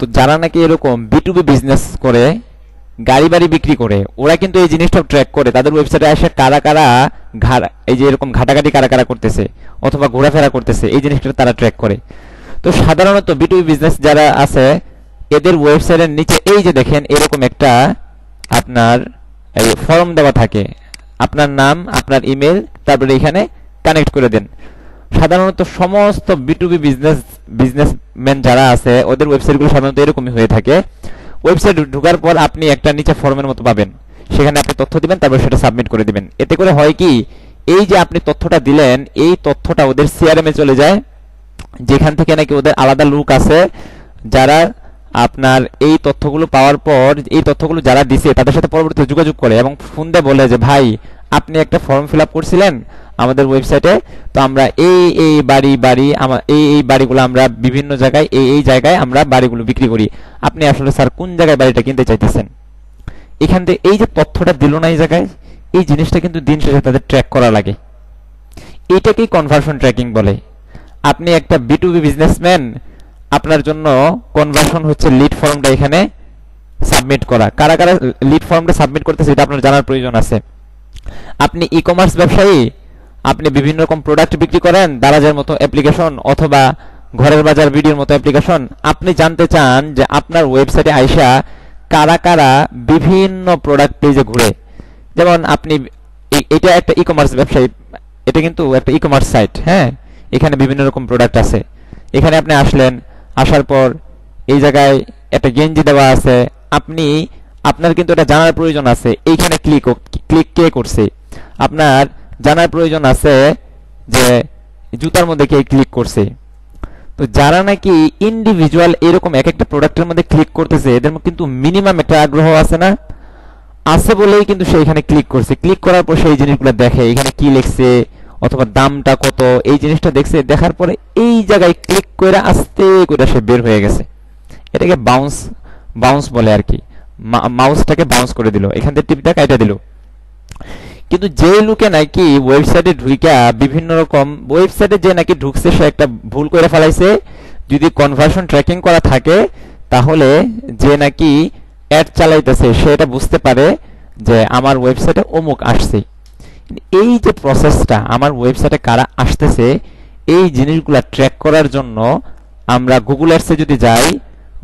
তো যারা নাকি এরকম B2B বিজনেস করে, গাড়ি বাড়ি বিক্রি করে, ওরা কিন্তু এই জিনিসটাও ট্র্যাক করে তাদের ওয়েবসাইটে এসে কারা কারা এই যে এরকম ঘাটাঘাটি কারা কারা করতেছে অথবা ঘোরাফেরা করতেছে, এই জিনিসটা তারা ট্র্যাক করে। তো সাধারণত B2B বিজনেস যারা আছে এদের ওয়েবসাইটের নিচে এই যে দেখেন এরকম একটা আপনার এই ফর্ম দেওয়া থাকে, আপনার নাম, আপনার ইমেল, তারপরে এখানে কানেক্ট করে দেন। সাধারণত সমস্ত B2B বিজনেসম্যান যারা আছে ওদের ওয়েবসাইটগুলো সাধারণত এরকমই হয়ে থাকে। ওয়েবসাইট ঢোকার পর আপনি একটা নিচে ফর্মের মতো পাবেন, সেখানে আপনি তথ্য দিবেন, তারপর সেটা সাবমিট করে দিবেন। এতে করে হয় কি, এই যে আপনি তথ্যটা দিলেন এই তথ্যটা ওদের CRM এ চলে যায়, যেখান থেকে নাকি ওদের আলাদা লোক আছে যারা আপনার এই তথ্যগুলো পাওয়ার পর এই তথ্যগুলো যারা দিছে তাদের সাথে পরবর্তীতে যোগাযোগ করে এবং ফোন দিয়ে বলে যে ভাই আপনি একটা ফর্ম ফিল আপ করছিলেন আমাদের ওয়েবসাইটে, তো আমরা এই বাড়িগুলো আমরা বিভিন্ন জায়গায় এই জায়গায় আমরা বাড়িগুলো বিক্রি করি, আপনি আসলে স্যার কোন জায়গায় বাড়িটা কিনতে চাইতেছেন। এখান থেকে এই যে তথ্যটা দিল না এই জায়গায়, এই জিনিসটা কিন্তু দিন শেষে তাদের ট্র্যাক করা লাগে। এইটাকেই কনভার্সন ট্র্যাকিং বলে। আপনি একটা B2B বিজনেসম্যান, আপনার জন্য কনভার্সন হচ্ছে লিড ফর্মটা এখানে সাবমিট করা। কারা কারা লিড ফর্মটা সাবমিট করতেছে এটা আপনার জানার প্রয়োজন আছে। আপনি ই-কমার্স ব্যবসায়ী, আপনি বিভিন্ন রকম প্রোডাক্ট বিক্রি করেন, দারাজের মতো অ্যাপ্লিকেশন অথবা ঘরের বাজার ভিডিওর মতো অ্যাপ্লিকেশন, আপনি জানতে চান যে আপনার ওয়েবসাইটে আইসা কারা কারা বিভিন্ন প্রোডাক্ট পেজে ঘুরে। যেমন আপনি এটা একটা ই-কমার্স ব্যবসায়ী, এটা কিন্তু একটা ই-কমার্স সাইট, হ্যাঁ, এখানে বিভিন্ন রকম প্রোডাক্ট আছে। এখানে আপনি আসলেন, আসার পর এই জায়গায় একটা গেঞ্জি দেওয়া আছে, আপনার কিন্তু এটা জানার প্রয়োজন আছে এইখানে ক্লিক কে করছে, আপনার জানার প্রয়োজন আছে যে জুতার মধ্যে কে ক্লিক করছে। তো যারা নাকি ইন্ডিভিজুয়াল এরকম এক একটা প্রোডাক্টের মধ্যে ক্লিক করতেছে এদের কিন্তু মিনিমাম একটা আগ্রহ আছে না, আছে বলেই কিন্তু সে এখানে ক্লিক করছে। ক্লিক করার পর সেই জিনিসগুলো দেখে, এখানে কি লিখছে অথবা দামটা কত, এই জিনিসটা দেখছে, দেখার পরে এই জায়গায় ক্লিক করে আস্তে করে সে বের হয়ে গেছে। এটাকে বাউন্স বলে আর কি, মাউসটাকে বাউন্স করে দিল, এখান থেকে টিপটা কাটা দিল। কিন্তু যে লোকে নাকি ওয়েবসাইটে ঢুইকা বিভিন্ন রকম ওয়েবসাইটে যে নাকি ঢুকছে সে একটা ভুল করে ফেলাইছে, যদি কনভার্সন ট্র্যাকিং করা থাকে তাহলে যে নাকি অ্যাড চালাইতেছে সে এটা বুঝতে পারে যে আমার ওয়েবসাইটে অমুক আসছে। এই যে প্রসেসটা, আমার ওয়েবসাইটে কারা আসতেছে এই জিনিসগুলো ট্র্যাক করার জন্য আমরা গুগল অ্যাডসে যদি যাই,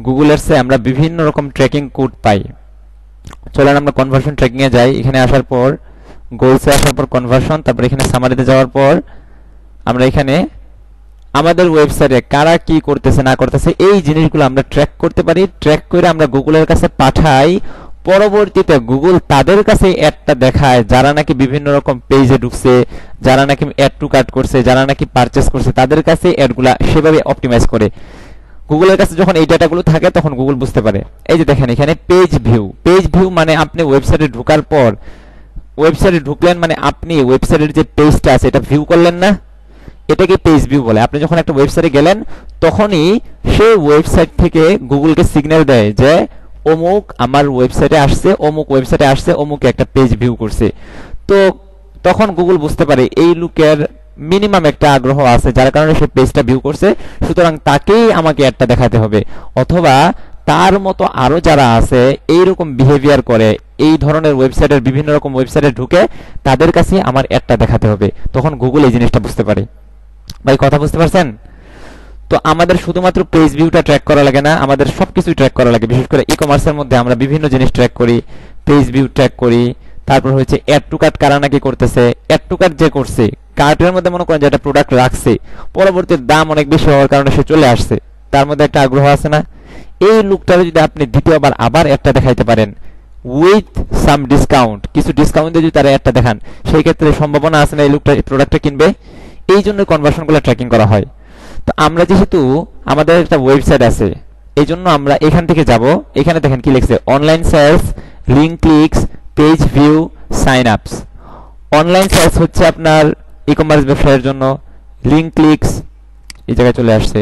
গুগল অ্যাডসে আমরা বিভিন্ন রকম ট্র্যাকিং কোড পাই। চলেন আমরা কনভার্সন ট্র্যাকিং এ যাই। এখানে আসার পর গোলসে আসার পর কনভার্সন, তারপর এখানে সামারিতে যাওয়ার পর আমরা এখানে আমাদের ওয়েবসাইটে কারা কি করতেছে না করতেছে এই জিনিসগুলো আমরা ট্র্যাক করতে পারি। ট্র্যাক করে আমরা গুগলের কাছে পাঠাই, পরবর্তীতে গুগল তাদের কাছে অ্যাডটা দেখায় যারা নাকি বিভিন্ন রকম পেজে ঢুকছে, যারা নাকি অ্যাড টু কার্ট করছে, যারা নাকি পারচেজ করছে, তাদের কাছে অ্যাডগুলা সেভাবে অপটিমাইজ করে। গুগলের কাছে যখন এই ডাটাগুলো থাকে তখন গুগল বুঝতে পারে। এই যে দেখেন এখানে পেজ ভিউ মানে আপনি ওয়েবসাইটে ঢোকার পর, ওয়েবসাইটে ঢুকলেন মানে আপনি ওয়েবসাইটের যে পেজটা আছে এটা ভিউ করলেন না, এটাকে পেজ ভিউ বলে। আপনি যখন একটা ওয়েবসাইটে গেলেন তখনই সেই ওয়েবসাইট থেকে গুগলকে সিগন্যাল দেয় যে অমুক আমার ওয়েবসাইটে আসছে, অমুক ওয়েবসাইটে আসছে, অমুক একটা পেজ ভিউ করছে। তো তখন গুগল বুঝতে পারে এই লোকের মিনিমাম একটা আগ্রহ আছে যার কারণে সে পেজটা ভিউ করছে, সুতরাং তাকেই আমাকে অ্যাডটা দেখাতে হবে। অথবা তার মতো আরো যারা আছে এইরকম বিহেভিয়ার করে, এই ধরনের ওয়েবসাইটের বিভিন্ন রকম ওয়েবসাইটে ঢুকে তাদের কাছে আমার অ্যাডটা দেখাতে হবে, তখন গুগল এই জিনিসটা বুঝতে পারে। ভাই কথা বুঝতে পারছেন? তো আমাদের শুধুমাত্র পেজ ভিউটা ট্র্যাক করা লাগে না, আমাদের সবকিছু ট্র্যাক করা লাগে। বিশেষ করে ই-কমার্সের মধ্যে আমরা বিভিন্ন জিনিস ট্র্যাক করি, পেজ ভিউ ট্র্যাক করি, তারপর হচ্ছে অ্যাড টু কার্ট কারা নাকি করতেছে, অ্যাড টু কার্ট যে করছে কার্টের মধ্যে মনে করেন যে একটা প্রোডাক্ট রাখছে, পরবর্তী দাম অনেক বেশি হওয়ার কারণে সে চলে আসছে, তার মধ্যে একটা আগ্রহ আছে না, এই লোকটারে যদি আপনি দ্বিতীয়বার আবার একটা দেখাইতে পারেন উইথ সাম ডিসকাউন্ট, কিছু ডিসকাউন্ট দিয়ে যদি তারা একটা দেখান, সেই ক্ষেত্রে সম্ভাবনা আছে না এই লোকটা এই প্রোডাক্টটা কিনবে। এই জন্য কনভার্সনগুলো ট্র্যাকিং করা হয়। তো আমরা যেহেতু আমাদের একটা ওয়েবসাইট আছে এই জন্য আমরা এখান থেকে যাব, এখানে দেখেন কি লিখছে online sales, link clicks, page view, sign ups. Online sales হচ্ছে আপনার ই-কমার্স ব্যবসায়ের জন্য, লিঙ্ক ক্লিকস এই জায়গায় চলে আসছে।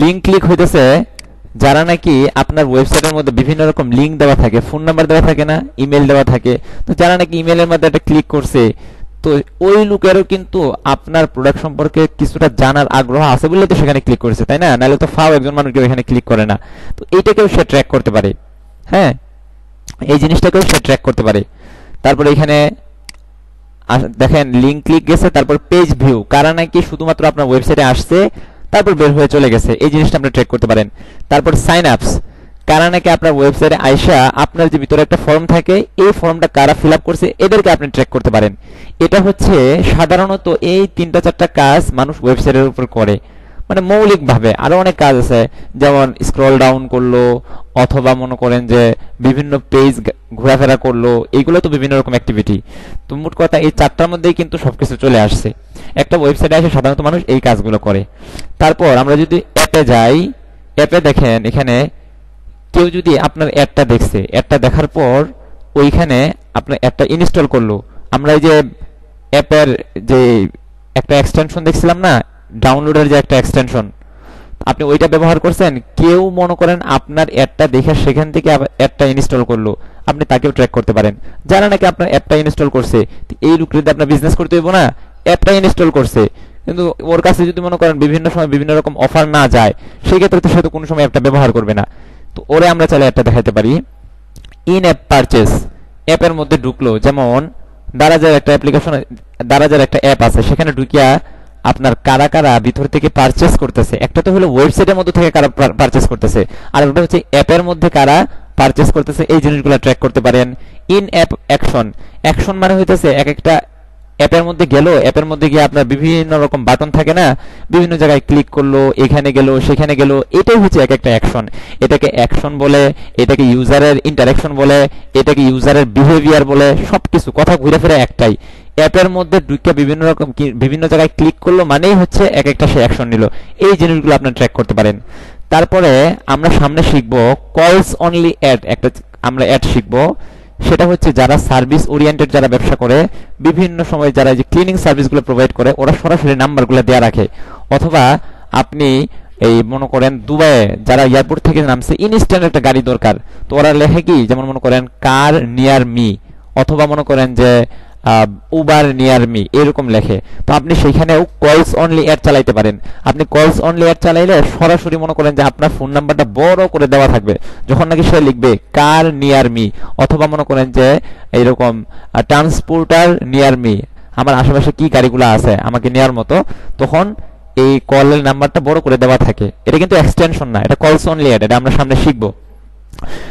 লিঙ্ক ক্লিক হইতেছে যারা নাকি আপনার ওয়েবসাইটের মধ্যে বিভিন্ন রকম লিঙ্ক দেওয়া থাকে, ফোন নাম্বার দেওয়া থাকে না, ইমেল দেওয়া থাকে, তো যারা নাকি ইমেলের মধ্যে একটা ক্লিক করছে তো ওই লোকেরও কিন্তু আপনার প্রোডাক্ট সম্পর্কে কিছুটা জানার আগ্রহ আছে বলে তো সেখানে ক্লিক করেছে, তাই না? নাহলে তো ফাও একজন মানুষ কেউ এখানে ক্লিক করে না। তো এইটাকেও সে ট্র্যাক করতে পারে। হ্যাঁ, এই জিনিসটাকেও সে ট্র্যাক করতে পারে। তারপরে এখানে দেখেন লিঙ্ক ক্লিক গেছে, তারপর পেজ ভিউ, কারা নাকি শুধুমাত্র আপনার ওয়েবসাইটে আসছে তারপর বের হয়ে চলে গেছে, এই জিনিসটা আপনি ট্র্যাক করতে পারেন। তারপর সাইন আপস, কারা নাকি আপনার ওয়েবসাইটে আইসা আপনার যে ভিতরে একটা ফর্ম থাকে এই ফর্মটা কারা ফিল আপ করছে এদেরকে আপনি ট্র্যাক করতে পারেন। এটা হচ্ছে সাধারণত এই 3-4টা কাজ মানুষ ওয়েবসাইটের উপর করে, মানে মৌলিকভাবে। আরো অনেক কাজ আছে, যেমন স্ক্রল ডাউন করলো, অথবা মনে করেন যে বিভিন্ন পেজ ঘোরাফেরা করলো, এইগুলো তো বিভিন্ন রকম অ্যাক্টিভিটি। তো মোট কথা এই 4টার মধ্যেই কিন্তু সবকিছু চলে আসছে। একটা ওয়েবসাইটে এসে সাধারণত মানুষ এই কাজগুলো করে। তারপর আমরা যদি অ্যাপে যাই, অ্যাপে দেখেন এখানে কেউ যদি আপনার অ্যাডটা দেখছে, অ্যাডটা দেখার পর ওইখানে আপনার অ্যাডটা ইনস্টল করলো। আমরা এই যে অ্যাপের যে একটা এক্সটেনশন দেখছিলাম না, ডাউনলোডের যে একটা এক্সটেনশন, আপনি ওইটা ব্যবহার করছেন, কেউ মনে করেন আপনার অ্যাডটা দেখে সেখান থেকে অ্যাডটা ইনস্টল করলো, আপনি তাকেও ট্র্যাক করতে পারেন। যারা নাকি আপনার অ্যাপটা ইনস্টল করছে, এই লোকটিতে আপনার বিজনেস করতে হইব না, অ্যাপটা ইনস্টল করছে, কিন্তু ওর কাছে যদি মনে করেন বিভিন্ন সময় বিভিন্ন রকম অফার না যায়, সেই ক্ষেত্রে তো সে তো কোনো সময় অ্যাপটা ব্যবহার করবে না। তো ওরে আমরা চাইলে অ্যাপটা দেখাতে পারি। ইন অ্যাপ পারচেস, অ্যাপের মধ্যে ঢুকলো, যেমন দারাজের একটা অ্যাপ্লিকেশন, দারাজের একটা অ্যাপ আছে, সেখানে ঢুকিয়া আপনার কারা কারা ভিতর থেকে পারচেস করতেছে, একটা তো হলো ওয়েবসাইটের মধ্যে থেকে কারা পারচেস করতেছে, আর একটা হচ্ছে অ্যাপের মধ্যে কারা পারচেস করতেছে, এই জিনিসগুলো ট্র্যাক করতে পারেন। ইন অ্যাপ অ্যাকশন, অ্যাকশন মানে হইতেছে এক একটা অ্যাপের মধ্যে গেল, অ্যাপের মধ্যে গিয়ে আপনার বিভিন্ন রকম বাটন থাকে না, বিভিন্ন জায়গায় ক্লিক করলো, এখানে গেল সেখানে গেল, এটাই হচ্ছে এক একটা অ্যাকশন। এটাকে অ্যাকশন বলে, এটাকে ইউজারের ইন্টারাকশন বলে, এটাকে ইউজারের বিহেভিয়ার বলে, সবকিছু কথা ঘুরে ফিরে একটাই। অ্যাপের মধ্যে ঢুকে বিভিন্ন রকম বিভিন্ন জায়গায় ক্লিক করলো মানেই হচ্ছে এক একটা সে অ্যাকশন নিল। এই জিনিসগুলো আপনি ট্র্যাক করতে পারেন। তারপরে আমরা সামনে শিখব কলস অনলি অ্যাড, একটা আমরা অ্যাড শিখব। সেটা হচ্ছে যারা সার্ভিস ওরিয়েন্টেড, যারা ব্যবসা করে, বিভিন্ন সময় যারা যে ক্লিনিং সার্ভিসগুলো প্রোভাইড করে, ওরা সরাসরি নাম্বারগুলো দেয়া রাখে। অথবা আপনি এই মনে করেন দুবাইয়ে যারা এয়ারপোর্ট থেকে নামছে, ইনস্ট্যান্ট একটা গাড়ি দরকার, তো ওরা লেখে কি, যেমন মনে করেন কার নিয়ার মি, অথবা মনে করেন যে উবার নিয়ার মি, এরকম লেখে। তো আপনি সেখানেও কলস অনলি অ্যাড চালাইতে পারেন। আপনি কলস অনলি অ্যাড চালাইলে সরাসরি মনে করেন যে আপনার ফোন নাম্বারটা বড় করে দেওয়া থাকবে, যখন নাকি সে লিখবে কার নিয়ার মি, অথবা মনে করেন যে এইরকম ট্রান্সপোর্টার নিয়ার মি, আমার আশেপাশে কি গাড়িগুলো আছে আমাকে নেয়ার মতো, তখন এই কলের নাম্বারটা বড় করে দেওয়া থাকে। এটা কিন্তু এক্সটেনশন না, এটা কলস অনলি অ্যাড, এটা আমরা সামনে শিখবো।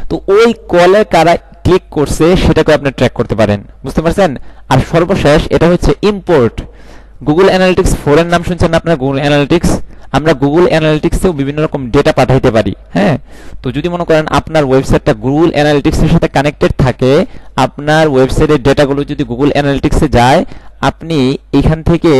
তো ওই কলে কারা ক্লিক করছে সেটাকে আপনি ট্র্যাক করতে পারেন, বুঝতে পারছেন? আর সর্বশেষ এটা হচ্ছে ইম্পোর্ট। গুগল অ্যানালিটিক্স 4 এর নাম শুনছেন আপনারা, গুগল অ্যানালিটিক্স। আমরা গুগল অ্যানালিটিক্সেও বিভিন্ন রকম ডেটা পাঠাইতে পারি। হ্যাঁ, তো যদি মনে করেন আপনার ওয়েবসাইটটা গুগল অ্যানালিটিক্সের সাথে কানেক্টেড থাকে, আপনার ওয়েবসাইটের ডেটাগুলো যদি গুগল অ্যানালিটিক্সে যায়, আপনি এখান থেকে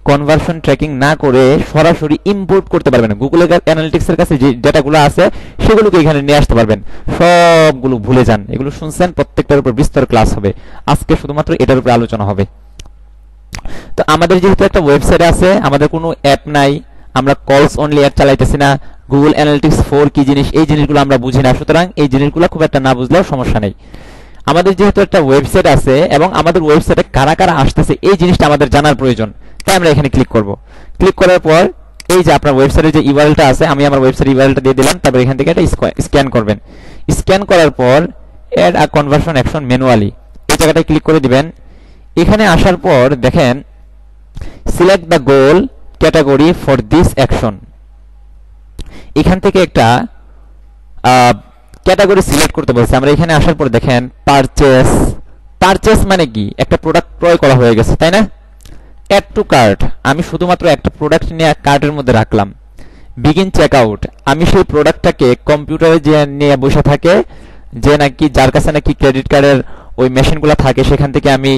কনভার্সন ট্র্যাকিং না করে সরাসরি ইম্পোর্ট করতে পারবেন। গুগল অ্যানালিটিক্সের কাছে যে ডেটাগুলো আছে সেগুলোকে এখানে নিয়ে আসতে পারবেন। সবগুলো ভুলে যান, এগুলো শুনছেন, প্রত্যেকটার উপর বিস্তর ক্লাস হবে। আজকে শুধুমাত্র এটার উপর আলোচনা হবে। তো আমাদের যেহেতু একটা ওয়েবসাইট আছে, আমাদের কোনো অ্যাপ নাই, আমরা কলস অনলি অ্যাড চালাইতেছি না, গুগল অ্যানালিটিক্স 4 কি জিনিস এই জিনিসগুলো আমরা বুঝি না, সুতরাং এই জিনিসগুলো খুব একটা না বুঝলেও সমস্যা নেই। আমাদের যেহেতু একটা ওয়েবসাইট আছে এবং আমাদের ওয়েবসাইটে কারা কারা আসতেছে এই জিনিসটা আমাদের জানার প্রয়োজন, তাই আমরা এখানে ক্লিক করব। ক্লিক করার পর এই যে আপনার ওয়েবসাইটের যে ইউআরএলটা আছে, আমি আমার ওয়েবসাইট ইউআরএলটা দিয়ে দিলাম। তারপর এখান থেকে এটা স্ক্যান করবেন। স্ক্যান করার পর add a conversion action manually, এই জায়গাটায় ক্লিক করে দিবেন। এখানে আসার পর দেখেন select the goal category for this action, এখান থেকে একটা ক্যাটাগরি সিলেক্ট করতে বলছে। আমরা এখানে আসার পর দেখেন পারচেস, পারচেস মানে কি, একটা প্রোডাক্ট ক্রয় করা হয়ে গেছে, তাই না? অ্যাড টু কার্ট, আমি শুধুমাত্র একটা প্রোডাক্ট নিয়ে কার্টের মধ্যে রাখলাম। বিগিন চেক আউট, আমি সেই প্রোডাক্টটাকে কম্পিউটারে যে নিয়ে বসে থাকে, যে নাকি যার কাছে নাকি ক্রেডিট কার্ডের ওই মেশিনগুলো থাকে, সেখান থেকে আমি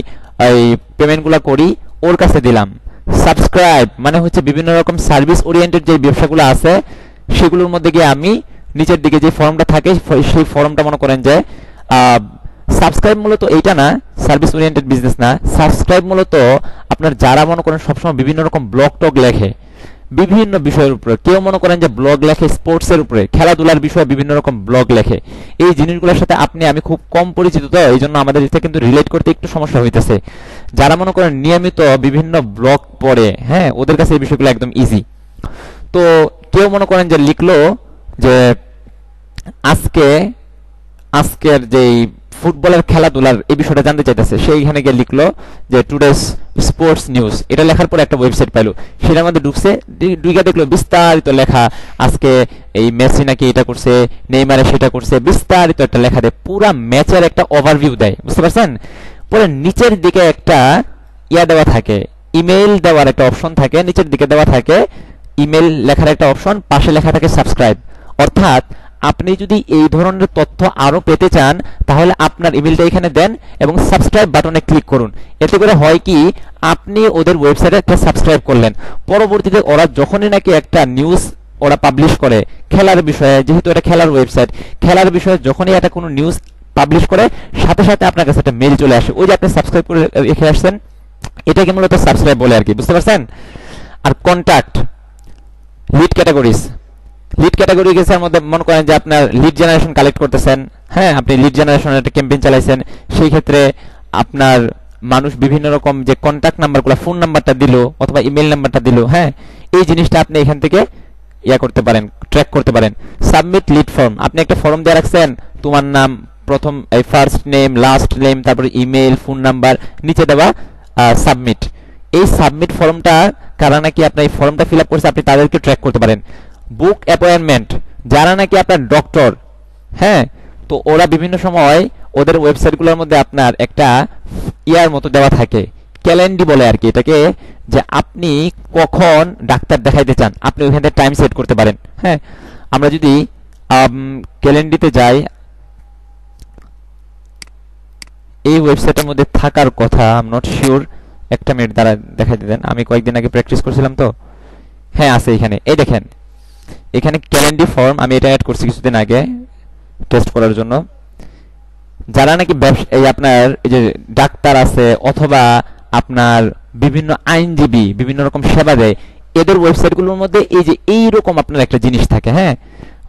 এই পেমেন্টগুলো করি, ওর কাছে দিলাম। সাবস্ক্রাইব মানে হচ্ছে বিভিন্ন রকম সার্ভিস ওরিয়েন্টেড যে ব্যবসাগুলো আছে সেগুলোর মধ্যে গিয়ে আমি নিচের দিকে যে ফর্মটা থাকে সেই ফর্মটা মনে করেন যে সাবস্ক্রাইব মূলত এইটা না, সার্ভিস ওরিয়েন্টেড বিজনেস না। সাবস্ক্রাইব মূলত আপনার যারা মনে করেন সবসময় বিভিন্ন রকম ব্লগ টক লেখে, বিভিন্ন বিষয়ের উপরে। কেউ মনে করেন যে ব্লগ লেখে স্পোর্টসের উপরে, খেলাধুলার বিষয়ে বিভিন্ন রকম ব্লগ লেখে। এই জিনিসগুলোর সাথে আমি খুব কম পরিচিত, তো এই জন্য আমাদের এটা কিন্তু রিলেট করতে একটু সমস্যা হইতেছে। যারা মনে করেন নিয়মিত বিভিন্ন ব্লগ পড়ে, হ্যাঁ, ওদের কাছে এই বিষয়গুলো একদম ইজি। তো কেউ মনে করেন যে লিখলো যে আজকের যেই ফুটবলের খেলাধুলার এই বিষয়টা জানতে চাইতেছে, সেইখানে গিয়ে লিখলো যে টুডেস স্পোর্টস নিউজ। এটা লেখার পরে একটা ওয়েবসাইট পাইলো, সেটার মধ্যে ঢুকছে, ঢুকে দেখলো বিস্তারিত লেখা, আজকে এই মেসি নাকি এটা করছে, নেইমারে সেটা করছে, বিস্তারিত একটা লেখা দেয়, পুরা ম্যাচের একটা ওভারভিউ দেয়, বুঝতে পারছেন? পরে নিচের দিকে একটা দেওয়া থাকে, ইমেইল দেওয়ার একটা অপশন থাকে, নিচের দিকে দেওয়া থাকে ইমেল লেখার একটা অপশন, পাশে লেখা থাকে সাবস্ক্রাইব। অর্থাৎ আপনি যদি এই ধরনের তথ্য আরো পেতে চান, তাহলে আপনার ইমেলটা এখানে দেন এবং সাবস্ক্রাইব বাটনে ক্লিক করুন। এতে করে হয় কি, আপনি ওদের ওয়েবসাইটে একটা সাবস্ক্রাইব করলেন, পরবর্তীতে ওরা যখনই নাকি একটা নিউজ ওরা পাবলিশ করে খেলার বিষয়ে, যেহেতু এটা খেলার ওয়েবসাইট, খেলার বিষয়ে যখনই একটা কোনো নিউজ পাবলিশ করে, সাথে সাথে আপনার কাছে একটা মেল চলে আসে, ওই যে আপনি সাবস্ক্রাইব করে রেখে আসছেন, এটাকে মূলত সাবস্ক্রাইব বলে আর কি, বুঝতে পারছেন? আর কন্ট্যাক্ট, লিড ক্যাটাগরিজের মধ্যে মনে করেন যে আপনার লিড জেনারেশন কালেক্ট করতেছেন, হ্যাঁ, আপনি লিড জেনারেশনের একটা ক্যাম্পেইন চালাইছেন, সেই ক্ষেত্রে আপনার মানুষ বিভিন্ন রকম যে কন্ট্যাক্ট নাম্বারগুলো, ফোন নাম্বারটা দিল অথবা ইমেল নাম্বারটা দিল, হ্যাঁ, এই জিনিসটা আপনি এখান থেকে করতে পারেন, ট্র্যাক করতে পারেন। সাবমিট লিড ফর্ম, আপনি একটা ফর্ম দিয়ে রাখছেন, তোমার নাম, প্রথম এই ফার্স্ট নেম, লাস্ট নেম, তারপরে ইমেল, ফোন নাম্বার, নিচে দেওয়া সাবমিট। এই সাবমিট ফর্মটা কারা নাকি আপনার এই ফর্মটা ফিল আপ করছে, আপনি তাদেরকে ট্র্যাক করতে পারেন। বুক অ্যাপয়েন্টমেন্ট, যারা নাকি আপনার ডক্টর, হ্যাঁ, তো ওরা বিভিন্ন সময় ওদের ওয়েবসাইটগুলোর মধ্যে আপনার একটা মতো দেওয়া থাকে, ক্যালেন্ডার বলে আর কি এটাকে, যে আপনি কখন ডাক্তার দেখাইতে চান, আপনি ওইখান থেকে টাইম সেট করতে পারেন। হ্যাঁ, আমরা যদি ক্যালেন্ডারে যাই, এই ওয়েবসাইটের মধ্যে থাকার কথা, আই এম নট শিওর, একটা মিনিট দ্বারা দেখাইতে দেন, আমি কয়েকদিন আগে প্র্যাকটিস করছিলাম তো। হ্যাঁ, আছে এখানে, এই দেখেন এখানে ক্যালেন্ডার ফর্ম, আমি এটা অ্যাড করছি কিছুদিন আগে টেস্ট করার জন্য। যারা নাকি এই আপনার এই যে ডাক্তার আছে অথবা আপনার বিভিন্ন আইনজীবী বিভিন্ন রকম সেবা দেয়, এদের ওয়েবসাইটগুলোর মধ্যে এই যে এইরকম আপনার একটা জিনিস থাকে, হ্যাঁ,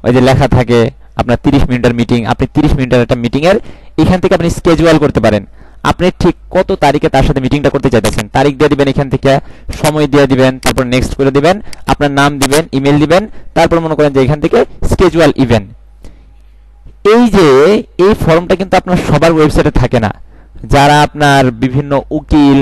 ওই যে লেখা থাকে আপনার 30 মিনিটের মিটিং, আপনি 30 মিনিটের একটা মিটিং এর এখান থেকে আপনি স্কেজুয়াল করতে পারেন। আপনি ঠিক কত তারিখে তার সাথে মিটিংটা করতে চাইতেছেন, তারিখ দিয়ে দিবেন, এখান থেকে সময় দিয়ে দিবেন, তারপর নেক্সট করে দিবেন, আপনার নাম দিবেন, ইমেল দিবেন, তারপর মনে করেন যে এখান থেকে স্কেজুয়াল ইভেন্ট। এই যে এই ফর্মটা কিন্তু আপনার সবার ওয়েবসাইটে থাকে না। যারা আপনার বিভিন্ন উকিল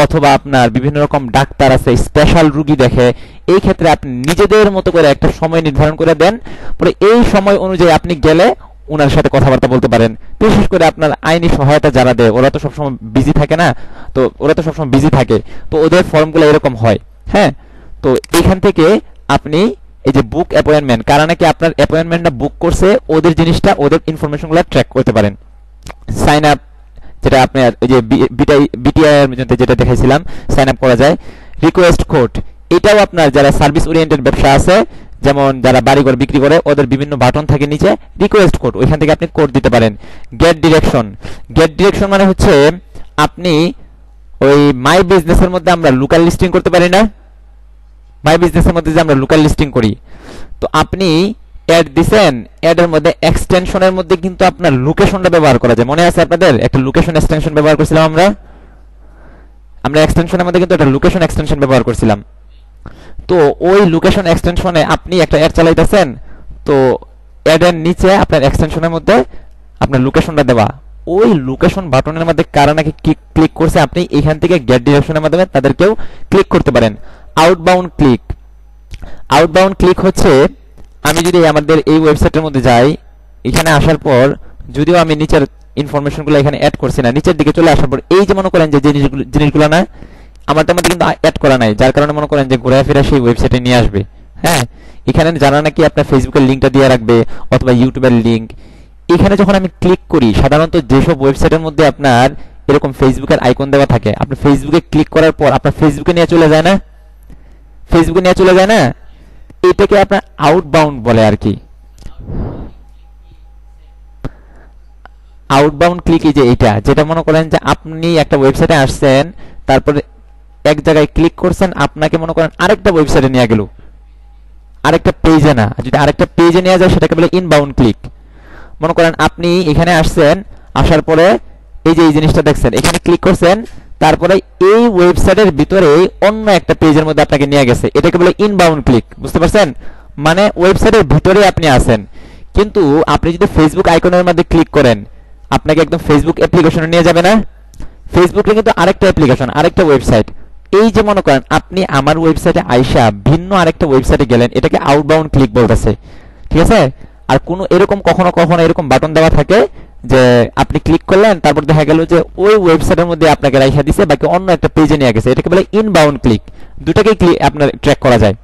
অথবা আপনার বিভিন্ন রকম ডাক্তার আছে, স্পেশাল রোগী দেখে, এই ক্ষেত্রে আপনি নিজেদের মতো করে একটা সময় নির্ধারণ করে দেন, পরে এই সময় অনুযায়ী আপনি গেলে ওনার সাথে কথাবার্তা বলতে পারেন। বিশেষ করে আপনার আইনি সহায়তা যারা দেয়, ওরা তো সবসময় বিজি থাকে না, তো তো ওদের ফর্মগুলো এরকম হয়। হ্যাঁ, তো এইখান থেকে আপনি এই যে বুক অ্যাপয়েন্টমেন্ট, কারণ নাকি আপনার অ্যাপয়েন্টমেন্টটা বুক করছে, ওদের জিনিসটা, ওদের ইনফরমেশনগুলো ট্র্যাক করতে পারেন। সাইন আপ, যেটা আপনার এই যে বিটিআই এর মধ্যে যেটা দেখাইছিলাম, সাইন আপ করা যায়। রিকোয়েস্ট কোড, এটাও আপনার যারা সার্ভিস ওরিয়েন্টেড ব্যবসা আছে, যেমন যারা বাড়িঘর বিক্রি করে, ওদের বিভিন্ন বাটন থাকে নিচে, রিকোয়েস্ট কোড, ওইখান থেকে আপনি কোড দিতে পারেন। গেট ডিরেকশন মানে হচ্ছে আপনি ওই মাই বিজনেসের মধ্যে আমরা লোকাল লিস্টিং করতে পারি না, মাই বিজনেসের মধ্যে যে আমরা লোকাল লিস্টিং করি, তো আপনি অ্যাড দিছেন, অ্যাডের মধ্যে এক্সটেনশনের মধ্যে কিন্তু আপনার লোকেশনটা ব্যবহার করা যায়। মনে আছে আপনাদের একটা লোকেশন এক্সটেনশন ব্যবহার করছিলাম আমরা এক্সটেনশনের মধ্যে কিন্তু একটা লোকেশন এক্সটেনশন ব্যবহার করছিলাম। তো ওই লোকেশন এক্সটেনশনে আপনি একটা অ্যাড চালাইতেছেন, তো অ্যাডের নিচে আপনার এক্সটেনশনের মধ্যে আপনার লোকেশনটা দেওয়া, ওই লোকেশন বাটনের মধ্যে কারা নাকি ক্লিক করছে, আপনি এখান থেকে গেট ডিরেকশনের মাধ্যমে তাদেরকেও ক্লিক করতে পারেন। আউটবাউন্ড ক্লিক হচ্ছে, আমি যদি আমাদের এই ওয়েবসাইটের মধ্যে যাই, এখানে আসার পর যদিও আমি নিচের ইনফরমেশনগুলো এখানে অ্যাড করছি না, নিচের দিকে চলে আসার পর এই যে মনে করেন যে জিনিসগুলো না, আমাদের মধ্যে কিন্তু অ্যাড করা নাই, যার কারণে মনে করেন যে ঘুরে ফিরে সেই ওয়েবসাইটে নিয়ে আসবে। হ্যাঁ, এখানে যারা নাকি আপনার ফেসবুকের লিঙ্কটা দিয়ে রাখবে অথবা ইউটিউবের লিঙ্ক, এখানে যখন আমি ক্লিক করি, সাধারণত যেসব ওয়েবসাইটের মধ্যে আপনার এরকম ফেসবুকের আইকন দেওয়া থাকে, আপনি ফেসবুকে ক্লিক করার পর আপনার ফেসবুকে নিয়ে চলে যায় না, এটাকে আপনার আউটবাউন্ড বলে আর কি। আউটবাউন্ড ক্লিক, এই যে এটা, যেটা মনে করেন যে আপনি একটা ওয়েবসাইটে আসছেন, তারপরে এক জায়গায় ক্লিক করছেন, আপনাকে মনে করেন আরেকটা ওয়েবসাইটে নিয়ে গেল, আরেকটা পেজে না, যদি আরেকটা পেজে নিয়ে যায় সেটাকে বলে ইনবাউন্ড ক্লিক। মনে করেন আপনি এখানে আসছেন, আসার পরে এই যে এই জিনিসটা দেখছেন, এখানে ক্লিক করছেন, তারপরে এই ওয়েবসাইটের ভিতরে অন্য একটা পেজের মধ্যে আপনাকে নিয়ে গেছে, এটাকে বলে ইনবাউন্ড ক্লিক। বুঝতে পারছেন? মানে ওয়েবসাইটের ভিতরে আপনি আছেন, কিন্তু আপনি যদি ফেসবুক আইকনের মধ্যে ক্লিক করেন আপনাকে একদম ফেসবুক অ্যাপ্লিকেশনে নিয়ে যাবে না? ফেসবুকে কিন্তু আরেকটা অ্যাপ্লিকেশন, আরেকটা ওয়েবসাইট। এই যে মনে করেন আপনি আমার ওয়েবসাইটে আইসা ভিন্ন আরেকটা ওয়েবসাইটে গেলেন, এটাকে আউটবাউন্ড ক্লিক বলতেছে। ঠিক আছে? আর কোন এরকম কখনো কখনো এরকম বাটন দেওয়া থাকে যে আপনি ক্লিক করলেন, তারপর দেখা গেল যে ওই ওয়েবসাইটের মধ্যে আপনাকে রাইখা দিছে, বাকি অন্য একটা পেজে নিয়ে গেছে, এটাকে বলে ইনবাউন্ড ক্লিক। দুটাকেই আপনার ট্র্যাক করা যায়।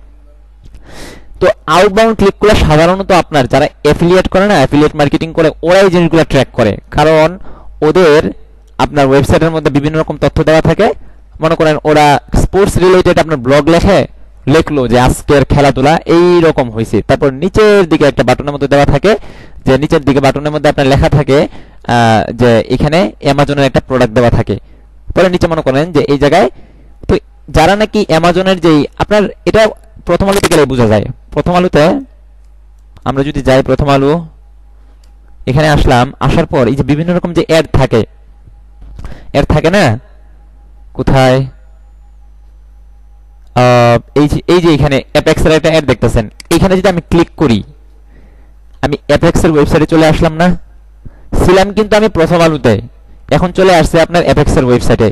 তো আউটবাউন্ড ক্লিকগুলো সাধারণত আপনার যারা অ্যাফিলিয়েট করে না, অ্যাফিলিয়েট মার্কেটিং করে, ওরা এই জিনিসগুলো ট্র্যাক করে, কারণ ওদের আপনার ওয়েবসাইটের মধ্যে বিভিন্ন রকম তথ্য দেওয়া থাকে। মনে করেন ওরা স্পোর্টস রিলেটেড আপনার ব্লগ লিখলো যে আজকের খেলাধুলা এই রকম হয়েছে, তারপর নিচের দিকে একটা বাটনের মধ্যে দেওয়া থাকে, যে নিচের দিকে বাটনের মধ্যে আপনার লেখা থাকে যে এখানে অ্যামাজনের একটা প্রোডাক্ট দেওয়া থাকে। পরে নিচে মনে করেন যে এই জায়গায়, তো যারা নাকি অ্যামাজনের যেই আপনার, এটা প্রথম আলোতে গেলে বোঝা যায়। প্রথম আলোতে আমরা যদি যাই, প্রথম আলো এখানে আসলাম, আসার পর এই যে বিভিন্ন রকম যে অ্যাড থাকে না, কোথায় এই যে এখানে অ্যাপেক্স এর একটা অ্যাড দেখতেছেন, এখানে যদি আমি ক্লিক করি, আমি অ্যাপেক্স এর ওয়েবসাইটে চলে আসলাম না? ছিলাম কিন্তু আমি প্রথম আলোতে, এখন চলে আসছে আপনার অ্যাপেক্স এর ওয়েবসাইটে।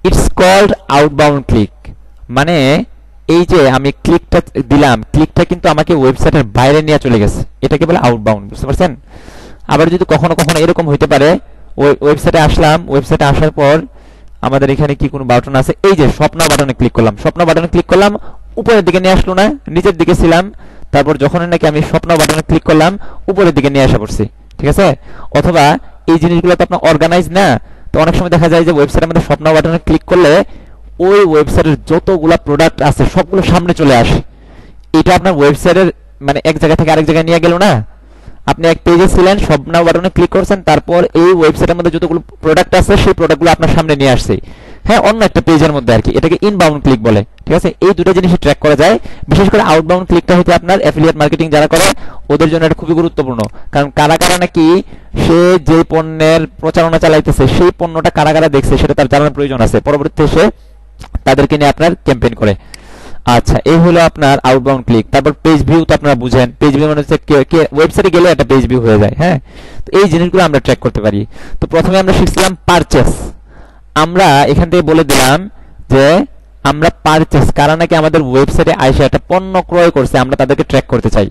It's called outbound click. মানে এই যে আমি ক্লিকটা দিলাম, ক্লিকটা কিন্তু আমাকে ওয়েবসাইটের বাইরে নিয়ে চলে গেছে, এটাকে বলে আউটবাউন্ড। বুঝতে পারছেন? আবার যদি কখনো কখনো এরকম হইতে পারে, ওয়েবসাইটে আসলাম, ওয়েবসাইটে আসার পর আমাদের এখানে কি কোনো বাটন আছে, এই যে স্বপ্ন বাটনে ক্লিক করলাম, স্বপ্ন বাটনে ক্লিক করলাম, উপরের দিকে নিয়ে আসলো না, নিচের দিকে ছিলাম, তারপর যখন নাকি আমি স্বপ্ন বাটনে ক্লিক করলাম উপরের দিকে নিয়ে আসা পড়ছি। ঠিক আছে? অথবা এই জিনিসগুলো তো আপনার অর্গানাইজ না, তো অনেক সময় দেখা যায় যে ওয়েবসাইটের মধ্যে স্বপ্ন বাটনে ক্লিক করলে ওই ওয়েবসাইটের যতগুলা প্রোডাক্ট আছে সবগুলো সামনে চলে আসে। এটা আপনার ওয়েবসাইটের মানে এক জায়গা থেকে আরেক জায়গায় নিয়ে গেল না? আপনি এক পেজে ছিলেন, স্বপ্ন বাটনে ক্লিক করছেন, তারপর এই ওয়েবসাইটের মধ্যে যতগুলো প্রোডাক্ট আছে সেই প্রোডাক্টগুলো আপনার সামনে নিয়ে আসছে, হ্যাঁ, অন্য একটা পেজের মধ্যে আর কি। এটাকে ইনবাউন্ড ক্লিক বলে। ঠিক আছে? এই দুটো জিনিস ট্র্যাক করা যায়। বিশেষ করে আউটবাউন্ড ক্লিকটা হচ্ছে আপনার অ্যাফিলিয়েট মার্কেটিং যারা করে ওদের জন্য এটা খুবই গুরুত্বপূর্ণ, কারণ কারা কারা নাকি সে যে পণ্যের প্রচারণা চালাইতেছে সেই পণ্যটা কারা কারা দেখছে সেটা তার জানার প্রয়োজন আছে, পরবর্তীতে সে তাদেরকে নিয়ে আপনার ক্যাম্পেইন করে। আচ্ছা, এই হলো আপনার আউটবাউন্ড ক্লিক। তারপর পেজ ভিউ তো আপনারা বুঝেন, পেজ ভিউ মানে হচ্ছে ওয়েবসাইটে গেলে একটা পেজ ভিউ হয়ে যায়। হ্যাঁ, তো এই জিনিসগুলো আমরা ট্র্যাক করতে পারি। তো প্রথমে আমরা শিখছিলাম পারচেস। আমরা এখান থেকে বলে দিলাম যে আমরা পারচেস, কারা নাকি আমাদের ওয়েবসাইটে আইসা একটা পণ্য ক্রয় করছে আমরা তাদেরকে ট্র্যাক করতে চাই।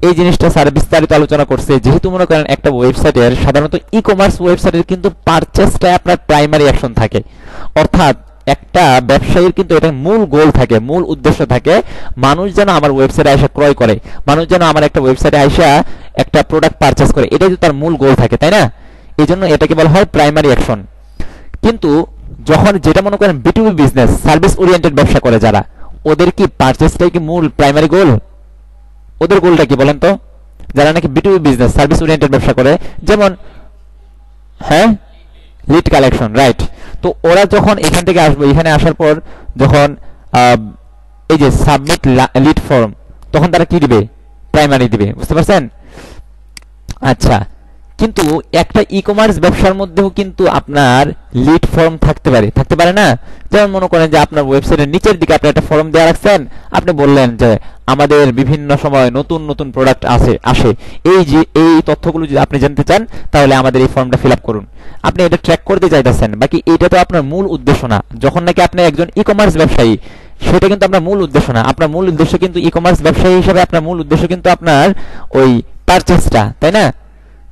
এই জিনিসটা স্যার বিস্তারিত আলোচনা করছে। যেহেতু মনে করেন একটা ওয়েবসাইটের, সাধারণত ই কমার্স ওয়েবসাইটের কিন্তু পারচেসটা আপনার প্রাইমারি অ্যাকশন থাকে, অর্থাৎ একটা ব্যবসায়ীর কিন্তু এটা মূল গোল থাকে, মূল উদ্দেশ্য থাকে, মানুষ যেন আমার ওয়েবসাইটে আইসা ক্রয় করে, মানুষ যেন আমার একটা ওয়েবসাইটে আইসা একটা প্রোডাক্ট পারচেস করে, এটাই তো তার মূল গোল থাকে, তাই না? এই জন্য এটাকে বলা হয় প্রাইমারি অ্যাকশন। কিন্তু যখন যেটা মনে করেন বিটুবি বিজনেস, সার্ভিস ওরিয়েন্টেড ব্যবসা করে যারা, ওদের কি পারচেসটাই কি মূল প্রাইমারি গোল? ওদের গোলটা কি বলেন তো? যারা নাকি বিটুবি বিজনেস, সার্ভিস ওরিয়েন্টেড ব্যবসা করে, যেমন হ্যাঁ লিড কালেকশন, রাইট। তো ওরা যখন এখান থেকে আসবে, এখানে আসার পর যখন এই যে সাবমিট লিড ফর্ম, তখন তারা কি দিবে? প্রাইমারি দিবে। বুঝতে পারছেন? আচ্ছা, কিন্তু একটা ই কমার্স ব্যবসার মধ্যেও কিন্তু আপনার লিড ফর্ম থাকতে পারে না? যেমন মনে করেন যে আপনার ওয়েবসাইটের নিচের দিকে আপনি একটা ফর্ম দেওয়া রাখছেন, আপনি বললেন যে আমাদের বিভিন্ন সময় নতুন নতুন প্রোডাক্ট আসে, এই যে এই তথ্যগুলো যদি আপনি জানতে চান তাহলে আমাদের এই ফর্মটা ফিল আপ করুন। আপনি এটা ট্র্যাক করতে চাইতেছেন, বাকি এটা তো আপনার মূল উদ্দেশ্য না। যখন নাকি আপনি একজন ই কমার্স ব্যবসায়ী, সেটা কিন্তু আপনার মূল উদ্দেশ্য না। আপনার মূল উদ্দেশ্য কিন্তু ই কমার্স ব্যবসায়ী হিসেবে আপনার মূল উদ্দেশ্য কিন্তু আপনার ওই পারচেসটা, তাই না?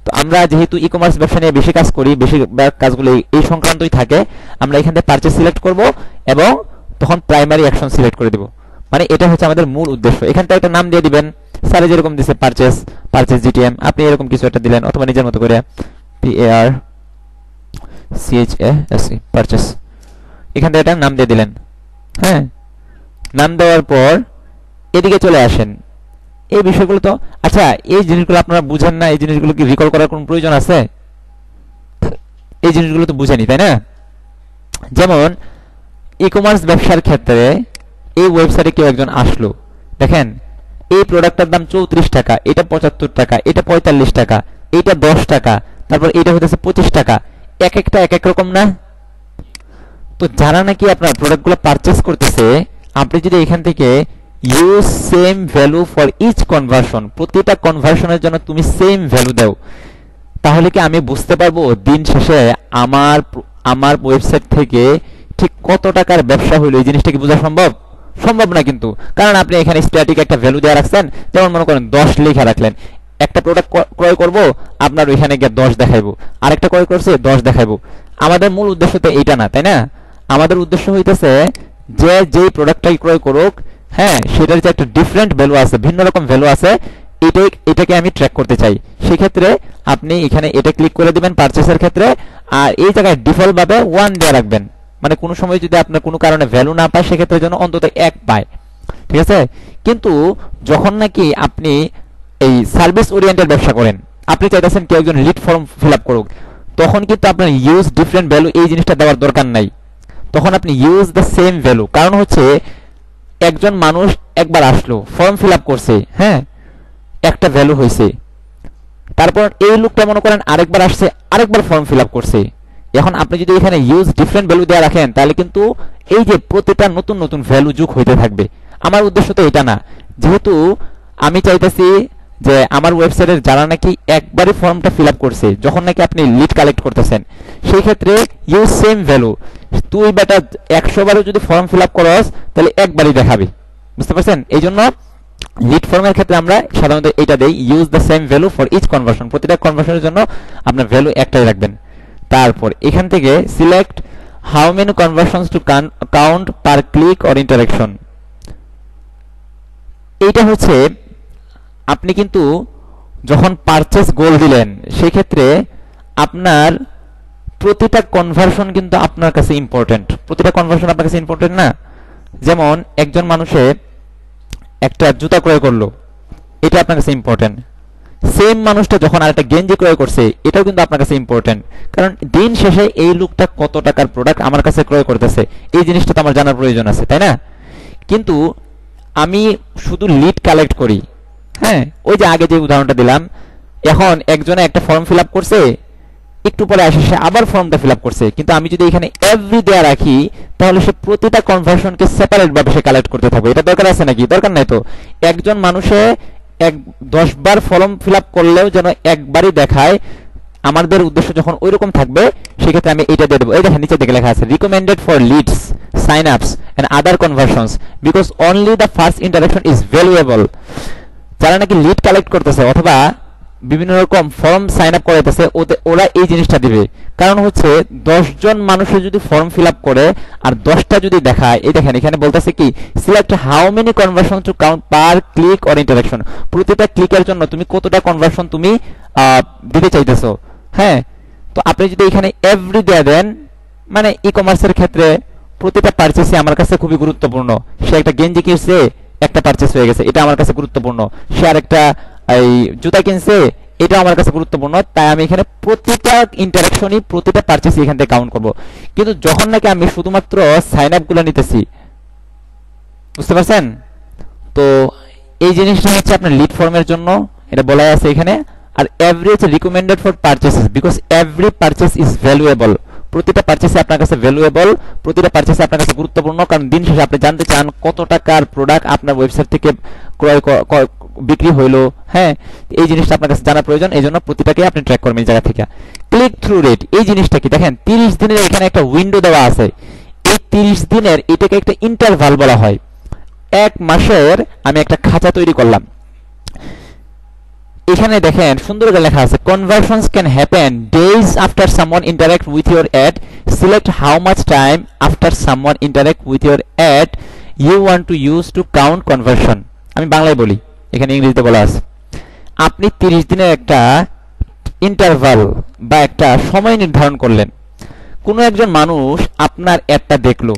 তো আমরা যেহেতু ই কমার্স ব্যবসা নিয়ে বেশি কাজ করি, বেশিরভাগ কাজগুলো এই সংক্রান্তই থাকে, আমরা এখান থেকে পারচেস সিলেক্ট করব এবং তখন প্রাইমারি অ্যাকশন সিলেক্ট করে দেব। মানে এটা হচ্ছে আমাদের মূল উদ্দেশ্য। এখান থেকে একটা নাম দিয়ে দিবেন, স্যারে যেরকম দিছে পারচেস জিটিএম, আপনি এরকম কিছু একটা দিলেন, অথবা নিজের মতো করে PARCHASE পারচেস, এখান থেকে একটা নাম দিয়ে দিলেন। হ্যাঁ, নাম দেওয়ার পর এদিকে চলে আসেন। এই বিষয়গুলো তো আচ্ছা, এই জিনিসগুলো আপনারা বুঝেন না, এই জিনিসগুলো কি রিকল করার কোনো প্রয়োজন আছে? এই জিনিসগুলো তো বুঝেনি, তাই না? যেমন ই কমার্স ব্যবসার ক্ষেত্রে এই ওয়েবসাইটে কেউ একজন আসলো, দেখেন এই প্রোডাক্টটার দাম 34 টাকা, এটা 75 টাকা, এটা 45 টাকা, এটা 10 টাকা, তারপর এটা হতেছে 25 টাকা, এক একটা এক এক রকম না? তো যারা নাকি আপনার প্রোডাক্টগুলো পারচেজ করতেছে, আপনি যদি এখান থেকে use same value for each conversion, প্রতিটা কনভার্সনের জন্য তুমি সেম ভ্যালু দাও, তাহলে কি আমি বুঝতে পারবো দিন শেষে আমার আমার ওয়েবসাইট থেকে ঠিক কত টাকার ব্যবসা হলো? এই জিনিসটা কি বোঝা সম্ভব? সম্ভব না কিন্তু, কারণ আপনি এখানে স্ট্যাটিক একটা ভ্যালু দেওয়া রাখছেন, যেমন মনে করেন 10 লেখা রাখলেন। একটা প্রোডাক্ট ক্রয় করব, আপনার ওইখানে গিয়ে 10 দেখাইবো, আরেকটা ক্রয় করছে 10 দেখাইবো। আমাদের মূল উদ্দেশ্য তো এইটা না, তাই না? আমাদের উদ্দেশ্য হইতেছে যে যেই প্রোডাক্টটাই ক্রয় করুক, হ্যাঁ, সেটার যে একটা ডিফারেন্ট ভ্যালু আছে, ভিন্ন রকম ভ্যালু আছে, এটাকে আমি ট্র্যাক করতে চাই। সেক্ষেত্রে আপনি এখানে এটা ক্লিক করে দিবেন পারচেসের ক্ষেত্রে, আর এই জায়গায় ডিফল্ট ভাবে 1 দেওয়া রাখবেন, মানে কোনো সময় যদি আপনার কোনো কারণে ভ্যালু না পায়, সেক্ষেত্রে যেন অন্তত 1 পায়, ঠিক আছে? কিন্তু যখন নাকি আপনি এই সার্ভিস ওরিয়েন্টেড ব্যবসা করেন, আপনি চাইতেছেন কেউ একজন লিড ফর্ম ফিল আপ করুক, তখন কিন্তু আপনার ইউজ ডিফারেন্ট ভ্যালু এই জিনিসটা দেওয়ার দরকার নাই। তখন আপনি ইউজ দ্য সেম ভ্যালু। কারণ হচ্ছে একজন মানুষ একবার আসলো, ফর্ম ফিল আপ করছে, হ্যাঁ, একটা ভ্যালু হয়েছে, তারপর এই লোকটা মনে করেন আরেকবার আসছে, আরেকবার ফর্ম ফিল আপ করছে। এখন আপনি যদি এখানে ইউজ ডিফারেন্ট ভ্যালু দেওয়া রাখেন, তাহলে কিন্তু এই যে প্রতিটা নতুন নতুন ভ্যালু যোগ হইতে থাকবে। আমার উদ্দেশ্য তো এটা না, যেহেতু আমি চাইতেছি যে আমার ওয়েবসাইটের যারা নাকি একবারই ফর্মটা ফিল আপ করছে, যখন নাকি আপনি লিড কালেক্ট করতেছেন, সেই ক্ষেত্রে ইউজ সেম ভ্যালু। তুই বেটা 100 বারও যদি ফর্ম ফিল আপ করস, তাহলে একবারই দেখাবি, বুঝতে পারছেন? এই জন্য লিড ফর্মের ক্ষেত্রে আমরা সাধারণত এটা দেই, use the same value for each conversion, প্রতিটা কনভার্সনের জন্য আপনার ভ্যালু একটাই রাখবেন। তারপর এখান থেকে select how many conversions to count per click or interaction. এইটা হচ্ছে আপনি কিন্তু যখন পারচেজ গোল দিলেন, সেই ক্ষেত্রে আপনার প্রতিটা কনভার্সন কিন্তু আপনার কাছে ইম্পর্টেন্ট। প্রতিটা কনভার্সন আপনার কাছে ইম্পর্টেন্ট না? যেমন একজন মানুষে একটা জুতা ক্রয় করলো, এটা আপনার কাছে ইম্পর্টেন্ট। সেম মানুষটা যখন আরেকটা গেঞ্জি ক্রয় করছে, এটাও কিন্তু আপনার কাছে ইম্পর্টেন্ট, কারণ দিন শেষে এই লোকটা কত টাকার প্রোডাক্ট আমার কাছে ক্রয় করতেছে, এই জিনিসটা তো আমার জানার প্রয়োজন আছে, তাই না? কিন্তু আমি শুধু লিড কালেক্ট করি, হ্যাঁ, ওই যে আগে যে উদাহরণটা দিলাম, এখন একজনে একটা ফর্ম ফিল আপ করছে, একটু পরে আসে সে আবার ফর্মটা ফিল আপ করছে, কিন্তু আমি যদি এখানে এভরি দেয়া রাখি, তাহলে সে প্রতিটা কনভার্সনকে সেপারেট ভাবে সে কালেক্ট করতে থাকবে। এটা দরকার আছে নাকি? দরকার নাই তো। একজন মানুষে 10 বার ফর্ম ফিল আপ করলেও যেন একবারই দেখায়। আমাদের উদ্দেশ্য যখন ওইরকম থাকবে, সেক্ষেত্রে আমি এটা দিয়ে দেবো। এই দেখেন নিচে দিকে লেখা আছে recommended for leads, sign ups and other conversions because only the first interaction is valuable. যারা নাকি লিড কালেক্ট করতেছে অথবা বিভিন্ন রকম ফর্ম সাইন আপ করাইতেছে, ওরা এই জিনিসটা দিবে। কারণ হচ্ছে 10 জন মানুষের যদি ফর্ম ফিল আপ করে আর 10টা যদি দেখায়, এই দেখেন এখানে বলতেছে কি select how many conversion to count per click or interaction. প্রতিটা ক্লিকের জন্য তুমি কতটা কনভার্সন তুমি দিতে চাইতেছো, হ্যাঁ। তো আপনি যদি এখানে এভরি দেয়া দেন, মানে ই কমার্সের ক্ষেত্রে প্রতিটা পারচেসই আমার কাছে খুবই গুরুত্বপূর্ণ। সে একটা গেঞ্জি কিনছে, একটা পারচেস হয়ে গেছে, এটা আমার কাছে গুরুত্বপূর্ণ। সে আরেকটা এই জুতা কিনছে, এটা আমার কাছে গুরুত্বপূর্ণ। তাই আমি এখানে প্রতিটা ইন্টারাকশনই, প্রতিটা পারচেসই এখান থেকে কাউন্ট করব। কিন্তু যখন নাকি আমি শুধুমাত্র সাইন আপ গুলো নিতেছি, বুঝতে পারছেন? তো এই জিনিসটা হচ্ছে আপনার লিড ফর্মের জন্য, এটা বলা আছে এখানে। আর average recommended for purchases because every purchase is valuable. প্রতিটা পারচেসে আপনার কাছে ভ্যালুয়েবল, প্রতিটা পারচেসে আপনার কাছে গুরুত্বপূর্ণ, কারণ দিন শেষে আপনি জানতে চান কত টাকার প্রোডাক্ট আপনার ওয়েবসাইট থেকে বিক্রি হইলো, হ্যাঁ। এই জিনিসটা আপনার কাছে জানা প্রয়োজন, এই জন্য প্রতিটাকে আপনি ট্র্যাক করবেন এই জায়গা থেকে। ক্লিক থ্রু রেট, এই জিনিসটা কি দেখেন 30 দিনের এখানে একটা উইন্ডো দেওয়া আছে। এই 30 দিনের এটাকে একটা ইন্টারভাল বলা হয়। 1 মাসের আমি একটা খাঁচা তৈরি করলাম। এখানে দেখেন সুন্দর করে লেখা আছে conversions can happen days after someone interact with your ad, select how much time after someone interact with your ad you want to use to count conversion. আমি বাংলায় বলি, এখানে ইংরেজিতে বলা আছে। আপনি 30 দিনের একটা ইন্টারভাল বা একটা সময় নির্ধারণ করলেন। কোনো একজন মানুষ আপনার অ্যাডটা দেখলো,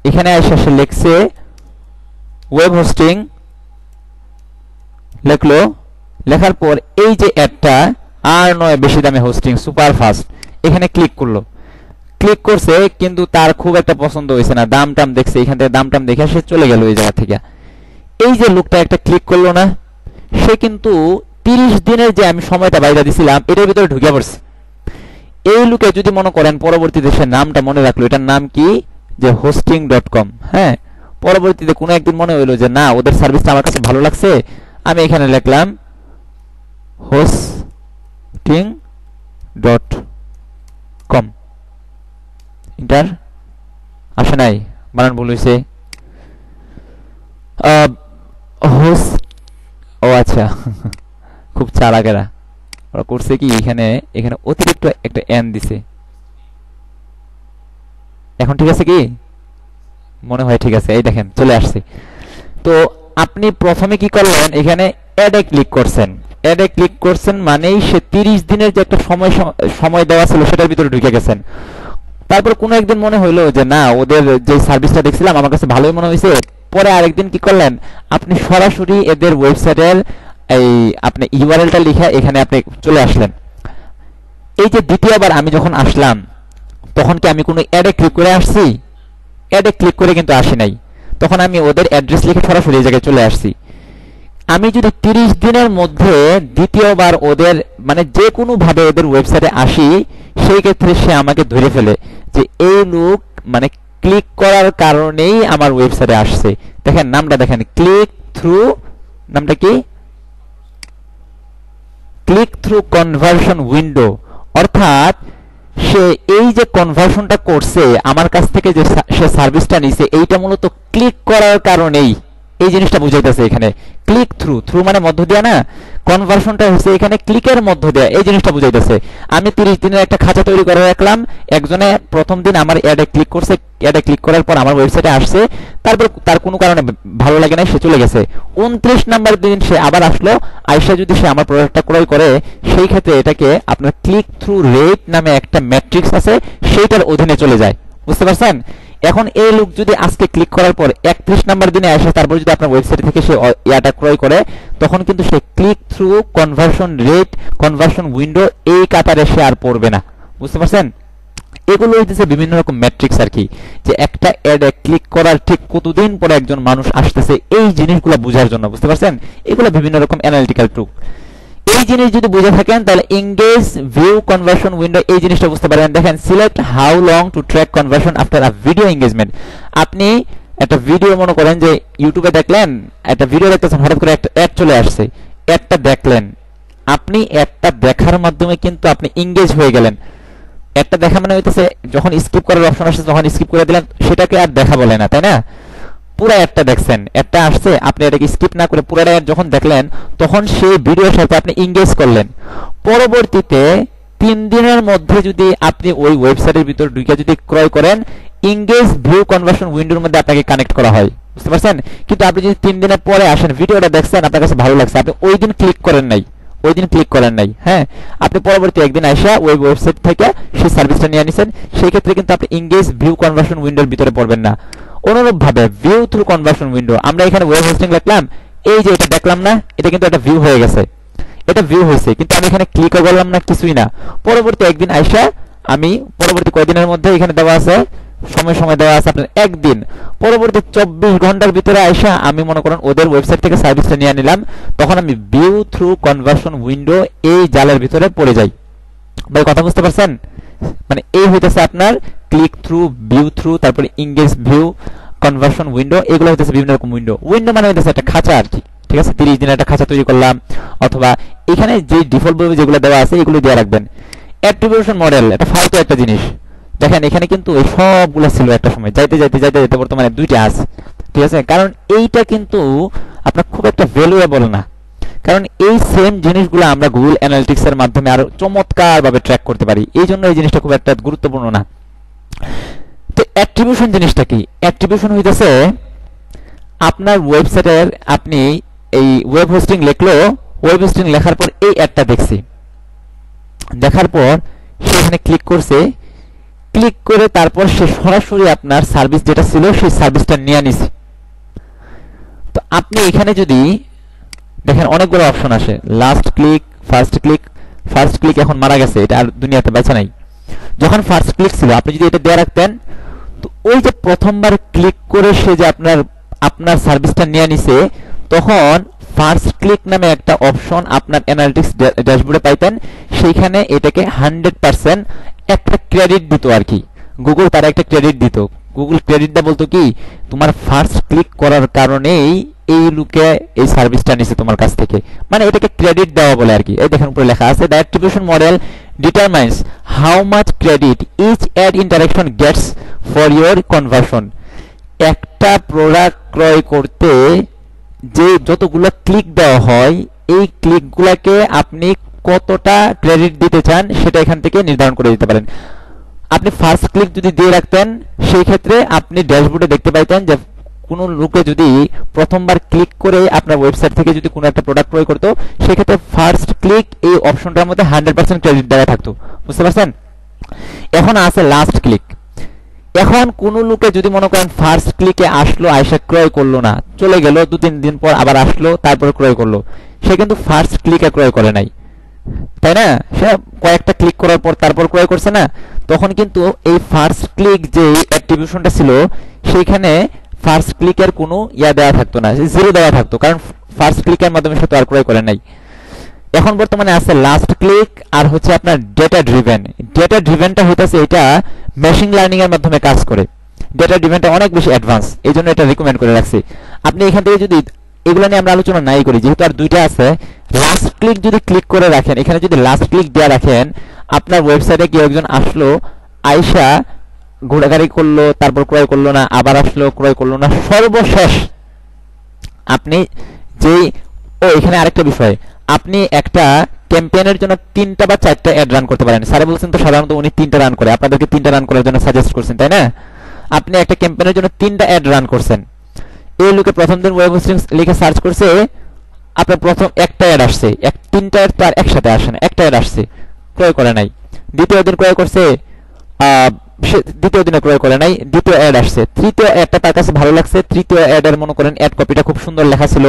এখানে এসে সে লিখছে ওয়েব হোস্টিং, লিখলো, লেখার পর এই যে অ্যাডটা আর নয় বেশি দামে হোস্টিং সুপার ফাস্ট, এখানে ক্লিক করলো। ক্লিক করছে কিন্তু তার খুব একটা পছন্দ হয়েছে না, দাম টাম দেখছে, এখান থেকে দাম টাম দেখে সে চলে গেল এই জায়গা থেকে। এই যে লোকটা একটা ক্লিক করলো না, সে কিন্তু 30 দিনের যে আমি সময়টা বাইরে দিছিলাম এটার ভিতরে ঢুকে পড়ছে। এই লোকে যদি মনে করেন পরবর্তীতে সে নামটা মনে রাখলো, এটার নাম কি, যে hosting.com। হ্যাঁ, পরবর্তীতে কোনো একদিন মনে হইলো যে না ওদের সার্ভিসটা আমার কাছে ভালো লাগছে, আমি এখানে লিখলাম hosting.com, ইন্টার আসে নাই, বানান ভুল হয়েছে। হোস্ট, ও আচ্ছা খুব চালাকেরা ওরা করছে কি, এখানে এখানে অতিরিক্ত একটা এন দিছে। এখন ঠিক আছে কি, মনে হয় ঠিক আছে, এই দেখেন চলে আসছে। তো আপনি প্রথমে কি করলেন, এখানে অ্যাডে ক্লিক করছেন। অ্যাডে ক্লিক করছেন মানেই সে 30 দিনের যে একটা সময় দেওয়া ছিল সেটার ভিতরে ঢুকে গেছেন। তারপর কোনো একদিন মনে হইলো যে না ওদের যে সার্ভিসটা দেখছিলাম আমার কাছে ভালোই মনে হয়েছে, পরে আরেকদিন কি করলেন, আপনি সরাসরি এদের ওয়েবসাইটের এই আপনি ইউআরএলটা লিখে এখানে আপনি চলে আসলেন। এই যে দ্বিতীয়বার আমি যখন আসলাম তখন কি আমি কোনো অ্যাডে ক্লিক করে আসছি? অ্যাডে ক্লিক করে কিন্তু আসি নাই, তখন আমি ওদের অ্যাড্রেস লিখে সরাসরি এই জায়গায় চলে আসছি। আমি যদি 30 দিনের মধ্যে দ্বিতীয়বার ওদের মানে যে কোনো ভাবে ওদের ওয়েবসাইটে আসি, সেই ক্ষেত্রে সে আমাকে ধরে ফেলে যে এই লোক মানে ক্লিক করার কারণেই আমার ওয়েবসাইটে আসছে। দেখেন নামটা দেখেন, ক্লিক থ্রু, নামটা কি, ক্লিক থ্রু কনভার্সন উইন্ডো। অর্থাৎ সে এই যে কনভার্সনটা করছে আমার কাছ থেকে, যে সে সার্ভিসটা নিছে, এইটা মূলত ক্লিক করার কারণেই, এই জিনিসটা বুঝাইতেছে এখানে। ক্লিক থ্রু, থ্রু মানে মধ্য দিয়া না, কনভার্সনটা হচ্ছে এখানে ক্লিকের মধ্য দিয়া, এই জিনিসটা বুঝাইতেছে। আমি 30 দিনের একটা খাঁচা তৈরি করে রাখলাম, একজনে প্রথম দিন আমার অ্যাডে ক্লিক করছে, অ্যাডে ক্লিক করার পর আমার ওয়েবসাইটে আসছে, তারপর তার কোনো কারণে ভালো লাগে না, সে চলে গেছে। 29 নাম্বার দিন সে আবার আসলো, আইসা যদি সে আমার প্রোডাক্টটা ক্রয় করে, সেই ক্ষেত্রে এটাকে আপনার ক্লিক থ্রু রেট নামে একটা ম্যাট্রিক্স আছে, সেইটার অধীনে চলে যায়। বুঝতে পারছেন? এখন এই লোক যদি আজকে ক্লিক করার পর 31 নাম্বার দিনে আসে, তারপর যদি আপনার ওয়েবসাইট থেকে সে ইয়াটা ক্রয় করে, তখন কিন্তু সে click through conversion rate, conversion window এই কাতারে সে আর পড়বে না। বুঝতে পারছেন? এগুলো হইতেছে বিভিন্ন রকম ম্যাট্রিক্স আর কি, যে একটা অ্যাডে ক্লিক করার ঠিক কতদিন পরে একজন মানুষ আসতেছে, এই জিনিসগুলো বোঝার জন্য। বুঝতে পারছেন? এগুলো বিভিন্ন রকম অ্যানালিটিক্যাল ট্রুক। এই জিনিস যদি বুঝে থাকেন তাহলে এঙ্গেজ ভিউ কনভার্সন উইন্ডো এই জিনিসটা বুঝতে পারেন। দেখেন select how long two track conversion after a video engagement. আপনি একটা ভিডিও মনে করেন যে ইউটিউবে দেখলেন, একটা ভিডিও দেখতেছেন, হঠাৎ করে একটা অ্যাড চলে আসছে, অ্যাডটা দেখলেন, আপনি অ্যাডটা দেখার মাধ্যমে কিন্তু আপনি এঙ্গেজ হয়ে গেলেন। অ্যাডটা দেখা মানে হইতেছে যখন স্কিপ করার অপশন আসছে তখন স্কিপ করে দিলেন, সেটাকে আর দেখা বলে না, তাই না? পুরো অ্যাডটা দেখছেন, অ্যাডটা আসছে, আপনি এটাকে স্কিপ না করে পুরো অ্যাড যখন দেখলেন, তখন সেই ভিডিওর সাথে আপনি এঙ্গেজ করলেন। পরবর্তীতে 3 দিনের মধ্যে যদি আপনি ওই ওয়েবসাইটের ভিতর ঢুকে যদি ক্রয় করেন, এঙ্গেজ ভিউ কনভার্সন উইন্ডোর মধ্যে আপনাকে কানেক্ট করা হয়। বুঝতে পারছেন? কিন্তু আপনি যদি 3 দিনের পরে আসেন, ভিডিওটা দেখছেন, আপনার কাছে ভালো লাগছে, আপনি ওই দিন ক্লিক করেন নাই, ওই দিন ক্লিক করেন নাই, হ্যাঁ, আপনি পরবর্তী একদিন আসা ওই ওয়েবসাইট থেকে সেই সার্ভিসটা নিয়ে নিছেন, সেই ক্ষেত্রে কিন্তু আপনি এঙ্গেজ ভিউ কনভার্সন উইন্ডোর ভিতরে পড়বেন না। অনুরূপভাবে ভিউ থ্রু কনভার্সন উইন্ডো, আমরা এখানে ওয়েব হোস্টিং লিখলাম, এই যে এটা দেখলাম না, এটা কিন্তু একটা ভিউ হয়ে গেছে, এটা ভিউ হয়েছে, কিন্তু আমি এখানে ক্লিকও করলাম না, কিছুই না। পরবর্তী একদিন আইসা আমি পরবর্তী কয়েকদিনের মধ্যে এখানে দেওয়া আছে সময় দেওয়া আছে আপনার একদিন, পরবর্তী 24 ঘন্টার ভিতরে আইসা আমি মনে করেন ওদের ওয়েবসাইট থেকে সার্ভিসটা নিয়ে নিলাম, তখন আমি ভিউ থ্রু কনভার্সন উইন্ডো এই জালের ভিতরে পড়ে যাই। ভাই কথা বুঝতে পারছেন? মানে এই হইতেছে আপনার ক্লিক থ্রু, ভিউ থ্রু, তারপরে এঙ্গেজ ভিউ, কনভার্সন উইন্ডো, এগুলো হইতেছে বিভিন্ন রকম উইন্ডো। উইন্ডো মানে হইতেছে একটা খাঁচা আর কি, ঠিক আছে? 30 দিনের একটা খাঁচা তৈরি করলাম, অথবা এখানে যে ডিফল্ট ভাবে যেগুলো দেওয়া আছে এগুলো দিয়ে রাখবেন। অ্যাট্রিবিউশন মডেল এটা ফালতু একটা জিনিস। দেখেন এখানে কিন্তু এই সবগুলো ছিল একটা সময়, যাইতে যাইতে যাইতে যাইতে বর্তমানে 2টা আছে, ঠিক আছে? কারণ এইটা কিন্তু আপনার খুব একটা ভ্যালুয়েবল না, কারণ এই সেম জিনিসগুলো আমরা গুগল অ্যানালিটিক্স এর মাধ্যমে আরো চমৎকার ভাবে ট্র্যাক করতে পারি, এই জন্য এই জিনিসটা খুব একটা গুরুত্বপূর্ণ না। তো অ্যাট্রিবিউশন জিনিসটা কি? অ্যাট্রিবিউশন হইতেছে আপনার ওয়েবসাইটের, আপনি এই ওয়েব হোস্টিং লিখলো, ওয়েব হোস্টিং লেখার পর এই অ্যাডটা দেখছি, দেখার পর সে এখানে ক্লিক করছে, ক্লিক করে তারপর সে সরাসরি আপনার সার্ভিস যেটা ছিল সেই সার্ভিসটা নিয়ে নিছে। তো আপনি এখানে যদি দেখেন অনেকগুলো অপশন আসে, last click, first click. First click এখন মারা গেছে, এটা আর দুনিয়াতে বেঁচে নাই। যখন ফার্স্ট ক্লিক ছিল আপনি যদি এটা দিয়ে রাখতেন, তো ওই যে প্রথমবার ক্লিক করে সে যে আপনার সার্ভিসটা নিয়ে নিছে, তখন ফার্স্ট ক্লিক নামে একটা অপশন আপনার অ্যানালিটিক্স ড্যাশবোর্ডে পাইতেন, সেইখানে এটাকে 100% একটা ক্রেডিট দিত আর কি। গুগল তারা একটা ক্রেডিট দিত। গুগল ক্রেডিটটা বলতো কি, তোমার ফার্স্ট ক্লিক করার কারণেই এই লোকে এই সার্ভিসটা নিছে তোমার কাছ থেকে, মানে এটাকে ক্রেডিট দেওয়া বলে আর কি। এই দেখেন উপরে লেখা আছে, the attribution model determines how much credit each ad interaction gets for your conversion. একটা প্রোডাক্ট ক্রয় করতে যে যতগুলো ক্লিক দেওয়া হয়, এই ক্লিকগুলোকে আপনি কতটা ক্রেডিট দিতে চান সেটা এখান থেকে নির্ধারণ করে দিতে পারেন। আপনি ফার্স্ট ক্লিক যদি দিয়ে রাখতেন, সেই ক্ষেত্রে আপনি ড্যাশবোর্ডে দেখতে পাইতেন যে কোনো লোকে যদি প্রথমবার ক্লিক করে আপনার ওয়েবসাইট থেকে যদি কোনো একটা প্রোডাক্ট ক্রয় করতো, সেক্ষেত্রে ফার্স্ট ক্লিক এই অপশনটার মধ্যে 100% ক্রেডিট দেওয়া থাকতো। বুঝতে পারছেন? এখন আছে লাস্ট ক্লিক। এখন কোন লোকে যদি মনে করেন ফার্স্ট ক্লিকে আসলো, আইসা ক্রয় করলো না, চলে গেল, 2-3 দিন পর আবার আসলো, তারপর ক্রয় করলো, সে কিন্তু ফার্স্ট ক্লিকে ক্রয় করে নাই, তাই না? সে কয়েকটা ক্লিক করার পর তারপর ক্রয় করছে না, তখন কিন্তু এই ফার্স্ট ক্লিক যে অ্যাট্রিবিউশনটা ছিল, সেইখানে ফার্স্ট ক্লিকের কোনো দেওয়া থাকতো না, জিরো দেওয়া থাকতো, কারণ ফার্স্ট ক্লিকের মাধ্যমে সে তো আর ক্রয় করে নাই। এখন বর্তমানে আছে লাস্ট ক্লিক আর হচ্ছে আপনার ডেটা ড্রিভেন। ডেটা ড্রিভেনটা হইতাছে এটা মেশিন লার্নিং এর মাধ্যমে কাজ করে। ডেটা ড্রিভেনটা অনেক বেশি অ্যাডভান্স, এই জন্য এটা রিকমেন্ড করে রাখছি। আপনি এখান থেকে যদি এগুলো নিয়ে আমরা আলোচনা নাই করি, যেহেতু আর দুইটা আছে, লাস্ট ক্লিক যদি ক্লিক করে রাখেন, এখানে যদি লাস্ট ক্লিক দিয়ে রাখেন, আপনার ওয়েবসাইটে কেউ একজন আসলো, আইসা ঘোরাঘুরি করলো, তারপর ক্রয় করলো না, আবার আসলো, ক্রয় করলো না, সর্বশেষ আপনি যেই এখানে আরেকটা বিষয়, আপনি একটা ক্যাম্পেইনের জন্য 3টা বা 4টা অ্যাড রান করতে পারেন। স্যার বলছেন তো সাধারণত উনি 3টা রান করে, আপনাদেরকে 3টা রান করার জন্য সাজেস্ট করছেন, তাই না? আপনি একটা ক্যাম্পেইনের জন্য 3টা অ্যাড রান করছেন। এই লোকে প্রথম দিন ওয়েব হোস্টিং লিখে সার্চ করছে, আপনার প্রথম একটা অ্যাড আসছে, 3টা অ্যাড তো আর একসাথে আসে না, একটা অ্যাড আসছে, ক্রয় করে নাই। দ্বিতীয় দিন ক্রয় করছে, দ্বিতীয় দিনে ক্রয় করে নাই, দ্বিতীয় অ্যাড আসছে, তৃতীয় অ্যাডটা তার কাছে ভালো লাগছে, তৃতীয় অ্যাডের মনে করেন অ্যাড কপিটা খুব সুন্দর লেখা ছিল,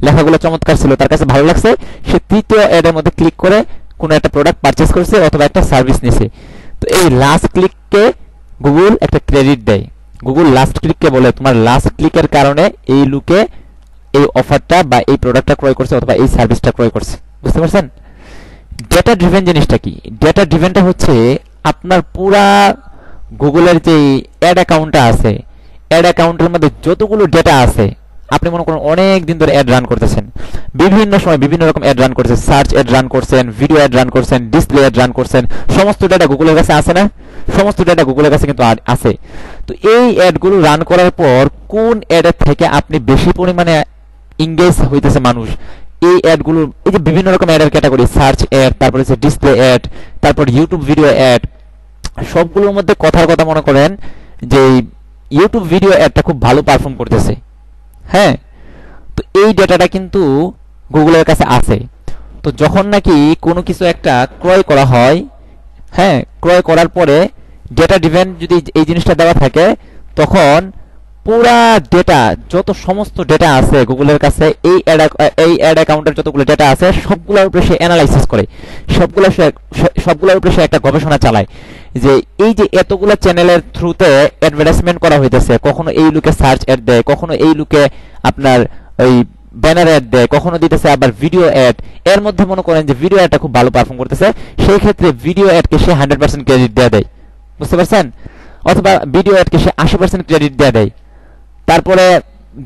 লেখাগুলো চমৎকার ছিল, তার কাছে ভালো লাগছে, সে তৃতীয় অ্যাডের মধ্যে ক্লিক করে কোনো একটা প্রোডাক্ট পারচেজ করছে অথবা একটা সার্ভিস নিছে। তো এই লাস্ট ক্লিককে গুগল একটা ক্রেডিট দেয়। গুগল লাস্ট ক্লিককে বলে তোমার লাস্ট ক্লিকের কারণে এই লোকে এই অফারটা বা এই প্রোডাক্টটা ক্রয় করছে অথবা এই সার্ভিসটা ক্রয় করছে। বুঝতে পারছেন? ডেটা ড্রিভেন জিনিসটা কি? ডেটা ড্রিভেনটা হচ্ছে আপনার পুরা গুগলের যে অ্যাড অ্যাকাউন্টটা আছে, অ্যাড অ্যাকাউন্টের মধ্যে যতগুলো ডেটা আছে, আপনি মনে করেন অনেক দিন ধরে অ্যাড রান করতেছেন, বিভিন্ন সময় বিভিন্ন রকম অ্যাড রান করছেন, সার্চ অ্যাড রান করছেন, ভিডিও অ্যাড রান করছেন, ডিসপ্লে অ্যাড রান করছেন, সমস্ত ডেটা গুগলের কাছে আছে না? সমস্ত ডেটা গুগলের কাছে কিন্তু আছে। তো এই অ্যাডগুলো রান করার পর কোন অ্যাডের থেকে আপনি বেশি পরিমাণে এঙ্গেজ হইতেছে মানুষ, এই অ্যাডগুলো, এই যে বিভিন্ন রকম অ্যাডের ক্যাটাগরি, সার্চ অ্যাড, তারপরে হচ্ছে ডিসপ্লে অ্যাড, তারপর ইউটিউব ভিডিও অ্যাড, সবগুলোর মধ্যে কথার কথা মনে করেন যে ইউটিউব ভিডিও অ্যাডটা খুব ভালো পারফর্ম করতেছে। হ্যাঁ, তো এই ডেটাটা কিন্তু গুগলের কাছে আছে। তো যখন নাকি কোনো কিছু একটা ক্রয় করা হয়, হ্যাঁ, ক্রয় করার পরে ডেটা ড্রিভেন যদি এই জিনিসটা দেওয়া থাকে, তখন পুরা ডেটা, যত সমস্ত ডেটা আছে গুগলের কাছে, এই অ্যাড অ্যাকাউন্টের যতগুলো ডেটা আছে সবগুলোর উপরে সে অ্যানালাইসিস করে, সবগুলোর উপরে সে একটা গবেষণা চালায় যে এই যে এতগুলো চ্যানেলের থ্রুতে অ্যাডভার্টাইজমেন্ট করা হইতেছে, কখনো এই লোকে সার্চ অ্যাড দেয়, কখনো এই লোকে আপনার ওই ব্যানার অ্যাড দেয়, কখনো দিতেছে আবার ভিডিও অ্যাড, এর মধ্যে মনে করেন যে ভিডিও অ্যাডটা খুব ভালো পারফর্ম করতেছে, সেই ক্ষেত্রে ভিডিও অ্যাডকে সে 100% ক্রেডিট দেয়া দেয়। বুঝতে পারছেন? অথবা ভিডিও অ্যাডকে সে 80% ক্রেডিট দেয়া দেয়। তারপরে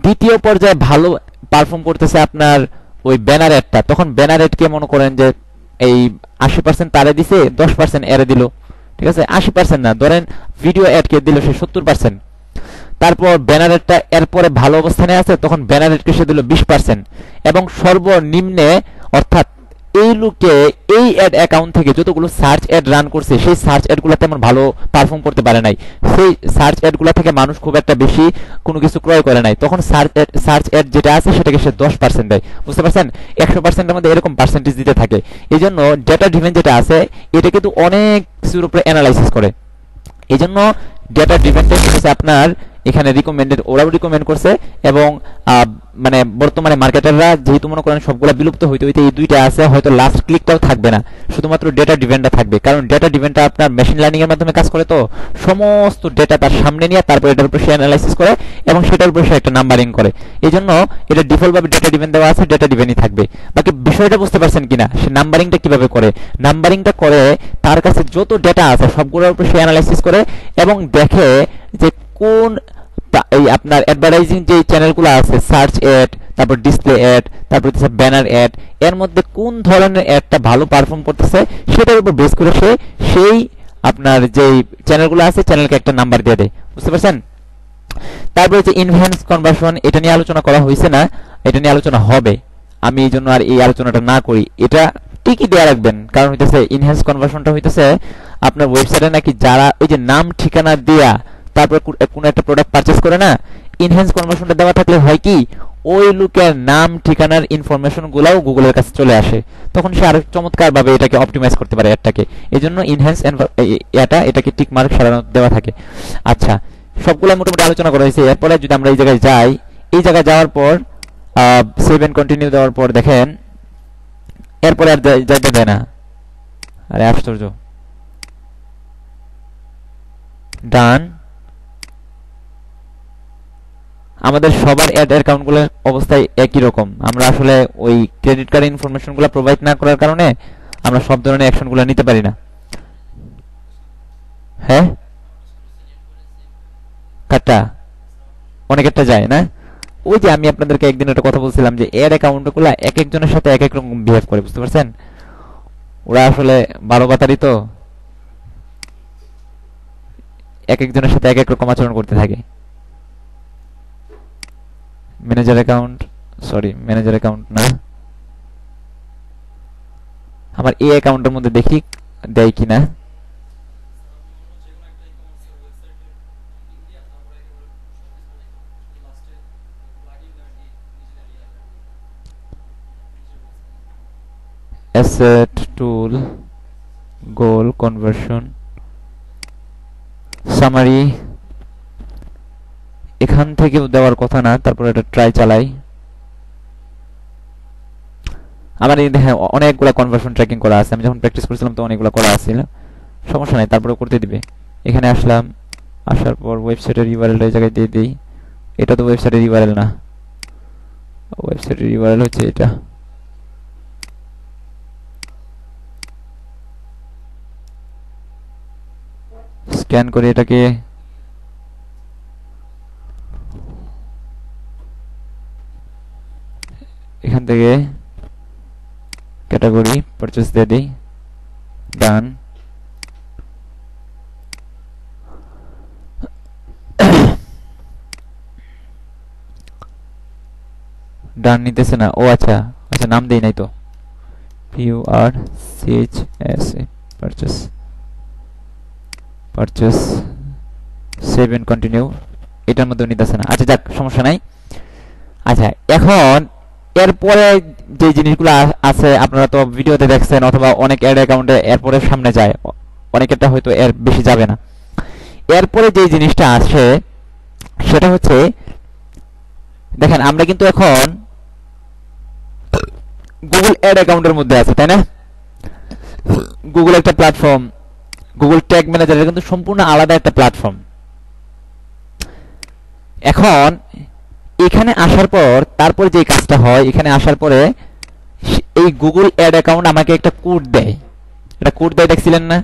দ্বিতীয় পর্যায়ে ভালো পারফর্ম করতেছে আপনার ওই ব্যানার অ্যাডটা, তখন ব্যানার অ্যাডকে মনে করেন যে এই 80% তারে দিছে, 10% এরে দিল, ঠিক আছে? 80% না, ধরেন ভিডিও অ্যাডকে দিল সে 70%। তারপর ব্যানার অ্যাডটা এরপরে ভালো অবস্থানে আছে, তখন ব্যানার অ্যাডকে সে দিল 20%। এবং সর্বনিম্নে, অর্থাৎ এই লোকে এই অ্যাড অ্যাকাউন্ট থেকে যতগুলো সার্চ অ্যাড রান করছে, সেই সার্চ অ্যাডগুলো তেমন ভালো পারফর্ম করতে পারে নাই, সেই সার্চ অ্যাডগুলো থেকে মানুষ খুব একটা বেশি কোনো কিছু ক্রয় করে নাই, তখন সার্চ অ্যাড যেটা আছে সেটাকে সে 10% দেয়। বুঝতে পারছেন? 100%-এর মধ্যে এরকম পার্সেন্টেজ দিতে থাকে। এই জন্য ডেটা ড্রিভেন যেটা আছে, এটা কিন্তু অনেক কিছুর উপরে অ্যানালাইসিস করে। এই জন্য ডেটা ড্রিভেনটা হচ্ছে আপনার এখানে রিকমেন্ডেড ওরাও রিকমেন্ড করছে এবং মানে বর্তমানে মার্কেটাররা যেহেতু মনে করেন সবগুলা বিলুপ্ত হইতে হইতে এই দুইটা আছে, হয়তো লাস্ট ক্লিকটাও থাকবে না, শুধুমাত্র ডেটা ডিভেন্টটা থাকবে। কারণ ডেটা ডিভেন্টটা আপনার মেশিন লার্নিং এর মাধ্যমে কাজ করে, তো সমস্ত ডেটা তার সামনে নিয়ে তারপর এটার উপর সে অ্যানালাইসিস করে এবং সেটার উপর সে একটা নাম্বারিং করে। এই জন্য এটা ডিফল্ট ভাবে ডেটা ডিভেন্ট দেওয়া আছে, ডেটা ডিভেন্টই থাকবে। বাকি বিষয়টা বুঝতে পারছেন কিনা, সে নাম্বারিংটা কিভাবে করে? নাম্বারিংটা করে তার কাছে যত ডেটা আছে সবগুলোর উপর সে অ্যানালাইসিস করে এবং দেখে যে কোন এই আপনার অ্যাডভার্টাইজিং যে চ্যানেলগুলো আছে, সার্চ অ্যাড, তারপর ডিসপ্লে অ্যাড, তারপর হচ্ছে ব্যানার অ্যাড, এর মধ্যে কোন ধরনের অ্যাডটা ভালো পারফর্ম করতেছে সেটার উপর বেস করে সে সেই আপনার যেই চ্যানেলগুলো আছে চ্যানেলকে একটা নাম্বার দিয়ে দেয়। বুঝতে পারছেন? তারপরে যে ইনহ্যান্স কনভার্সন, এটা নিয়ে আলোচনা করা হয়েছে না, এটা নিয়ে আলোচনা হবে। আমি এই জন্য আর এই আলোচনাটা না করি, এটা ঠিকই দেয়া রাখবেন। কারণ হইতেছে ইনহ্যান্স কনভার্সনটা হইতেছে আপনার ওয়েবসাইটে নাকি যারা ওই যে নাম ঠিকানা দেয়া তারপর কোনো একটা প্রোডাক্ট পারচেজ করে না, ইনহ্যান্স কনভার্সনটা দেওয়া থাকলে হয় কি, ওই লোকের নাম ঠিকানার ইনফরমেশন গুলাও গুগলের কাছে চলে আসে, তখন সে আরো চমৎকার ভাবে এটাকে অপটিমাইজ করতে পারে অ্যাডটাকে। এই জন্য ইনহ্যান্স এটাকে টিক মার্ক সাধারণত দেওয়া থাকে। আচ্ছা, সবগুলো মোটামুটি আলোচনা করা হয়েছে। এরপরে যদি আমরা এই জায়গায় যাই, এই জায়গায় যাওয়ার পর সেভ এন্ড কন্টিনিউ দেওয়ার পর দেখেন এরপরে আর যাইতে দেয় না। আরে আশ্চর্য। ডান। আমাদের সবার অ্যাড অ্যাকাউন্টগুলোর অবস্থায় একই রকম। আমরা আসলে ওই ক্রেডিট কার্ড ইনফরমেশনগুলো প্রোভাইড না করার কারণে আমরা সব ধরনের অ্যাকশনগুলো নিতে পারি না। হ্যাঁ, কাটা অনেকেরটা যায় না। ওই যে আমি আপনাদেরকে একদিন একটা কথা বলছিলাম যে অ্যাড অ্যাকাউন্টগুলো এক একজনের সাথে এক এক রকম বিহেভ করে, বুঝতে পারছেন? ওরা আসলে 12 বাতারি, তো এক একজনের সাথে এক এক রকম আচরণ করতে থাকে। Manager account, sorry manager account না, আমার এই অ্যাকাউন্টের মধ্যে দেখি দেয় কিনা। অ্যাসেট টুল, গোল, কনভার্সন, সামারি, এখান থেকে দেওয়ার কথা না। তারপর এটা ট্রাই চালাই। আমার এই দেখেন অনেকগুলো কনভার্সন ট্র্যাকিং করা আছে, আমি যখন প্র্যাকটিস করছিলাম তো অনেকগুলো করা আছিল, সমস্যা নাই। তারপরে করতে দিবে। এখানে আসলাম, আসার পর ওয়েবসাইটের ইউআরএলটা এই জায়গায় দিয়ে দিই। এটা তো ওয়েবসাইটের ইউআরএল না, ওয়েবসাইটের ইউআরএল হচ্ছে এটা। স্ক্যান করে এটাকে এখান থেকে ক্যাটাগরি পারচেজ দিয়ে দিই। ডান। ডান নিতেছে না। ও আচ্ছা আচ্ছা, নাম দেই নাই তো। PURCHS purchase, purchase, save and continue, এটার মধ্যে নিতেছে না। আচ্ছা যাক, সমস্যা নাই। আচ্ছা, এখন এরপরে যে জিনিসগুলো আছে আপনারা তো ভিডিওতে দেখছেন, অথবা অনেক অ্যাড অ্যাকাউন্টে এরপরে সামনে যায়, অনেকেরটা হয়তো এর বেশি যাবে না। এরপরে যে জিনিসটা আসে সেটা হচ্ছে, দেখেন আমরা কিন্তু এখন গুগল অ্যাড অ্যাকাউন্টের মধ্যে আছে, তাই না? গুগল একটা প্ল্যাটফর্ম, গুগল ট্যাগ ম্যানেজার কিন্তু সম্পূর্ণ আলাদা একটা প্ল্যাটফর্ম। এখন এখানে আসার পর তারপরে যে কাজটা হয়, এখানে আসার পরে এই গুগল অ্যাড অ্যাকাউন্ট আমাকে একটা কোড দেয়। এটা কোড দেয়, দেখছিলেন না?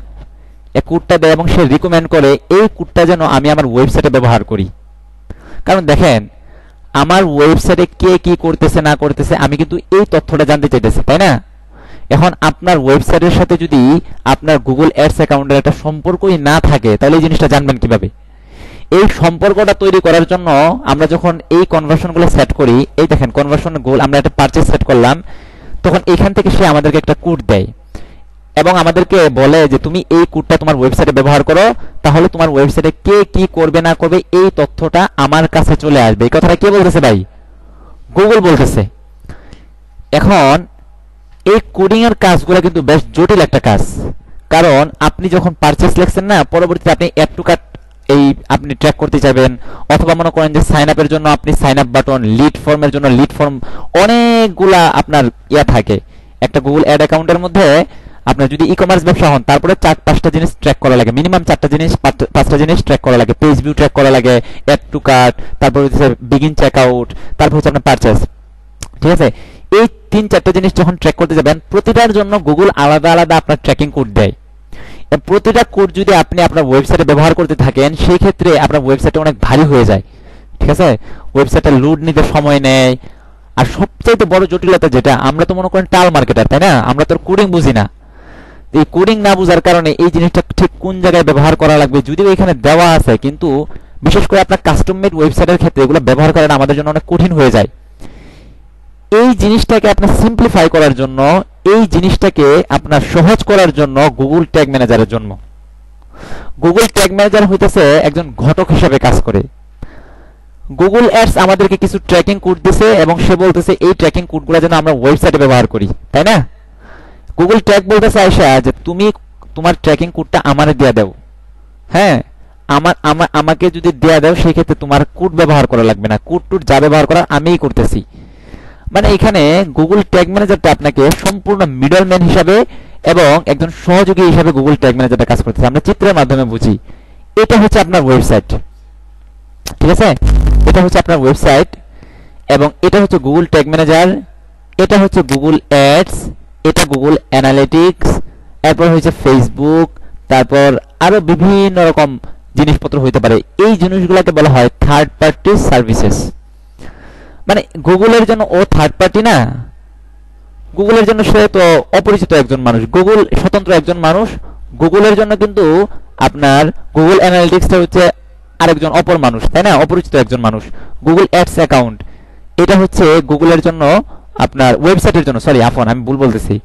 এই কোডটা দেয় এবং সে রিকমেন্ড করে এই কোডটা যেন আমি আমার ওয়েবসাইটে ব্যবহার করি। কারণ দেখেন, আমার ওয়েবসাইটে কে কি করতেছে না করতেছে আমি কিন্তু এই তথ্যটা জানতে চাইতেছি, তাই না? এখন আপনার ওয়েবসাইটের সাথে যদি আপনার গুগল অ্যাডস অ্যাকাউন্টের একটা সম্পর্কই না থাকে, তাহলে এই জিনিসটা জানবেন কিভাবে? এই সম্পর্কটা তৈরি করার জন্য আমরা যখন এই কনভার্সনগুলো সেট করি, এই দেখেন কনভার্সন গোল, আমরা একটা পারচেজ সেট করলাম, তখন এখান থেকে সে আমাদেরকে একটা কোড দেয় এবং আমাদেরকে বলে যে তুমি এই কোডটা তোমার ওয়েবসাইটে ব্যবহার করো, তাহলে তোমার ওয়েবসাইটে কে কি করবে না করবে এই তথ্যটা আমার কাছে চলে আসবে। এই কথাটা কে বলতেছে ভাই? গুগল বলতেছে। এখন এই কোডিং এর কাজগুলো কিন্তু বেশ জটিল একটা কাজ, কারণ আপনি যখন পারচেজ লিখছেন না, পরবর্তীতে আপনি অ্যাড টু কার্ট এই আপনি ট্র্যাক করতে চাইবেন, অথবা মনে করেন যে সাইন আপের জন্য আপনি সাইন আপ বাটন, লিড ফর্মের জন্য লিড ফর্ম, অনেকগুলা আপনার থাকে। একটা গুগল অ্যাড অ্যাকাউন্টের মধ্যে আপনার যদি ই কমার্স ব্যবসা হন, তারপরে 4-5টা জিনিস ট্র্যাক করা লাগে, মিনিমাম 4টা জিনিস 5টা জিনিস ট্র্যাক করা লাগে। পেজ ভিউ ট্র্যাক করা লাগে, অ্যাড টু কার্ট, তারপর হচ্ছে বিগিন চেকআউট, তারপর হচ্ছে আপনার পারচেজ। ঠিক আছে, এই 3-4টা জিনিস যখন ট্র্যাক করতে যাবেন, প্রতিটার জন্য গুগল আলাদা আলাদা আপনার ট্র্যাকিং কোড দেয়। প্রতিটা কোড যদি আপনি আপনার ওয়েবসাইটে ব্যবহার করতে থাকেন, সেই ক্ষেত্রে আপনার ওয়েবসাইটটা অনেক ভারী হয়ে যায়। ঠিক আছে, ওয়েবসাইটটা লোড নিতে সময় নেয়। আর সবচাইতে বড় জটিলতা যেটা, আমরা তো মনে করেন টাল মার্কেটার, তাই না? আমরা তো কোডিং বুঝি না। এই কোডিং না বুঝার কারণে এই জিনিসটা ঠিক কোন জায়গায় ব্যবহার করা লাগবে যদিও এখানে দেওয়া আছে, কিন্তু বিশেষ করে আপনার কাস্টম মেড ওয়েবসাইটের ক্ষেত্রে এগুলো ব্যবহার করা আমাদের জন্য অনেক কঠিন হয়ে যায়। এই জিনিসটাকে আপনার সিম্পলিফাই করার জন্য, এই জিনিসটাকে আপনার সহজ করার জন্য গুগল ট্যাগ ম্যানেজারের জন্য। গুগল ট্যাগ ম্যানেজার হইতেছে একজন ঘটক হিসেবে কাজ করে। গুগল অ্যাডস আমাদেরকে কিছু ট্র্যাকিং কোড দিছে এবং সে বলতেছে এই ট্র্যাকিং কোডগুলো যেন আমরা ওয়েবসাইটে ব্যবহার করি, তাই না? গুগল ট্যাগ বলতেছে আয়শা যে তুমি তোমার ট্র্যাকিং কোডটা আমারে দিয়ে দাও। হ্যাঁ, আমাকে যদি দেয়া দাও, সেই ক্ষেত্রে তোমার কোড ব্যবহার করা লাগবে না, কোড টুড যা ব্যবহার করার আমিই করতেছি। মানে এখানে গুগল ট্যাগ ম্যানেজারটা আপনাকে সম্পূর্ণ মিডলম্যান হিসাবে এবং একজন সহযোগী হিসাবে গুগল ট্যাগ ম্যানেজারটা কাজ করতেছে। আমরা চিত্রের মাধ্যমে বুঝি। এটা হচ্ছে আপনার ওয়েবসাইট, ঠিক আছে? এটা হচ্ছে আপনার ওয়েবসাইট এবং এটা হচ্ছে গুগল ট্যাগ ম্যানেজার, এটা হচ্ছে গুগল অ্যাডস, এটা গুগল অ্যানালিটিক্স, এরপর হচ্ছে ফেসবুক, তারপর আরো বিভিন্ন রকম জিনিসপত্র হইতে পারে। এই জিনিসগুলোকে বলা হয় থার্ড পার্টি সার্ভিসেস। মানে গুগলের জন্য ও থার্ড পার্টি না, গুগলের জন্য সে তো অপরিচিত একজন মানুষ, গুগল স্বতন্ত্র একজন মানুষ। গুগলের জন্য কিন্তু আপনার গুগল অ্যানালিটিক্সটা হচ্ছে আরেকজন অপর মানুষ, তাই না? অপরিচিত একজন মানুষ। গুগল অ্যাডস অ্যাকাউন্ট, এটা হচ্ছে গুগলের জন্য আপনার ওয়েবসাইটের জন্য, সরি আফন আমি ভুল বলতেছি।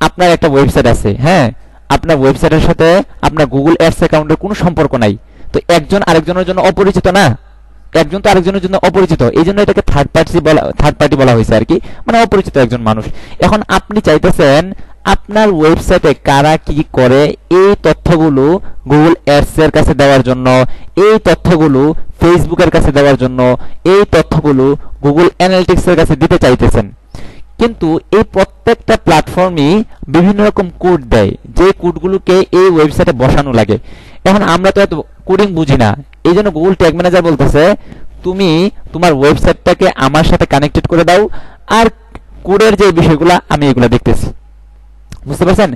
আপনার একটা ওয়েবসাইট আছে, হ্যাঁ, আপনার ওয়েবসাইটের সাথে আপনার গুগল অ্যাডস অ্যাকাউন্টের কোনো সম্পর্ক নাই, তো একজন আরেকজনের জন্য অপরিচিত না, একজন তো আরেকজনের জন্য অপরিচিত, এই জন্য এটাকে থার্ড পার্টি বলা হয়েছে আর কি, মানে অপরিচিত একজন মানুষ। এখন আপনি চাইতেছেন আপনার ওয়েবসাইটে কারা কি করে এই তথ্যগুলো গুগল অ্যাডস এর কাছে দেওয়ার জন্য, এই তথ্যগুলো ফেসবুকের কাছে দেওয়ার জন্য, এই তথ্যগুলো গুগল অ্যানালিটিক্স এর কাছে দিতে চাইতেছেন। কিন্তু এই প্রত্যেকটা প্ল্যাটফর্মই বিভিন্ন রকম কোড দেয়, যে কোডগুলোকে এই ওয়েবসাইটে বসানো লাগে। এখন আমরা তো এত কোডিং বুঝি না, এই জন্য গুগল ট্যাগ ম্যানেজার বলতেছে তুমি তোমার ওয়েবসাইটটাকে আমার সাথে কানেক্টেড করে দাও, আর কোডের যে বিষয়গুলো আমি এগুলো দেখতেছি। বুঝতে পারছেন?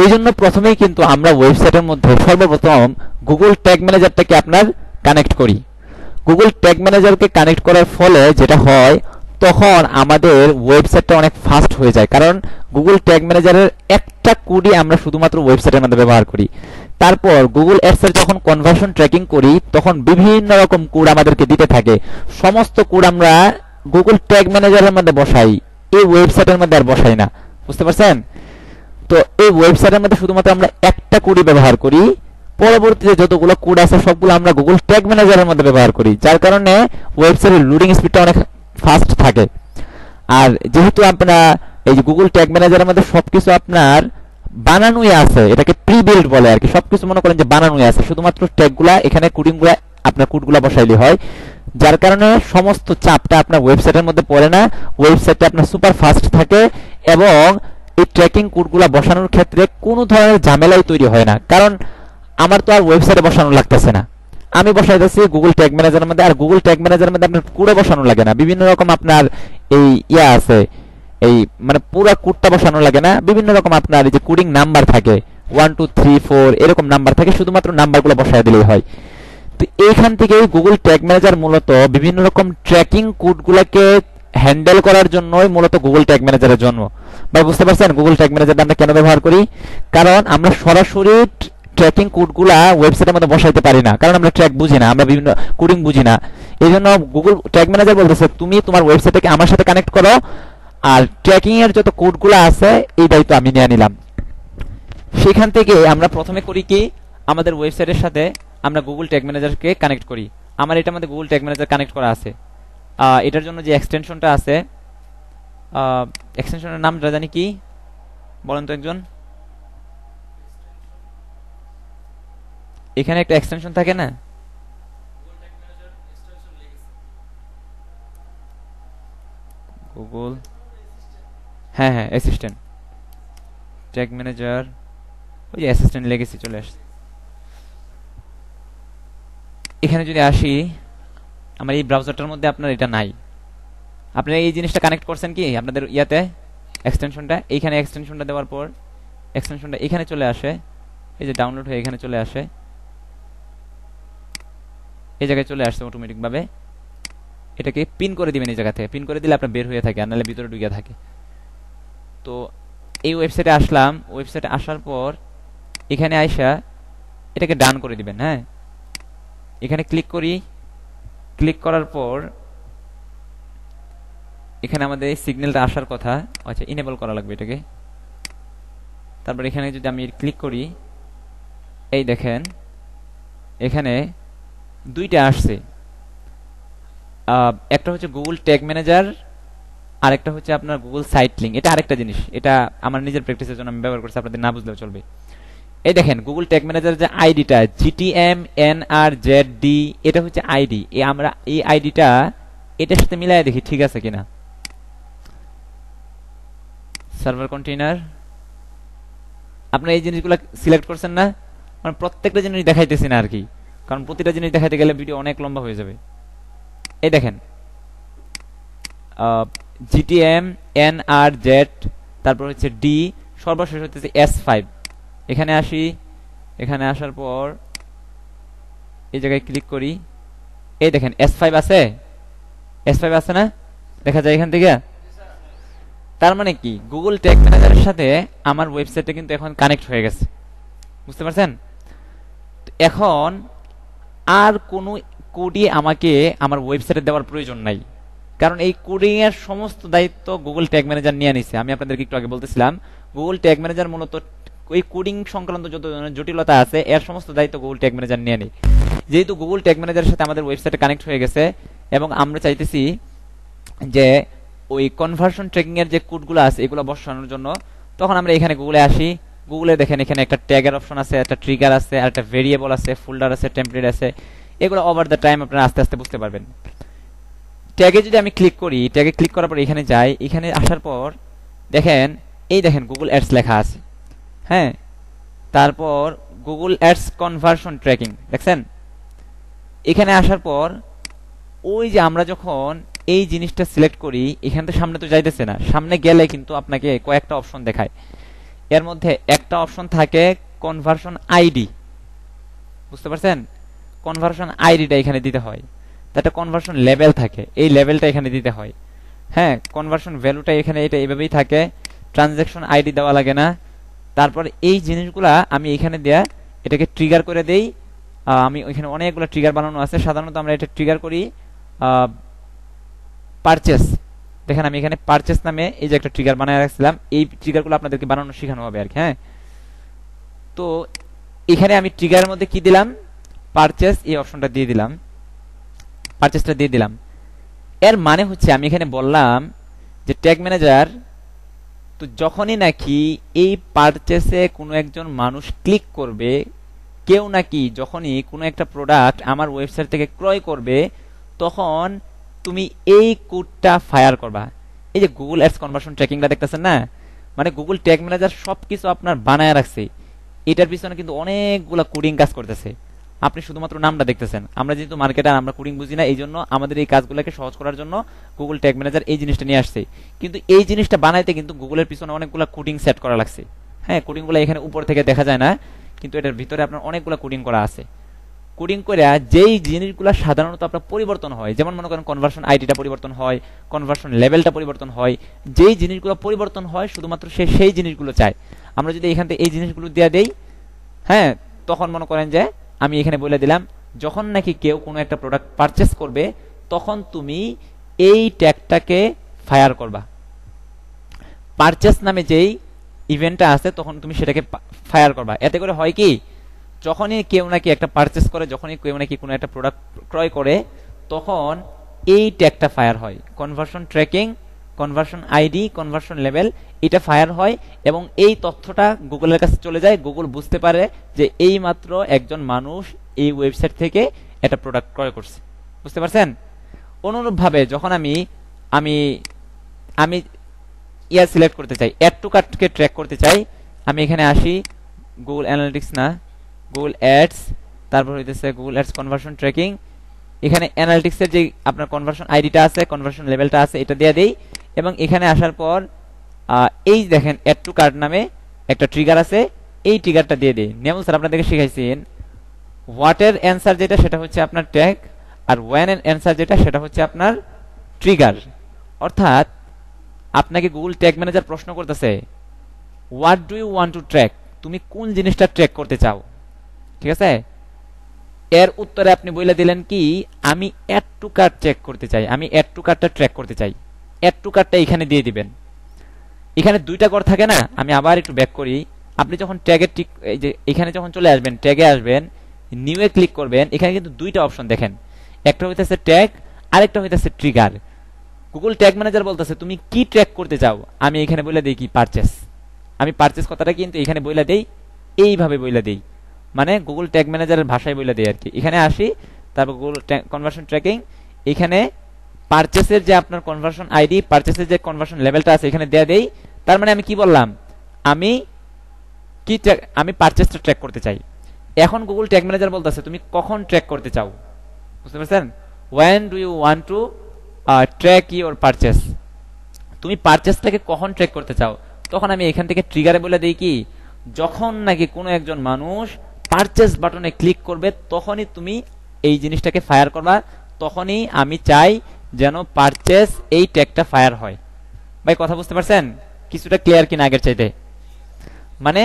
এই জন্য প্রথমেই কিন্তু আমরা ওয়েবসাইটের মধ্যে সর্বপ্রথম গুগল ট্যাগ ম্যানেজারটাকে আপনার কানেক্ট করি। গুগল ট্যাগ ম্যানেজারকে কানেক্ট করার ফলে যেটা হয়, তখন আমাদের ওয়েবসাইটটা অনেক ফাস্ট হয়ে যায়, কারণ গুগল ট্যাগ ম্যানেজারের একটা কোডই আমরা শুধুমাত্র ওয়েবসাইটের মধ্যে ব্যবহার করি। তারপর গুগল অ্যাডস এর যখন কনভার্সন ট্র্যাকিং করি, তখন বিভিন্ন রকম কোড আমাদেরকে দিতে থাকে। সমস্ত কোড আমরা গুগল ট্যাগ ম্যানেজারের মধ্যে বসাই, এই ওয়েবসাইটের মধ্যে আর বসাই না। বুঝতে পারছেন? তো এই ওয়েবসাইটের মধ্যে শুধুমাত্র আমরা একটা কোডই ব্যবহার করি, পরবর্তীতে যতগুলো কোড আছে সবগুলো আমরা গুগল ট্যাগ ম্যানেজারের মধ্যে ব্যবহার করি, যার কারণে ওয়েবসাইটের লোডিং স্পিডটা অনেক ফাস্ট থাকে। আর যেহেতু আপনারা এই যে গুগল ট্যাগ ম্যানেজারের মধ্যে সবকিছু আপনার বানানোই আছে, এটাকে প্রি বিল্ড বলে আর কি, সবকিছু মনে করেন যে বানানোই আছে, শুধুমাত্র ট্যাগগুলা এখানে কোডিংগুলা আপনার কোডগুলা বসাইলে হয়, যার কারণে সমস্ত চাপটা আপনার ওয়েবসাইটের মধ্যে পড়ে না, ওয়েবসাইটটা আপনার সুপার ফাস্ট থাকে এবং এই ট্র্যাকিং কোডগুলা বসানোর ক্ষেত্রে কোনো ধরনের ঝামেলাই তৈরি হয় না। কারণ আমার তো আর ওয়েবসাইটে বসানো লাগতেছে না, আমি বসাইতেছি গুগল ট্যাগ ম্যানেজারের মধ্যে, আর গুগল ট্যাগ ম্যানেজারের মধ্যে আপনার কোডে বসানো লাগে না, বিভিন্ন রকম আপনার এই আছে, এই মানে পুরো কোডটা বসানো লাগে না, বিভিন্ন রকম আপনার এই যে কোডিং নাম্বার থাকে 1 2 3 4 এরকম নাম্বার থাকে, শুধুমাত্র নাম্বারগুলো বসায় দিলেই হয়। তো এইখান থেকে গুগল ট্যাগ ম্যানেজার মূলত বিভিন্ন রকম ট্র্যাকিং কোডগুলোকে হ্যান্ডেল করার জন্যই মূলত গুগল ট্যাগ ম্যানেজারের জন্ম। ভাই বুঝতে পারছেন গুগল ট্যাগ ম্যানেজারটা আমরা কেন ব্যবহার করি? কারণ আমরা সরাসরি ট্র্যাকিং কোডগুলা ওয়েবসাইটের মধ্যে বসাইতে পারি না, কারণ আমরা ট্র্যাক বুঝি না, আমরা বিভিন্ন কোডিং বুঝি না। এই জন্য গুগল ট্যাগ ম্যানেজার বলতেছে তুমি তোমার ওয়েবসাইটটাকে আমার সাথে কানেক্ট করো, আর ট্র্যাকিং এর যত কোডগুলো আছে এই দায়িত্ব আমি নিয়ে নিলাম। সেখান থেকে আমরা প্রথমে করি কি, আমাদের ওয়েবসাইটের সাথে আমরা গুগল ট্যাগ ম্যানেজারকে কানেক্ট করি। আমার এটার মধ্যে গুগল ট্যাগ ম্যানেজার কানেক্ট করা আছে। এটার জন্য যে এক্সটেনশনটা আছে, এক্সটেনশনের নামটা জানি কি বলেন তো একজন? এখানে একটা এক্সটেনশন থাকে না, গুগল, হ্যাঁ হ্যাঁ অ্যাসিস্ট্যান্ট, ট্যাগ ম্যানেজার, ওই যে অ্যাসিস্ট্যান্ট লেগেছি চলে আসছে। এখানে যদি আসি, আমার এই ব্রাউজারটার মধ্যে আপনার এটা নাই। আপনারা এই জিনিসটা কানেক্ট করছেন কি আপনাদের ইয়াতে, এক্সটেনশনটা এইখানে, এক্সটেনশনটা দেওয়ার পর এক্সটেনশনটা এখানে চলে আসে, এই যে ডাউনলোড হয়ে এখানে চলে আসে, এই জায়গায় চলে আসছে অটোমেটিক ভাবে। এটাকে পিন করে দিবেন, এই জায়গা থেকে পিন করে দিলে আপনার বের হয়ে থাকে, আর নাহলে ভিতরে ঢুকে থাকে। তো এই ওয়েবসাইটে আসলাম, ওয়েবসাইটে আসার পর এখানে আইসা এটাকে ডান করে দিবেন। হ্যাঁ, এখানে ক্লিক করি, ক্লিক করার পর এখানে আমাদের এই সিগন্যালটা আসার কথা, আচ্ছা ইনেবল করা লাগবে এটাকে। তারপর এখানে যদি আমি ক্লিক করি, এই দেখেন এখানে দুইটা আসছে, একটা হচ্ছে গুগল ট্যাগ ম্যানেজার, আর একটা হচ্ছে আপনার গুগল সাইট লিঙ্ক। এটা আরেকটা জিনিস, এটা আমার নিজের প্র্যাকটিসের জন্য আমি ব্যবহার করছি, আপনাদের না বুঝলেও চলবে। এই দেখেন গুগল ট্যাগ ম্যানেজার যে আইডিটা GTMNRZD, এটা হচ্ছে আইডি। আমরা এই আইডিটা এটার সাথে মিলাই দেখি ঠিক আছে কিনা। সার্ভার কন্টেইনার, আপনারা এই জিনিসগুলো সিলেক্ট করছেন না, মানে প্রত্যেকটা জিনিস দেখাইতেছি না আর কি, কারণ প্রতিটা জিনিস দেখাইতে গেলে ভিডিও অনেক লম্বা হয়ে যাবে। এই দেখেন GTMNRZ, তারপর হচ্ছে ডি, সর্বশেষ হচ্ছে S5। এখানে আসি, এখানে আসার পর এই জায়গায় ক্লিক করি, এই দেখেন S5 আছে, S5 আছে না, দেখা যায় এখান থেকে। তার মানে কি গুগল ট্যাগ ম্যানেজারের সাথে আমার ওয়েবসাইটটা কিন্তু এখন কানেক্ট হয়ে গেছে, বুঝতে পারছেন? এখন আর কোনো কোডই আমাকে আমার ওয়েবসাইটে দেওয়ার প্রয়োজন নাই, কারণ এই কোডিং এর সমস্ত দায়িত্ব গুগল ট্যাগ ম্যানেজার নিয়ে নিছে। আমি আপনাদেরকে একটু আগে বলতেছিলাম গুগল ট্যাগ ম্যানেজার মূলত ওই কোডিং সংক্রান্ত যত জটিলতা আছে এর সমস্ত দায়িত্ব গুগল ট্যাগ ম্যানেজার নিয়ে নেয়। যেহেতু গুগল ট্যাগ ম্যানেজারের সাথে আমাদের ওয়েবসাইটে কানেক্ট হয়ে গেছে এবং আমরা চাইতেছি যে ওই কনভার্সন ট্র্যাকিং এর যে কোডগুলো আছে এগুলো বসানোর জন্য, তখন আমরা এখানে গুগলে আসি। গুগলে দেখেন এখানে একটা ট্যাগের অপশন আছে, একটা ট্রিগার আছে, আর একটা ভেরিয়েবল আছে, ফোল্ডার আছে, টেমপ্লেট আছে। এগুলো ওভার দ্য টাইম আপনারা আস্তে আস্তে বুঝতে পারবেন। ট্যাগে যদি আমি ক্লিক করি, ট্যাগে ক্লিক করার পর এখানে যাই, এখানে আসার পর দেখেন এই দেখেন গুগল অ্যাডস লেখা আছে। হ্যাঁ, তারপর গুগল অ্যাডস কনভার্সন ট্র্যাকিং দেখছেন। এখানে আসার পর ওই যে আমরা যখন এই জিনিসটা সিলেক্ট করি, এখান থেকে সামনে তো যাইতেছে না, সামনে গেলে কিন্তু আপনাকে কয়েকটা অপশন দেখায়। এর মধ্যে একটা অপশন থাকে কনভার্সন আইডি, বুঝতে পারছেন? কনভার্সন আইডিটা এখানে দিতে হয়। একটা কনভার্সন লেভেল থাকে, এই লেভেলটা এখানে দিতে হয়। হ্যাঁ, কনভার্সন ভ্যালুটা এখানে এটা এইভাবেই থাকে, ট্রানজ্যাকশন আইডি দেওয়া লাগে না। তারপর এই জিনিসগুলা আমি এখানে দেয়া এটাকে ট্রিগার করে দেই। আমি ওইখানে অনেকগুলো ট্রিগার বানানো আছে, সাধারণত আমরা এটা ট্রিগার করি পারচেস। দেখেন আমি এখানে পারচেস নামে এই যে একটা ট্রিগার বানায় রাখছিলাম, এই ট্রিগারগুলো আপনাদেরকে বানানো শেখানো হবে আর কি। হ্যাঁ, তো এখানে আমি ট্রিগারের মধ্যে কি দিলাম, পারচেস, এই অপশনটা দিয়ে দিলাম, পারচেসটা দিয়ে দিলাম। এর মানে হচ্ছে আমি এখানে বললাম যে ট্যাগ ম্যানেজার তো যখনই নাকি এই পারচেসে কোনো একজন মানুষ ক্লিক করবে, কেউ নাকি যখনই কোনো একটা প্রোডাক্ট আমার ওয়েবসাইট থেকে ক্রয় করবে, তখন তুমি এই কোডটা ফায়ার করবা। এই যে গুগল অ্যাডস কনভার্সন ট্র্যাকিংটা দেখতেছেন না, মানে গুগল ট্যাগ ম্যানেজার সবকিছু আপনার বানায় রাখছে। এটার পিছনে কিন্তু অনেকগুলা কোডিং কাজ করতেছে, আপনি শুধুমাত্র নামটা দেখতেছেন। আমরা যেহেতু মার্কেটার, আমরা কোডিং বুঝি না, এই জন্য আমাদের এই কাজগুলোকে সহজ করার জন্য গুগল ট্যাগ ম্যানেজার এই জিনিসটা নিয়ে আসছে। কিন্তু এই জিনিসটা বানাইতে কিন্তু গুগলের পিছনে অনেকগুলা কোডিং সেট করা লাগছে। হ্যাঁ, কোডিংগুলো এখানে উপর থেকে দেখা যায় না, কিন্তু এটার ভিতরে আপনার অনেকগুলা কোডিং করা আছে। কোডিং করে যেই জিনিসগুলো সাধারণত আপনার পরিবর্তন হয়, যেমন মনে করেন কনভার্সন আইডিটা পরিবর্তন হয়, কনভার্সন লেভেলটা পরিবর্তন হয়, যেই জিনিসগুলো পরিবর্তন হয় শুধুমাত্র সেই জিনিসগুলো চায়। আমরা যদি এখান থেকে এই জিনিসগুলো দিয়ে দেই, হ্যাঁ, তখন মনে করেন যে আমি এখানে বলে দিলাম যখন নাকি কেউ কোনো একটা প্রোডাক্ট পারচেস করবে, তখন তুমি এই ট্যাগটাকে ফায়ার করবা। পারচেস নামে যেই ইভেন্টটা আছে তখন তুমি সেটাকে ফায়ার করবা। এতে করে হয় কি, যখনই কেউ নাকি একটা পারচেস করে, যখনই কেউ নাকি কোনো একটা প্রোডাক্ট ক্রয় করে, তখন এই ট্যাগটা ফায়ার হয়, conversion tracking conversion ID, conversion level, এটা ফায়ার হয় এবং এই তথ্যটা গুগলের কাছে চলে যায়। গুগল বুঝতে পারে যে এই মাত্র একজন মানুষ এই ওয়েবসাইট থেকে একটা প্রোডাক্ট ক্রয় করছে। বুঝতে পারছেন? অনুরূপভাবে যখন আমি আমি আমি ইয়া সিলেক্ট করতে চাই, অ্যাড টু কার্টকে ট্র্যাক করতে চাই, আমি এখানে আসি, গুগল অ্যানালিটিক্স না, গুগল অ্যাডস, তারপর হইতেছে গুগল অ্যাডস কনভার্সন ট্র্যাকিং। এখানে অ্যানালিটিক্সের যে আপনার কনভার্সন আইডিটা আছে, কনভার্সন লেভেলটা আছে, এটা দিয়ে দেই এবং এখানে আসার পর এই দেখেন অ্যাড টু কার্ট নামে একটা ট্রিগার আছে, এই ট্রিগারটা দিয়ে দেই। নিয়ামুল স্যার আপনাদেরকে শিখাইছেন হোয়াটের অ্যান্সার যেটা সেটা হচ্ছে আপনার ট্যাগ, আর ওয়েন এর অ্যান্সার যেটা সেটা হচ্ছে আপনার ট্রিগার। অর্থাৎ আপনাকে গুগল ট্যাগ ম্যানেজার প্রশ্ন করতেছে what do you want to track, তুমি কোন জিনিসটা ট্র্যাক করতে চাও। ঠিক আছে, এর উত্তরে আপনি বলে দিলেন কি আমি অ্যাড টু কার্ট ট্র্যাক করতে চাই, আমি অ্যাড টু কার্টটা ট্র্যাক করতে চাই। অ্যাড টু কার্টটা এখানে দিয়ে দিবেন। এখানে দুইটা ঘর থাকে না, আমি আবার একটু ব্যাক করি। আপনি যখন ট্যাগের ঠিক এই যে এখানে যখন চলে আসবেন, ট্যাগে আসবেন, নিউ এ ক্লিক করবেন, এখানে কিন্তু দুইটা অপশন দেখেন, একটা হইতেছে ট্যাগ, আরেকটা হইতেছে ট্রিগার। গুগল ট্যাগ ম্যানেজার বলতেছে তুমি কি ট্র্যাক করতে চাও, আমি এখানে বলে দেই কি পারচেস। আমি পারচেস কথাটা কিন্তু এখানে বইলা দেই, এইভাবে বইলা দেই, মানে গুগল ট্যাগ ম্যানেজারের ভাষায় বইলা দেই আর কি। এখানে আসি, তারপর গুগল কনভার্সন ট্র্যাকিং, এখানে পারচেসের যে আপনার কনভার্সন আইডি, পারচেসের যে কনভার্সন লেভেলটা আছে এখানে দেয়া দেই। তার মানে আমি কি বললাম, আমি আমি পারচেসটা ট্র্যাক করতে চাই। এখন গুগল ট্যাগ ম্যানেজার বলতেছে তুমি কখন ট্র্যাক করতে চাও। বুঝতে পারছেন? when do you want to track your purchase, তুমি পারচেসটাকে কখন ট্র্যাক করতে চাও। তখন আমি এখান থেকে ট্রিগারে বলে দেই কি যখন নাকি কোনো একজন মানুষ পারচেস বাটনে ক্লিক করবে তখনই তুমি এই জিনিসটাকে ফায়ার করবা, তখনই আমি চাই যেন পারচেস এই ট্যাগটা ফায়ার হয়। ভাই কথা বুঝতে পারছেন? কিছুটা ক্লিয়ার কিনা আগের চাইতে? মানে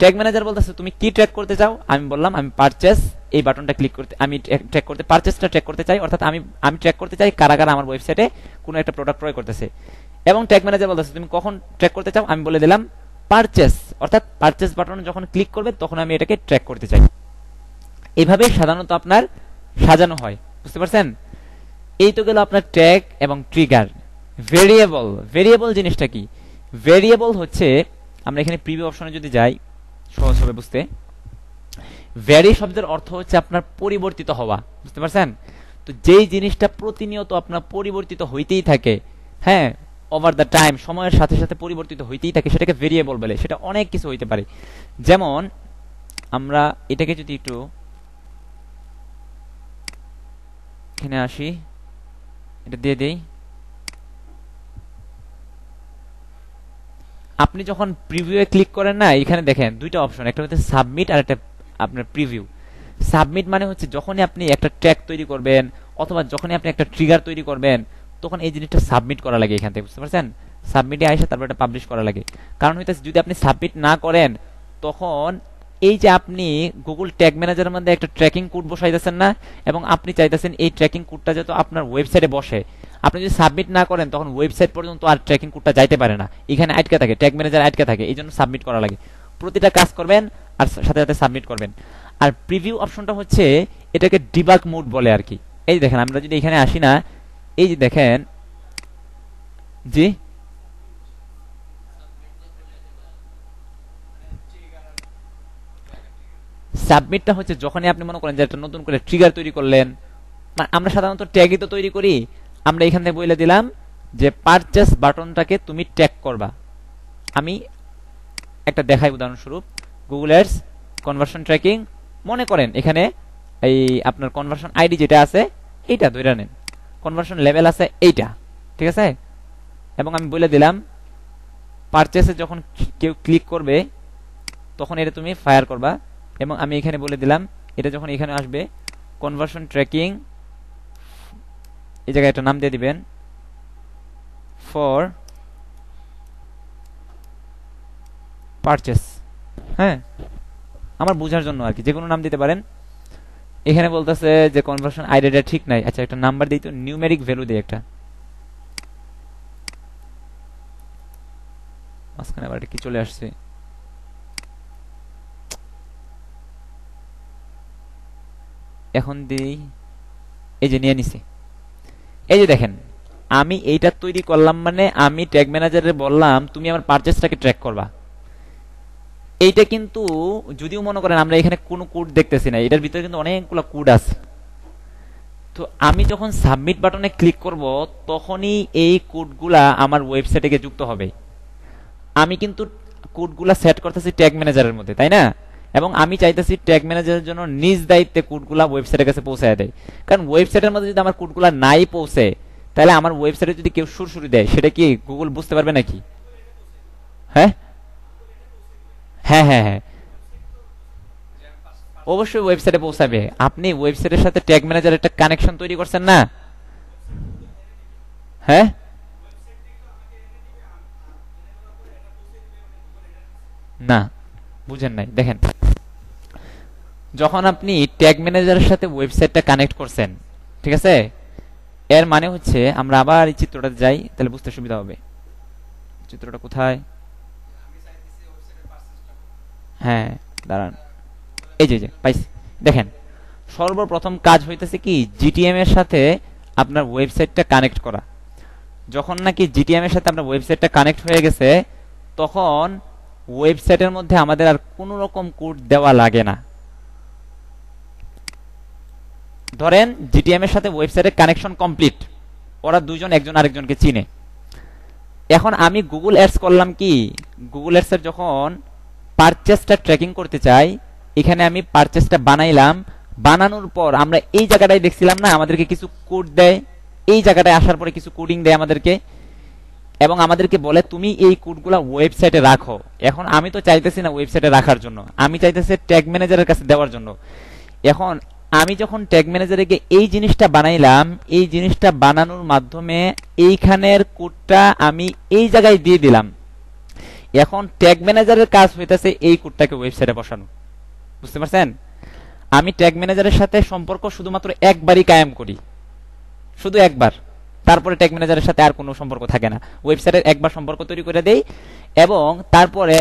ট্যাগ ম্যানেজার বলতেছে তুমি কি ট্র্যাক করতে চাও, আমি বললাম আমি পারচেস এই বাটনটা ক্লিক করতে, আমি ট্র্যাক করতে, পারচেসটা ট্র্যাক করতে চাই। অর্থাৎ আমি ট্র্যাক করতে চাই কারা কারা আমার ওয়েবসাইটে কোনো একটা প্রোডাক্ট ক্রয় করতেছে। এবং ট্যাগ ম্যানেজার বলতেছে তুমি কখন ট্র্যাক করতে চাও, আমি বলে দিলাম পারচেস, অর্থাৎ পারচেস বাটন যখন ক্লিক করবে তখন আমি এটাকে ট্র্যাক করতে চাই। এইভাবে সাধারণত আপনার সাজানো হয়। বুঝতে পারছেন? এই তো গেল আপনার ট্যাগ এবং ট্রিগার। ভেরিয়েবল, ভেরিয়েবল জিনিসটা কি? ভেরিয়েবল হচ্ছে, আমরা এখানে প্রিভিউ অপশনে যদি যাই সহজ হবে বুঝতে। ভ্যারি শব্দের অর্থ হচ্ছে আপনার পরিবর্তিত হওয়া। বুঝতে পারছেন? তো যেই জিনিসটা প্রতিনিয়ত আপনার পরিবর্তিত হইতেই থাকে, হ্যাঁ, ওভার দ্য টাইম, সময়ের সাথে সাথে পরিবর্তিত হইতেই থাকে, সেটাকে ভেরিয়েবল বলে। সেটা অনেক কিছু হইতে পারে। যেমন আমরা এটাকে যদি একটু এখানে আসি, এটা দিয়ে দেই। আপনি যখন প্রিভিউয়ে ক্লিক করেন না, এখানে দেখেন দুইটা অপশন, একটা হচ্ছে সাবমিট আর একটা আপনার প্রিভিউ। সাবমিট মানে হচ্ছে যখনই আপনি একটা ট্র্যাক তৈরি করবেন অথবা যখনই আপনি একটা ট্রিগার তৈরি করবেন তখন এই জিনিসটা সাবমিট করা লাগে এখান থেকে। বুঝতে পারছেন? সাবমিটে আসে তারপর এটা পাবলিশ করা লাগে। কারণ হইতেছে যদি আপনি সাবমিট না করেন তখন এই যে আপনি গুগল ট্যাগ ম্যানেজারের মধ্যে একটা ট্র্যাকিং কোড বসাইতেছেন না, এবং আপনি চাইতেছেন এই ট্র্যাকিং কোডটা যাতে আপনার ওয়েবসাইটে বসে, আপনি যদি সাবমিট না করেন তখন ওয়েবসাইট পর্যন্ত আর ট্র্যাকিং কোডটা যাইতে পারে না, এখানে আটকে থাকে, ট্যাগ ম্যানেজার আটকে থাকে। এই জন্য সাবমিট করা লাগে। প্রতিটা কাজ করবেন আর সাথে সাথে সাবমিট করবেন। আর প্রিভিউ অপশনটা হচ্ছে এটাকে ডিবাগ মোড বলে আর কি। এই যে দেখেন, আমরা যদি এখানে আসি না, এই যে দেখেন, জি সাবমিটটা হচ্ছে যখনই আপনি মনে করেন যে একটা নতুন করে ট্রিগার তৈরি করলেন, আমরা সাধারণত ট্যাগই তো তৈরি করি, আমরা এখান থেকে বলে দিলাম যে পারচেস বাটনটাকে তুমি ট্যাগ করবা। আমি একটা দেখাই উদাহরণস্বরূপ, গুগল অ্যাডস কনভার্সন ট্র্যাকিং, মনে করেন এখানে এই আপনার কনভার্সন আইডি যেটা আছে এইটা ধরে নেন, কনভার্সন লেভেল আছে এইটা, ঠিক আছে। এবং আমি বলে দিলাম পারচেসে যখন কেউ ক্লিক করবে তখন এটা তুমি ফায়ার করবা। এবং আমি এখানে বলে দিলাম এটা যখন এখানে আসবে কনভার্সন ট্র্যাকিং, এই জায়গায় একটা নাম দিয়ে দিবেন ফর পারচেস, হ্যাঁ, আমার বোঝার জন্য আর কি, যে কোনো নাম দিতে পারেন। এখানে বলতেছে যে কনভার্সন আইডিটা ঠিক নাই, আচ্ছা একটা নাম্বার দিই তো, নিউমেরিক ভ্যালু দিই একটা, মাঝখানে আবার কি চলে আসছে, এখন দিই, এই যে নিয়ে নিছি। এই যে দেখেন আমি এইটা তৈরি করলাম মানে আমি ট্যাগ ম্যানেজারে বললাম তুমি আমার পারচেসটাকে ট্র্যাক করবা। এইটা কিন্তু যদিও মনে করেন আমরা এখানে কোনো কোড দেখতেছি না, এটার ভিতরে কিন্তু অনেকগুলো কোড আছে। তো আমি যখন সাবমিট বাটনে ক্লিক করব তখনই এই কোডগুলা আমার ওয়েবসাইটে গিয়ে যুক্ত হবে। আমি কিন্তু কোডগুলা সেট করতেছি ট্যাগ ম্যানেজারের মধ্যে, তাই না? এবং আমি চাইতেছি ট্যাগ ম্যানেজারের জন্য নিজ দায়িত্বে কোডগুলা ওয়েবসাইটের কাছে পৌঁছায় দেয়। কারণ ওয়েবসাইটের মধ্যে যদি আমার কোডগুলা নাই পৌঁছে, তাহলে আমার ওয়েবসাইটে যদি কেউ সুরসুরি দেয় সেটা কি গুগল বুঝতে পারবে নাকি? হ্যাঁ হ্যাঁ হ্যাঁ হ্যাঁ, অবশ্যই ওয়েবসাইটে পৌঁছাবে। আপনি ওয়েবসাইটের সাথে ট্যাগ ম্যানেজার একটা কানেকশন তৈরি করছেন না? হ্যাঁ না, বুঝেন নাই। দেখেন, যখন আপনি ট্যাগ ম্যানেজারের সাথে ওয়েবসাইটটা কানেক্ট করছেন, ঠিক আছে, এর মানে হচ্ছে আমরা আবার এই চিত্রটাতে যাই, তাহলে বুঝতে সুবিধা হবে। চিত্রটা কোথায়? হ্যাঁ, দাঁড়ান, এই যে যে পাইছি। দেখেন, সর্বপ্রথম কাজ হইতেছে কি জিটিএম এর সাথে আপনার ওয়েবসাইটটা কানেক্ট করা। যখন নাকি জিটিএম এর সাথে আপনার ওয়েবসাইটটা কানেক্ট হয়ে গেছে, তখন ওয়েবসাইটের মধ্যে আমাদের আর কোনো রকম কোড দেওয়া লাগে না। ধরেন জিটিএম এর সাথে ওয়েবসাইটের কানেকশন কমপ্লিট, ওরা দুজন একজন আরেকজনকে চিনে। এখন আমি গুগল অ্যাডস করলাম কি, গুগল অ্যাডস এর যখন পারচেসটা ট্র্যাকিং করতে চাই, এখানে আমি পারচেসটা বানাইলাম। বানানোর পর আমরা এই জায়গাটায় দেখছিলাম না আমাদেরকে কিছু কোড দেয়, এই জায়গাটায় আসার পরে কিছু কোডিং দেয় আমাদেরকে, এবং আমাদেরকে বলে তুমি এই কোডগুলা ওয়েবসাইটে রাখো। এখন আমি তো চাইতেছি না ওয়েবসাইটে রাখার জন্য, আমি চাইতেছি ট্যাগ ম্যানেজারের কাছে দেওয়ার জন্য। এখন আমি যখন ট্যাগ ম্যানেজারে গিয়ে এই জিনিসটা বানাইলাম, এই জিনিসটা বানানোর মাধ্যমে এইখানের কোডটা আমি এই জায়গায় দিয়ে দিলাম। এখন ট্যাগ ম্যানেজারের কাজ হইতেছে এই কোডটাকে ওয়েবসাইটে বসানো। বুঝতে পারছেন? আমি ট্যাগ ম্যানেজারের সাথে সম্পর্ক শুধুমাত্র একবারই কায়েম করি, শুধু একবার। তারপরে ট্যাগ ম্যানেজারের সাথে আর কোনো সম্পর্ক থাকে না। ওয়েবসাইটের একবার সম্পর্ক তৈরি করে দেই, এবং তারপরে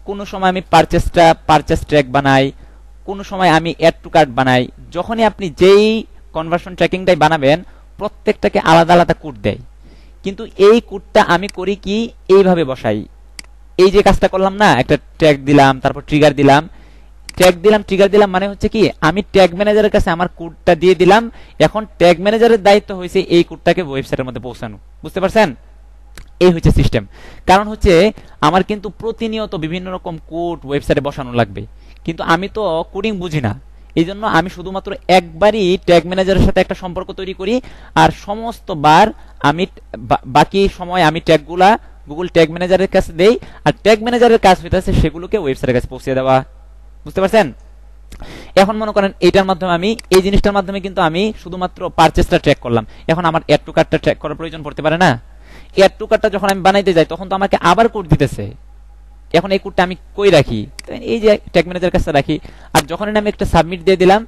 কোনো সময় আমি পারচেস ট্র্যাক বানাই, কোনো সময় আমি অ্যাড টু কার্ট বানাই। যখনই আপনি যেই কনভার্সন ট্র্যাকিংটাই বানাবেন, প্রত্যেকটাকে আলাদা আলাদা কোড দেয়। কিন্তু এই কোডটা আমি করি কি, এইভাবে বসাই। এই যে কাজটা করলাম না, একটা ট্যাগ দিলাম, তারপর ট্রিগার দিলাম, ট্যাগ দিলাম, ট্রিগার দিলাম, মানে হচ্ছে কি আমি ট্যাগ ম্যানেজারের কাছে আমার কোডটা দিয়ে দিলাম। এখন ট্যাগ ম্যানেজারের দায়িত্ব হয়েছে এই কোডটাকে ওয়েবসাইটের মধ্যে পৌঁছানো। বুঝতে পারছেন? এই হচ্ছে সিস্টেম। কারণ হচ্ছে আমার কিন্তু প্রতিনিয়ত বিভিন্ন রকম কোড ওয়েবসাইটে বসানো লাগবে, কিন্তু আমি তো কোডিং বুঝি না। এই জন্য আমি শুধুমাত্র একবারই ট্যাগ ম্যানেজারের সাথে একটা সম্পর্ক তৈরি করি, আর সমস্ত বার আমি বাকি সময় আমি ট্যাগগুলা গুগল ট্যাগ ম্যানেজারের কাছে দেই, আর ট্যাগ ম্যানেজারের কাজ হইতেছে সেগুলোকে ওয়েবসাইটের কাছে পৌঁছে দেওয়া। বুঝতে পারছেন? এখন মনে করেন এইটার মাধ্যমে আমি এই জিনিসটার মাধ্যমে কিন্তু আমি শুধুমাত্র পারচেসটা ট্র্যাক করলাম। এখন আমার অ্যাড টু কার্টটা ট্র্যাক করার প্রয়োজন পড়তে পারে না? অ্যাড টু কার্টটা যখন আমি বানাইতে যাই তখন তো আমাকে আবার কোড দিতেছে। এখন এই কোডটা আমি কই রাখি? এই যে ট্যাগ ম্যানেজারের কাছে রাখি। আর যখন আমি একটা সাবমিট দিয়ে দিলাম,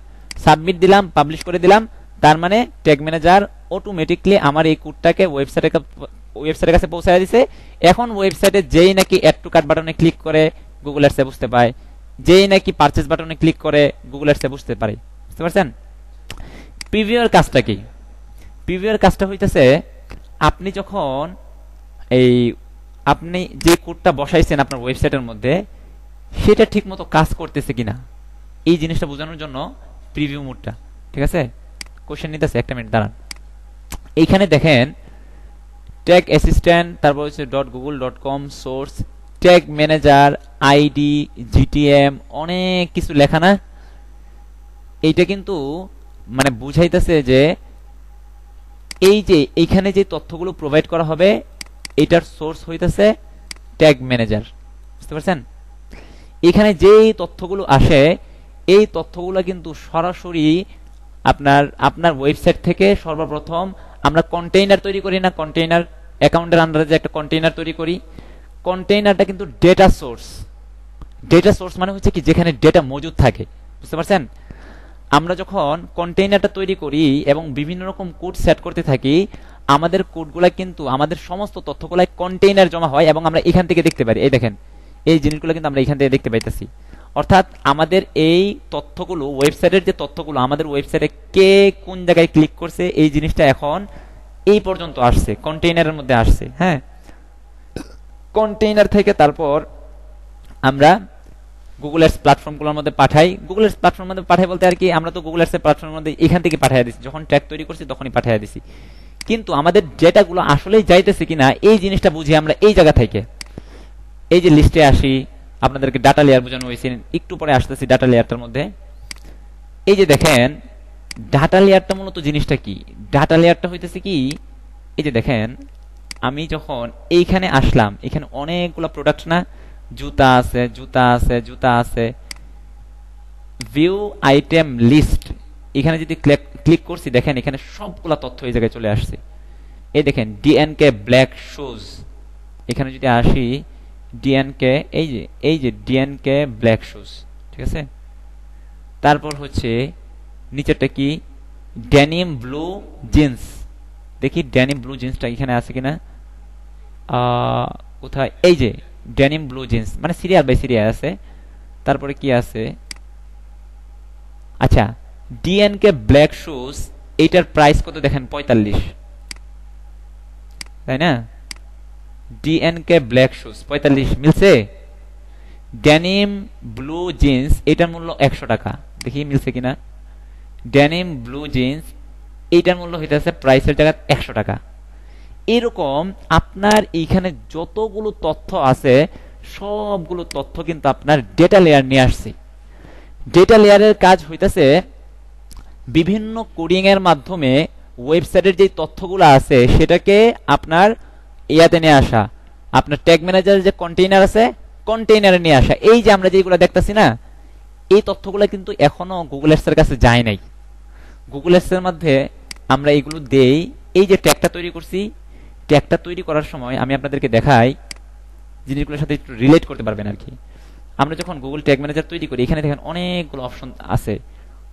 সাবমিট দিলাম, পাবলিশ করে দিলাম, তার মানে ট্যাগ ম্যানেজার অটোমেটিকলি আমার এই কোডটাকে ওয়েবসাইটের কাছে পৌঁছায় দিছে। এখন ওয়েবসাইটে যেই নাকি অ্যাড টু কার্ট বাটনে ক্লিক করে গুগল অ্যাডসে বুঝতে পায়, যেই নাকি পারচেজ বাটনে ক্লিক করে গুগল অ্যাডসে বুঝতে পারে। বুঝতে পারছেন? প্রিভিউয়ের কাজটা কি? প্রিভিউয়ের কাজটা হইতেছে আপনি যখন এই আপনি যে কোডটা বসাইছেন আপনার ওয়েবসাইটের মধ্যে, সেটা ঠিকমতো কাজ করতেছে কিনা এই জিনিসটা বোঝানোর জন্য প্রিভিউ মোডটা। ঠিক আছে, কোশ্চেন নিতেছে, একটা মিনিট দাঁড়ান। এইখানে দেখেন ট্যাগ অ্যাসিস্ট্যান্ট, তারপর হচ্ছে .google.com, source, tag manager, ID, GTM, অনেক কিছু লেখা না? এইটা কিন্তু মানে বুঝাইতেছে যে এই যে এইখানে যে তথ্যগুলো প্রোভাইড করা হবে এটার সোর্স হইতেছে ট্যাগ ম্যানেজার। বুঝতে পারছেন? এখানে যেই তথ্যগুলো আসে এই তথ্যগুলো কিন্তু সরাসরি আপনার ওয়েবসাইট থেকে সর্বপ্রথম আমরা কন্টেইনার তৈরি করি না? কন্টেইনার অ্যাকাউন্টের আন্ডারে যে একটা কন্টেইনার তৈরি করি, কন্টেইনারটা কিন্তু ডেটা সোর্স। ডেটা সোর্স মানে হচ্ছে কি যেখানে ডেটা মজুদ থাকে। বুঝতে পারছেন? আমরা যখন কন্টেইনারটা তৈরি করি এবং বিভিন্ন রকম কোড সেট করতে থাকি, আমাদের কোডগুলা কিন্তু আমাদের সমস্ত তথ্যগুলাই কন্টেইনার জমা হয় এবং আমরা এখান থেকে দেখতে পারি। এই দেখেন, এই জিনিসগুলো কিন্তু আমরা এখান থেকে দেখতে পাইতেছি। অর্থাৎ আমাদের এই তথ্যগুলো, ওয়েবসাইটের যে তথ্যগুলো, আমাদের ওয়েবসাইটে কে কোন জায়গায় ক্লিক করছে এই জিনিসটা এখন এই পর্যন্ত আসছে, কন্টেইনারের মধ্যে আসছে। হ্যাঁ, কন্টেইনার থেকে তারপর আমরা গুগল অ্যাডস প্ল্যাটফর্মগুলোর মধ্যে পাঠাই। গুগল অ্যাডস প্ল্যাটফর্মের মধ্যে পাঠাই বলতে আর কি, আমরা তো গুগল অ্যাডস প্ল্যাটফর্মের মধ্যে এখান থেকে পাঠিয়ে দিচ্ছি, যখন ট্র্যাক তৈরি করছি তখনই পাঠিয়ে দিছি। কিন্তু আমাদের ডেটাগুলো আসলেই যাইতেছে কিনা এই জিনিসটা বুঝি আমরা এই জায়গা থেকে। এই যে লিস্টে আসি, আপনাদেরকে ডাটা লেয়ার বোঝানো হয়েছে, একটু পরে আসতেছি ডাটা লেয়ারটার মধ্যে। এই যে দেখেন ডাটা লেয়ারটা মূলত জিনিসটা কি, ডাটা লেয়ারটা হইতেছে কি, এই যে দেখেন আমি যখন এইখানে আসলাম, এখানে অনেকগুলো প্রোডাক্ট না, জুতা আছে, জুতা আছে, জুতা আছে, ভিউ আইটেম লিস্ট, এখানে যদি ক্লিক করছি দেখেন এখানে সবগুলা তথ্য এই জায়গায় চলে আসছে। এই দেখেন ডিএনকে ব্ল্যাক শুজ, এখানে যদি আসি ডিএনকে, এই যে ডিএনকে ব্ল্যাক শুজ, ঠিক আছে। তারপর হচ্ছে নিচেরটা কি, ডেনিম ব্লু জিন্স, দেখি ডেনিম ব্লু জিন্সটা এখানে আছে কিনা, কোথায়, এই যে ডেনিম ব্লু জিন্স, মানে সিরিয়াল বাই সিরিয়াল আছে। তারপরে কি আছে, আচ্ছা ডিএনকে ব্ল্যাক শুজ, এইটার প্রাইস কত দেখেন 45, তাই না। ডিএনকে ব্ল্যাক শুজ 45 মিলছে। ডেনিম ব্লু জিন্স এটার মূল্য 100 টাকা, দেখি মিলছে কিনা। ডেনিম ব্লু জিন্স এইটার মূল্য হইতেছে প্রাইসের জায়গায় 100 টাকা। এরকম আপনার এইখানে যতগুলো তথ্য আছে সবগুলো তথ্য কিন্তু আপনার ডেটা লেয়ার নিয়ে আসছে। ডেটা লেয়ারের কাজ হইতেছে বিভিন্ন কোডিং এর মাধ্যমে ওয়েবসাইটের যে তথ্যগুলো আছে সেটাকে আপনার ইয়াতে নিয়ে আসা, আপনার ট্যাগ ম্যানেজারের যে কন্টেইনার আছে কন্টেইনারে নিয়ে আসা। এই যে আমরা যেগুলো দেখতেছি না, এই তথ্যগুলো কিন্তু এখনো গুগল অ্যাডস এর কাছে যায় নাই। গুগল অ্যাডস এর মধ্যে আমরা এগুলো দেই। এই যে ট্যাগটা তৈরি করছি, ট্যাগটা তৈরি করার সময় আমি আপনাদেরকে দেখাই, জিনিসগুলোর সাথে একটু রিলেট করতে পারবেন আর কি। আমরা যখন গুগল ট্যাগ ম্যানেজার তৈরি করি, এখানে দেখেন অনেকগুলো অপশন আছে,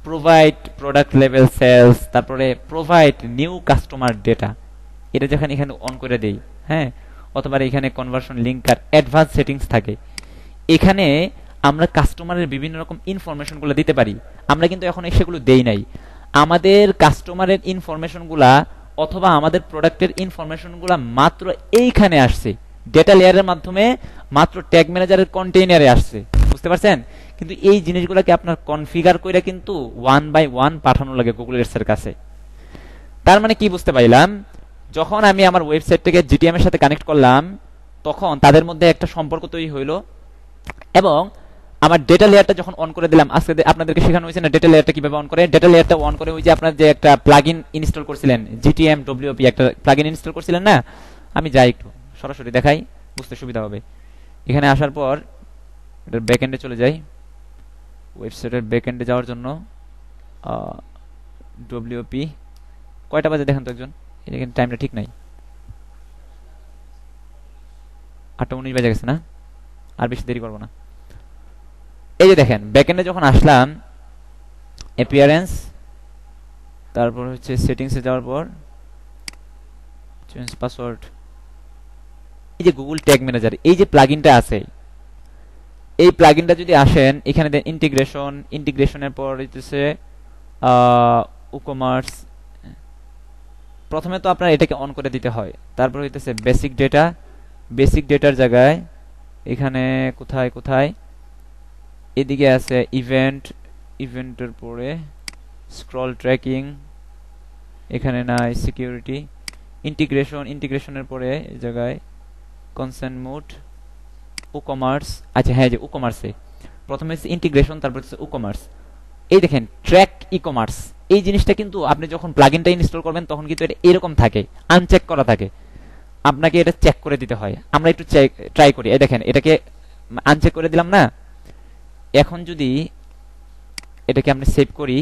প্রোভাইড প্রোডাক্ট লেভেল সেলস, তারপরে প্রোভাইড নিউ কাস্টমার ডেটা, এটা যখন এখানে অন করে দেই, হ্যাঁ, অথবা এখানে কনভার্সন লিঙ্কার অ্যাডভান্স সেটিংস থাকে, এখানে আমরা কাস্টমারের বিভিন্ন রকম ইনফরমেশনগুলো দিতে পারি। আমরা কিন্তু এখন সেগুলো দেই নাই। আমাদের কাস্টমারের ইনফরমেশনগুলা অথবা আমাদের প্রোডাক্টের ইনফরমেশনগুলা মাত্র এইখানে আসছে, ডেটা লেয়ারের মাধ্যমে মাত্র ট্যাগ ম্যানেজারের কন্টেইনারে আসছে, বুঝতে পারছেন। কিন্তু এই জিনিসগুলোকে আপনার কনফিগার করে কিন্তু 1 বাই 1 পাঠানো লাগে গুগল অ্যাডস এর কাছে। তার মানে কি বুঝতে পাইলাম, যখন আমি আমার ওয়েবসাইটটাকে জিটিএম এর সাথে কানেক্ট করলাম তখন তাদের মধ্যে একটা সম্পর্ক তৈরি হইলো, এবং আমার ডেটা লেয়ারটা যখন অন করে দিলাম, আজকে আপনাদেরকে শেখানো হয়েছে না ডেটা লেয়ারটা কিভাবে অন করে। ডেটা লেয়ারটা অন করে ওই যে আপনার যে একটা প্লাগইন ইনস্টল করছিলেন, জিটিএম ডব্লিউপি একটা প্লাগইন ইনস্টল করছিলেন না, আমি যাই একটু সরাসরি দেখাই, বুঝতে সুবিধা হবে। এখানে আসার পর এটার ব্যাকএন্ডে চলে যাই। ওয়েবসাইটের ব্যাকএন্ডে যাওয়ার জন্য ডব্লিউপি কয়টা বাজে দেখেন তো একজন, এখানে টাইমটা ঠিক নাই, 8:19 বাজে গেছে না, আর বেশি দেরি করবো না। এই যে দেখেন ব্যাকএন্ডে যখন আসলাম, অ্যাপিয়ারেন্স, তারপর হচ্ছে সেটিংসে যাওয়ার পর চেঞ্জ পাসওয়ার্ড, এই যে গুগল ট্যাগ ম্যানেজার এই যে প্লাগইনটা আছে, এই প্লাগইনটা যদি আসেন এখানে দেন ইন্টিগ্রেশন, ইন্টিগ্রেশনের পর হইতেছে উকমার্স। প্রথমে তো আপনার এটাকে অন করে দিতে হয়, তারপর হইতেছে বেসিক ডেটা, বেসিক ডেটার জায়গায় এখানে কোথায় কোথায় এদিকে আছে ইভেন্ট, ইভেন্টের পরে স্ক্রল ট্র্যাকিং, এখানে নাই সিকিউরিটি, ইন্টিগ্রেশন, ইন্টিগ্রেশনের পরে এই জায়গায় কনসেন্ট মোড, উকমার্স। আচ্ছা হ্যাঁ, যে উকমার্সে প্রথমে হচ্ছে ইন্টিগ্রেশন, তারপর হচ্ছে উকমার্স। এই দেখেন ট্র্যাক ই কমার্স, এই জিনিসটা কিন্তু আপনি যখন প্লাগইনটা ইনস্টল করবেন তখন কিন্তু এটা এরকম থাকে, আনচেক করা থাকে, আপনাকে এটা চেক করে দিতে হয়। আমরা একটু ট্রাই করি, এই দেখেন এটাকে আনচেক করে দিলাম না। এখন যদি এটাকে আমরা সেভ করি,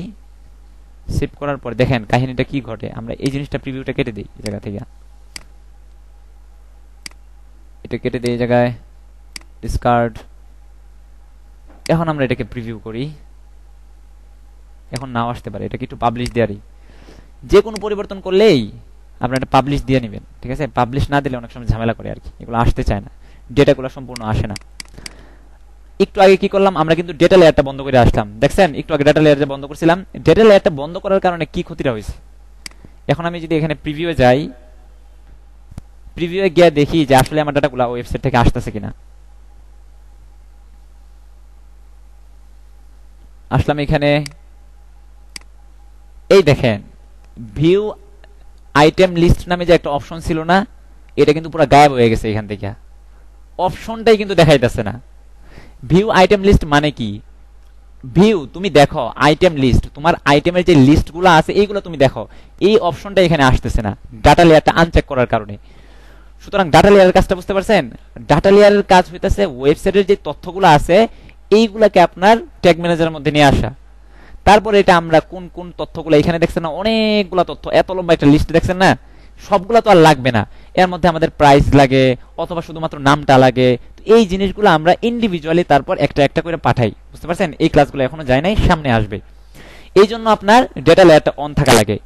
সেভ করার পর দেখেন কাহিনীটা কি ঘটে। আমরা এই জিনিসটা প্রিভিউটা কেটে দিই এই জায়গা থেকে, এটা কেটে দিই এই জায়গায় ডিসকার্ড। এখন আমরা এটাকে প্রিভিউ করি, এখন নাও আসতে পারে, এটাকে একটু পাবলিশ দেয়ারই, যে কোনো পরিবর্তন করলেই আপনারা এটা পাবলিশ দিয়ে নেবেন, ঠিক আছে। পাবলিশ না দিলে অনেক সময় ঝামেলা করে আর কি, এগুলো আসতে চায় না, ডেটাগুলো সম্পূর্ণ আসে না। একটু আগে কি করলাম, আমরা কিন্তু ডেটা লেয়ারটা বন্ধ করে আসলাম, দেখছেন একটু আগে ডেটা লেয়ার বন্ধ করছিলাম। ডেটা লেয়ারটা বন্ধ করার কারণে কি ক্ষতিটা হয়েছে, এখন আমি যদি এখানে প্রিভিউ যাই, প্রিভিউয়ে গিয়ে দেখি যে আসলে আমার ডাটাগুলো ওয়েবসাইট থেকে আসতেছে কিনা। আসলাম এখানে, এই দেখেন ভিউ আইটেম লিস্ট নামে যে একটা অপশন ছিল না, এটা কিন্তু পুরো গায়েব হয়ে গেছে এখান থেকে, অপশনটাই কিন্তু দেখাইতেছে না। ভিউ আইটেম লিস্ট মানে কি? ভিউ তুমি দেখো আইটেম লিস্ট, তোমার আইটেমের যে লিস্টগুলো আছে এইগুলো তুমি দেখো, এই অপশনটা এখানে আসতেছে না ডাটা লেয়ারটা আনচেক করার কারণে। সুতরাং ডাটা লেয়ারের কাজটা বুঝতে পারছেন? ডাটা লেয়ারের কাজ হইতেছে ওয়েবসাইটের যে তথ্যগুলো আছে এইগুলাকে আপনার ট্যাগ ম্যানেজারের মধ্যে নিয়ে আসা। তারপরে এটা আমরা কোন কোন তথ্যগুলো এখানে দেখছেন না, অনেকগুলো তথ্য, এত লম্বা একটা লিস্ট দেখছেন না, সবগুলো তো আর লাগবে না। এর মধ্যে আমাদের প্রাইস লাগে অথবা শুধুমাত্র নামটা লাগে। এই জিনিসগুলো আমরা ইন্ডিভিজুয়ালি তারপর একটা একটা করে পাঠাই। বুঝতে পারছেন? এই ক্লাসগুলো এখনো যায় নাই, সামনে আসবে। এই জন্য আপনার ডেটা লেয়ারটা অন থাকা লাগে।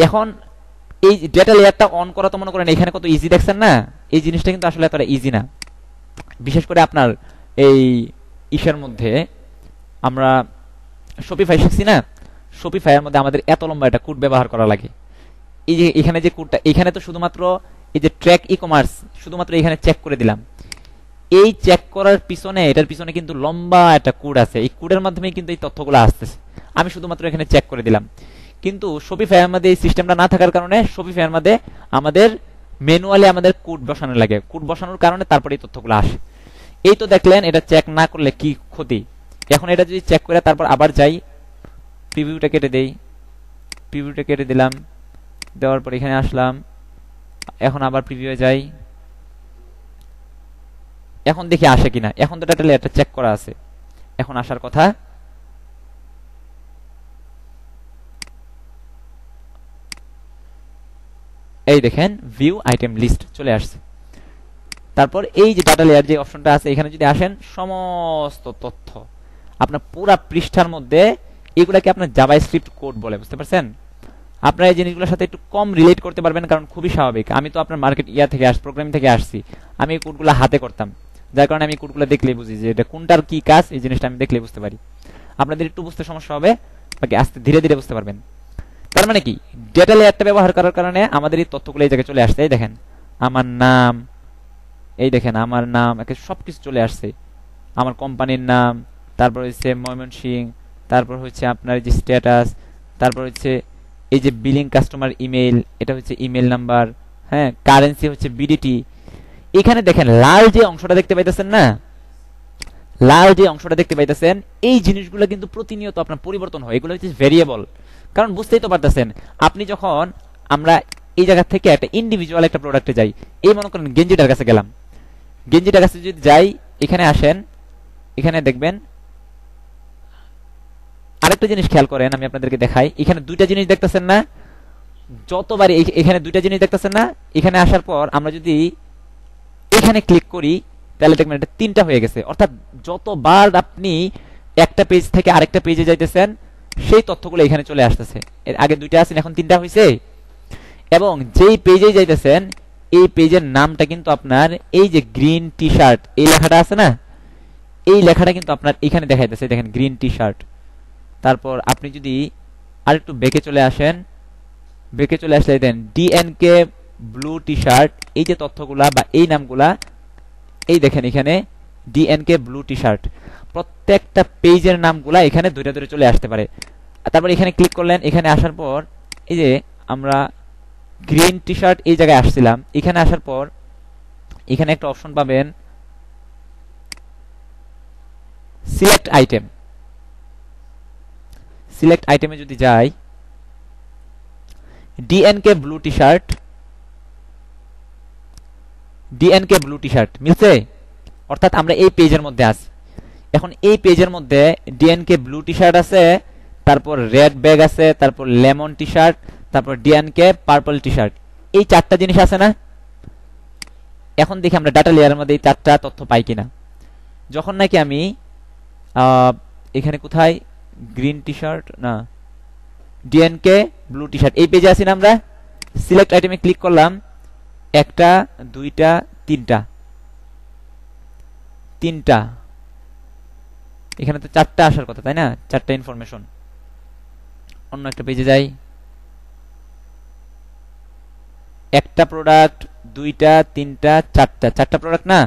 এখন এই ডেটা লেয়ারটা অন করা তো মনে করেন এখানে কত ইজি দেখছেন না, এই জিনিসটা কিন্তু আসলে এতটা ইজি না। বিশেষ করে আপনার এই ইসের মধ্যে আমরা শপিফাই শিখছি না, শপিফাইয়ের মধ্যে আমাদের এত লম্বা একটা কোড ব্যবহার করা লাগে। এই যে এখানে যে কোডটা, এখানে তো শুধুমাত্র এই যে ট্র্যাক ই কমার্স শুধুমাত্র এখানে চেক করে দিলাম। এই চেক করার পিছনে, এটার পিছনে কিন্তু লম্বা একটা কোড আছে, এই কোডের মাধ্যমে কিন্তু এই তথ্যগুলো আসতেছে। আমি শুধুমাত্র এখানে চেক করে দিলাম। কিন্তু শপিফাইয়ের মধ্যে এই সিস্টেমটা না থাকার কারণে শপিফাইয়ের মধ্যে আমাদের ম্যানুয়ালি আমাদের কোড বসানো লাগে, কোড বসানোর কারণে তারপরে এই তথ্যগুলো আসে। এই তো দেখলেন, এটা চেক না করলে কি ক্ষতি। এখন এটা যদি চেক করে তারপর আবার যাই, প্রিভিউটা কেটে দেই, প্রিভিউটা কেটে দিলাম, দেওয়ার পর এখানে আসলাম, এখন আবার প্রিভিউয়ে যাই, এখন দেখি আসে কিনা। এখন তো ডাটা লেয়ারটা চেক করা আছে, এখন আসার কথা। এই দেখেন ভিউ আইটেম লিস্ট চলে আসছে। তারপর এই যে ডাটা লেয়ার যে অপশনটা আছে, এখানে যদি আসেন সমস্ত তথ্য আপনার পুরো পৃষ্ঠার মধ্যে, এগুলাকে আপনার জাভাস্ক্রিপ্ট কোড বলে। বুঝতে পারছেন? আপনারা এই জিনিসগুলোর সাথে একটু কম রিলেট করতে পারবেন, কারণ খুবই স্বাভাবিক। আমি তো আপনার মার্কেট থেকে প্রোগ্রামিং থেকে আসছি, আমি এই কোডগুলো হাতে করতাম, যার কারণে আমি কোডগুলো দেখলেই বুঝি যে এটা কোনটার কি কাজ। এই জিনিসটা আমি দেখলেই বুঝতে পারি। আপনাদের একটু বুঝতে সমস্যা হবে, বাকি আস্তে ধীরে ধীরে বুঝতে পারবেন। তার মানে কি, ডেটা লেয়ারটা ব্যবহার করার কারণে আমাদের এই তথ্যগুলো এই জায়গায় চলে আসছে। এই দেখেন আমার নাম, এই দেখেন আমার নাম, সবকিছু চলে আসছে। আমার কোম্পানির নাম, তারপর হচ্ছে ময়মনসিংহ, তারপর হচ্ছে আপনার যে স্ট্যাটাস, তারপর হচ্ছে এই যে বিলিং কাস্টমার ইমেল, এটা হচ্ছে ইমেল নাম্বার, হ্যাঁ, কারেন্সি হচ্ছে বিডিটি। এখানে দেখেন লাল যে অংশটা দেখতে পাইতেছেন না, লাল যে অংশটা দেখতে পাইতেছেন, এই জিনিসগুলো কিন্তু প্রতিনিয়ত আপনার পরিবর্তন হয়। এগুলো হচ্ছে ভেরিয়েবল। কারণ বুঝতেই তো পারতেছেন, আপনি যখন আমরা এই জায়গা থেকে একটা ইন্ডিভিজুয়াল একটা প্রোডাক্টে যাই, এই মনে করেন গেঞ্জিটার কাছে গেলাম, গেঞ্জিটার কাছে যদি যাই, এখানে আসেন, এখানে দেখবেন আরেকটা জিনিস খেয়াল করেন, আমি আপনাদেরকে দেখাই। এখানে দুইটা জিনিস দেখতেছেন না, যতবার এখানে দুইটা জিনিস দেখতেছেন না, এখানে আসার পর আমরা যদি এখানে ক্লিক করি তাহলে দেখবেন এটা তিনটা হয়ে গেছে। অর্থাৎ যতবার আপনি একটা পেজ থেকে আরেকটা পেজে যাইতেছেন, সেই তথ্যগুলো এখানে চলে আসতেছে। এর আগে দুইটা আছেন, এখন তিনটা হয়েছে। এবং যেই পেজে যাইতেছেন, এই পেজের নামটা কিন্তু আপনার এই যে গ্রিন টি শার্ট, এই লেখাটা আছে না, এই লেখাটা কিন্তু আপনার এখানে দেখা যাচ্ছে। দেখেন গ্রিন টি শার্ট। তারপর আপনি যদি আরেকটু বেঁকে চলে আসেন, বেঁকে চলে আসলে দেন ডিএনকে ব্লু টি শার্ট, এই যে তথ্যগুলা বা এই নামগুলা, এই দেখেন এখানে ডিএনকে ব্লু টি শার্ট, প্রত্যেকটা পেজের নামগুলা এখানে ধরে ধরে চলে আসতে পারে। তারপর এখানে ক্লিক করলেন, এখানে আসার পর এই যে আমরা গ্রিন টি শার্ট এই জায়গায় আসছিলাম, এখানে আসার পর এখানে একটা অপশন পাবেন সিলেক্ট আইটেম। সিলেক্ট আইটেমে যদি যাই, DNK blue T shirt, DNK blue T shirt মিলছে। অর্থাৎ আমরা এই পেজের মধ্যে আছি। এখন এই পেজের মধ্যে ডিএনকে ব্লু টি শার্ট আছে, তারপর রেড ব্যাগ আছে, তারপর লেমন টি শার্ট, তারপর ডিএনকে পার্পল টি শার্ট, এই চারটা জিনিস আছে না। এখন দেখি আমরা ডাটা লেয়ারের মধ্যে এই চারটা তথ্য পাই কিনা। যখন নাকি আমি এখানে কোথায় গ্রিন টি শার্ট না, ডিএনকে ব্লু টি শার্ট এই পেজে আছি না, আমরা সিলেক্ট আইটেমে ক্লিক করলাম, একটা দুইটা তিনটা, তিনটা, এখানে তো চারটা আসার কথা, তাই না? চারটা ইনফরমেশন। অন্য একটা পেজে যাই, একটা প্রোডাক্ট, দুইটা, তিনটা, চারটা প্রোডাক্ট না।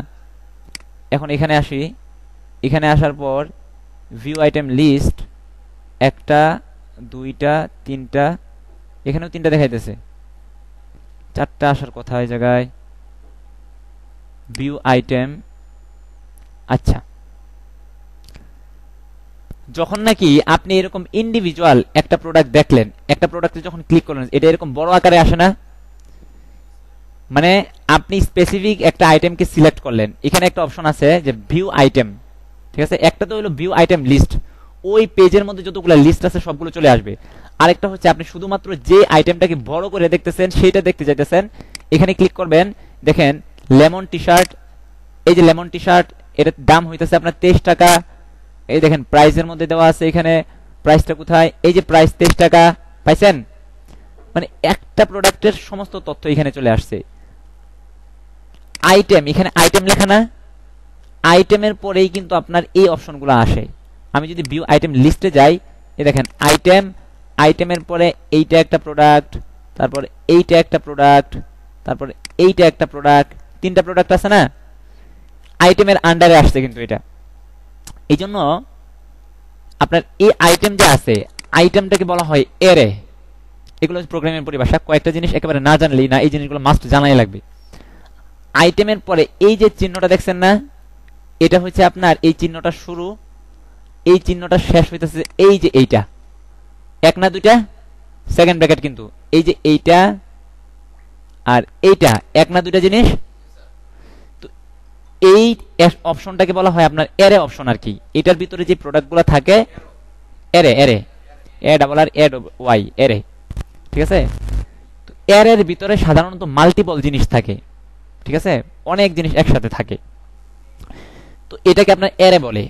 এখন এখানে আসি, এখানে আসার পর ভিউ আইটেম লিস্ট, একটা, দুইটা, তিনটা, এখানেও তিনটা দেখাইতেছে, চারটা আসার কথা এই জায়গায়। ভিউ আইটেম, আচ্ছা, যখন নাকি আপনি এরকম ইন্ডিভিজুয়াল একটা প্রোডাক্ট দেখলেন, একটা প্রোডাক্টে যখন ক্লিক করলেন, এটা এরকম বড় আকারে আসে না? মানে আপনি স্পেসিফিক একটা আইটেমকে সিলেক্ট করলেন, এখানে একটা অপশন আছে যে ভিউ আইটেম, ঠিক আছে? একটা তো হলো ভিউ আইটেম লিস্ট, ওই পেজের মধ্যে যতগুলো লিস্ট আছে সবগুলো চলে আসবে। আরেকটা হচ্ছে আপনি শুধুমাত্র যে আইটেমটাকে বড় করে দেখতেছেন সেটা দেখতে চাইতেছেন, এখানে ক্লিক করবেন। দেখেন লেমন টি শার্ট, এই যে লেমন টি শার্ট, এটার দাম হইতেছে আপনার 23 টাকা। এই দেখেন প্রাইসের মধ্যে দেওয়া আছে, এখানে প্রাইসটা কোথায়, এই যে প্রাইস 23 টাকা, পাইছেন? মানে একটা প্রোডাক্টের সমস্ত তথ্য এখানে চলে আসছে। আইটেম, এখানে আইটেম লেখা না, আইটেমের পরেই কিন্তু আপনার এই অপশনগুলো আসে। আমি যদি ভিউ আইটেম লিস্টে যাই, এই দেখেন আইটেম, আইটেমের পরে এইটা একটা প্রোডাক্ট, তারপর এইটা একটা প্রোডাক্ট, তারপর এইটা একটা প্রোডাক্ট, তিনটা প্রোডাক্ট আছে না, আইটেমের আন্ডারে আসছে কিন্তু এটা। এই জন্য আপনার এই আইটেম যে আছে, আইটেমটাকে বলা হয় এরে। এগুলো হচ্ছে প্রোগ্রামিং পরিভাষা, কয়েকটা জিনিস একেবারে না জানলেই না, এই জিনিসগুলো মাস্ট জানাই লাগবে। আইটেমের পরে এই যে চিহ্নটা দেখছেন না, এটা হচ্ছে আপনার এই চিহ্নটা শুরু, এই চিহ্নটা শেষ হইতেছে এই যে এইটা, এক না দুইটা, সেকেন্ড ব্র্যাকেট কিন্তু, এই যে এইটা আর এইটা এক না দুইটা জিনিস। তো এই অপশনটাকে বলা হয় আপনার এরে অপশন আর কি। এটার ভিতরে যে প্রোডাক্টগুলো থাকে, এরে, এরে, এ ডাবল আর এ ওয়াই, এরে, ঠিক আছে? তো এর ভিতরে সাধারণত মাল্টিপল জিনিস থাকে, ঠিক আছে? অনেক জিনিস একসাথে থাকে, তো এটাকে আপনার এরে বলে।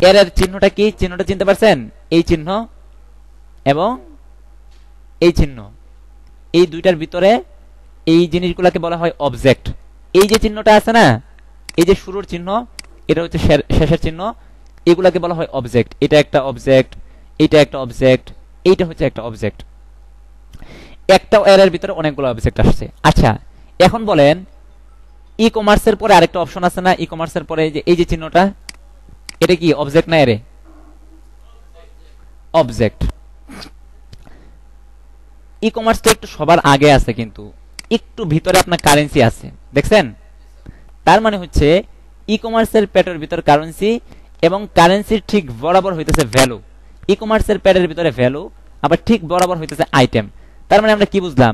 এর চিহ্নটা কি, চিহ্নটা চিনতে পারছেন? এই চিহ্ন এবং এই চিহ্ন, এই দুইটার ভিতরে এই জিনিসগুলোকে বলা হয় অবজেক্ট। এই যে চিহ্নটা আছে না, এই যে শুরুর চিহ্ন, এটা হচ্ছে শেষের চিহ্ন, এগুলাকে বলা হয় অবজেক্ট। এটা একটা অবজেক্ট, এটা একটা অবজেক্ট, এইটা হচ্ছে একটা অবজেক্ট। একটা এর ভিতরে অনেকগুলো অবজেক্ট আসছে। আচ্ছা, এখন বলেন ই কমার্সের পরে আরেকটা অপশন আছে না, ই কমার্সের পরে এই যে চিহ্নটা, এটা কি অবজেক্ট না এরে? অবজেক্ট। ই কমার্সটা একটু সবার আগে আছে, কিন্তু একটু ভিতরে আপনার কারেন্সি আছে, দেখছেন? তার মানে হচ্ছে ই কমার্সের প্যাটের ভিতর কারেন্সি, এবং কারেন্সির ঠিক বরাবর হইতেছে ভ্যালু। ই কমার্সের প্যাটের ভিতরে ভ্যালু, আবার ঠিক বরাবর হইতেছে আইটেম। তার মানে আমরা কি বুঝলাম?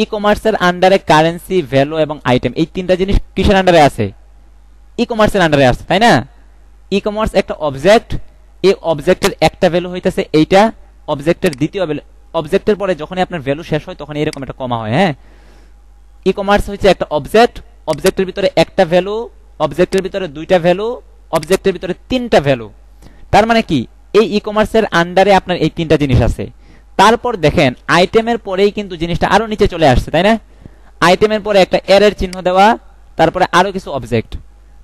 ই কমার্সের আন্ডারে কারেন্সি, ভ্যালু এবং আইটেম, এই তিনটা জিনিস কিসের আন্ডারে আছে? ই কমার্সের আন্ডারে আছে, তাই না? ই কমার্স একটা অবজেক্ট, এই অবজেক্টের একটা ভ্যালু হইতেছে এইটা, অবজেক্টের দ্বিতীয় ভ্যালু, অবজেক্টের পরে যখনই আপনার ভ্যালু শেষ হয় তখন এরকম একটা কমা হয়। হ্যাঁ, ই কমার্স হচ্ছে একটা অবজেক্ট, অবজেক্টের ভিতরে একটা ভ্যালু, অবজেক্টের ভিতরে দুইটা ভ্যালু, অবজেক্টের ভিতরে তিনটা ভ্যালু। তার মানে কি এই ই কমার্সের আন্ডারে আপনার এই তিনটা জিনিস আছে। তারপর দেখেন আইটেমের পরেই কিন্তু জিনিসটা আরো নিচে চলে আসছে, তাই না? আইটেমের পরে একটা এর চিহ্ন দেওয়া, তারপরে আরো কিছু অবজেক্ট।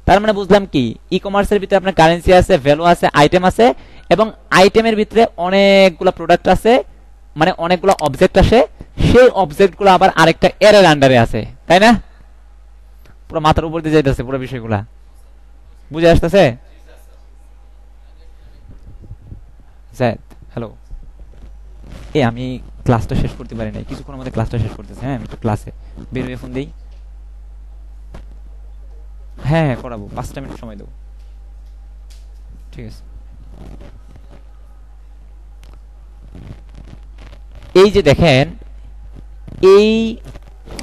তার মানে বুঝলাম কি ই কমার্সের ভিতরে আপনার কারেন্সি আছে, ভ্যালু আছে, আইটেম আছে, এবং আইটেমের ভিতরে অনেকগুলো প্রোডাক্ট আছে, মানে অনেকগুলো অবজেক্ট আসে, সেই অবজেক্টগুলো আবার আরেকটা এর আন্ডারে আছে, তাই না? পুরো মাথার উপর দিয়ে যাইতেছে পুরো বিষয়গুলা, বুঝে আসতেছে? হ্যালো, এই আমি ক্লাসটা শেষ করতে পারি নাই, কিছুক্ষণের মধ্যে ক্লাসটা শেষ করতেছে। হ্যাঁ, আমি একটু ক্লাসে বের হয়ে ফোন দিই। হ্যাঁ হ্যাঁ, করাবো, 5টা মিনিট সময় দেবো, ঠিক আছে? এই যে দেখেন, এই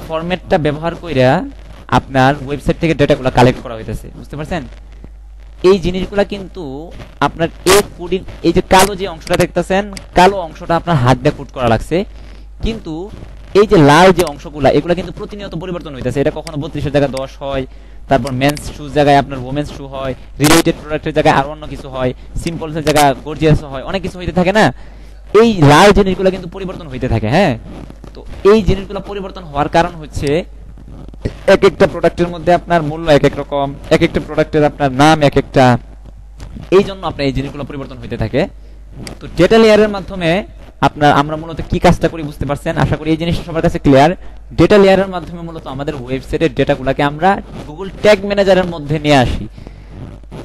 ফরম্যাটটা ব্যবহার কইরা আপনার ওয়েবসাইট থেকে ডেটাগুলো কালেক্ট করা হইতেছে, বুঝতে পারছেন? এই জিনিসগুলা কিন্তু আপনার এই কোডিং, এই যে কালো যে অংশটা দেখতেছেন, কালো অংশটা আপনার হাত দিয়ে কোড করা লাগছে, কিন্তু এই যে লাল যে অংশগুলা, এগুলা কিন্তু প্রতিনিয়ত পরিবর্তন হইতেছে। এটা কখনো 32 এর জায়গায় 10 হয়, তারপর মেন্স শুজ জায়গায় আপনার ওমেন্স শু হয়, রিলেটেড প্রোডাক্টের জায়গায় আর অন্য কিছু হয়, সিম্পলসের জায়গায় গর্জিয়াস হয়, অনেক কিছু হইতে থাকে না? এই লাল জিনিসগুলো কিন্তু পরিবর্তন হইতে থাকে। হ্যাঁ, তো এই জিনিসগুলো পরিবর্তন হওয়ার কারণ হচ্ছে এক একটা প্রোডাক্টের মধ্যে আপনার মূল্য এক এক রকম, এক একটা প্রোডাক্টের আপনার নাম এক একটা, এই জন্য আপনার এই জিনিসগুলো পরিবর্তন হইতে থাকে। তো ডেটা লেয়ারের মাধ্যমে আমরা মূলত কি কাজটা করি বুঝতে পারছেন, আশা করি এই জিনিসটা সবার কাছে ক্লিয়ার। ডেটা লেয়ারের মাধ্যমে মূলত আমাদের ওয়েবসাইটের ডেটাগুলোকে আমরা গুগল ট্যাগ ম্যানেজারের মধ্যে নিয়ে আসি।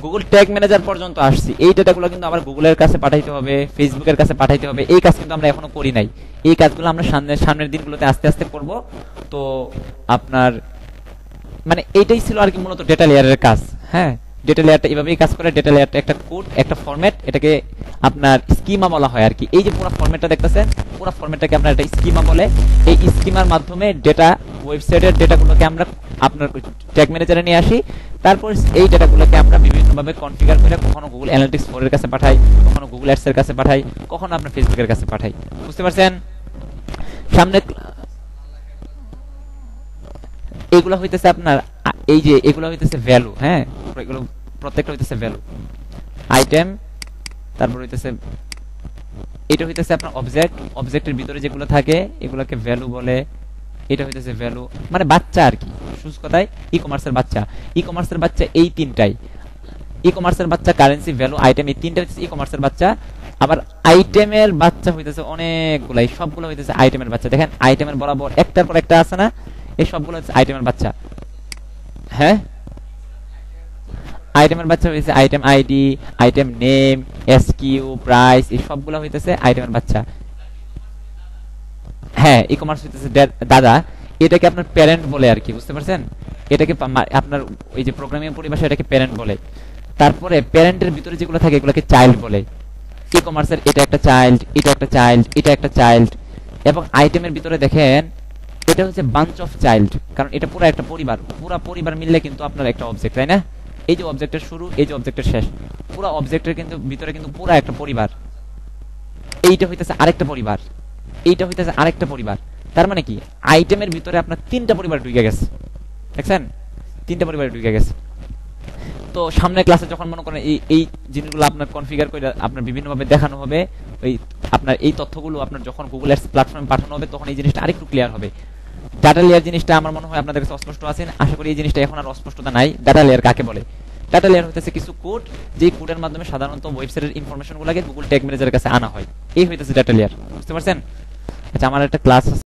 গুগল ট্যাগ ম্যানেজার পর্যন্ত আসছি, এই ডেটাগুলো কিন্তু আবার গুগলের কাছে পাঠাইতে হবে, ফেসবুকের কাছে পাঠাইতে হবে। এই কাজ কিন্তু আমরা এখনো করি নাই, এই কাজগুলো আমরা সামনের দিনগুলোতে আস্তে আস্তে করব। তো আপনার মানে এইটাই ছিল আর কি মূলত ডেটা লেয়ারের কাজ। হ্যাঁ, ডেটা লেয়ারটা এভাবেই কাজ করে। ডেটা লেয়ারটা একটা কোড, একটা ফরম্যাট, এটাকে আপনার স্কিমা বলা হয় আর কি। এই যে পুরো ফরম্যাটটা দেখতেছেন, পুরো ফরম্যাটটাকে আপনার একটা স্কিমা বলে। এই স্কিমার মাধ্যমে ডেটা, ওয়েবসাইটের ডেটাগুলোকে আমরা আপনার ট্যাগ ম্যানেজারে নিয়ে আসি। তারপর এই ডেটাগুলোকে আমরা বিভিন্নভাবে কনফিগার করে কখনো গুগল অ্যানালিটিক্স 4 এর কাছে পাঠাই, কখনো গুগল অ্যাডস এর কাছে পাঠাই, কখনো আপনার ফেসবুকের কাছে পাঠাই। বুঝতে পারছেন? সামনে এগুলো হইতেছে আপনার এই যে এগুলো হইতেছে ভ্যালু। হ্যাঁ, এগুলো প্রত্যেকটা হইতেছে ভ্যালু আইটেম। তারপর হইতেছে এটা হইতেছে আপনার অবজেক্ট, অবজেক্টের ভিতরে যেগুলো থাকে এগুলোকে ভ্যালু বলে। এটা হইতেছে ভ্যালু মানে বাচ্চা আর কি, সুজ কথায় ই কমার্সের বাচ্চা। ই কমার্সের বাচ্চা এই তিনটাই, ই কমার্সের বাচ্চা, কারেন্সি, ভ্যালু, আইটেম, এই তিনটা হইতেছে ই কমার্সের বাচ্চা। আবার আইটেমের বাচ্চা হইতেছে অনেকগুলাই, সবগুলো হইতেছে আইটেমের বাচ্চা। দেখেন আইটেমের বরাবর একটার পর একটা আছে না, এই সবগুলো হচ্ছে আইটেমের বাচ্চা। হ্যাঁ, আইটেমের বাচ্চা হইতেছে item ID, item name, SQ, price, এই সবগুলো হইতেছে আইটেমের বাচ্চা। হ্যাঁ, ই কমার্স হইতেছে দাদা, এটাকে আপনার প্যারেন্ট বলে আর কি। বুঝতে পারছেন? এটাকে আপনার এই যে প্রোগ্রামিং পরিভাষায় এটাকে প্যারেন্ট বলে। তারপরে প্যারেন্টের ভিতরে যেগুলো থাকে এগুলোকে চাইল্ড বলে। ই কমার্সের এটা একটা চাইল্ড, এটা একটা চাইল্ড, এটা একটা চাইল্ড। এবং আইটেমের ভিতরে দেখেন এটা হচ্ছে বাঞ্চ অফ চাইল্ড, কারণ এটা পুরো একটা পরিবার, পুরো পরিবার মিললে কিন্তু আপনার একটা অবজেক্ট, তাই না? এই যে অবজেক্টের শুরু, এই যে অবজেক্টের শেষ, পুরো অবজেক্টের কিন্তু ভিতরে কিন্তু পুরো একটা পরিবার। এইটা হইতেছে আরেকটা পরিবার, এইটা হইতেছে আরেকটা পরিবার। তার মানে কি আইটেমের ভিতরে আপনার তিনটা পরিবার ঢুকে গেছে। দেখছেন? তিনটা পরিবার ঢুকে গেছে। তো সামনের ক্লাসে যখন মনে করেন এই জিনিসগুলো আপনার কনফিগার করে আপনার বিভিন্নভাবে দেখানো হবে, ওই আপনার এই তথ্যগুলো আপনার যখন গুগল অ্যাডস প্ল্যাটফর্মে পাঠানো হবে তখন এই জিনিসটা আরেকটু ক্লিয়ার হবে। ডাটা লেয়ার জিনিসটা আমার মনে হয় আপনাদের কাছে অস্পষ্ট আছে, আশা করি এই জিনিসটা এখন আর অস্পষ্টতা নাই। ডাটা লেয়ার কাকে বলে? ডাটা লেয়ার হইতেছে কিছু কোড, যে কোডের মাধ্যমে সাধারণত ওয়েবসাইটের ইনফরমেশনগুলোকে গুগল ট্যাগ ম্যানেজারের কাছে আনা হয়। এই হইতেছে ডাটা লেয়ার। বুঝতে পারছেন? আচ্ছা, আমার একটা ক্লাস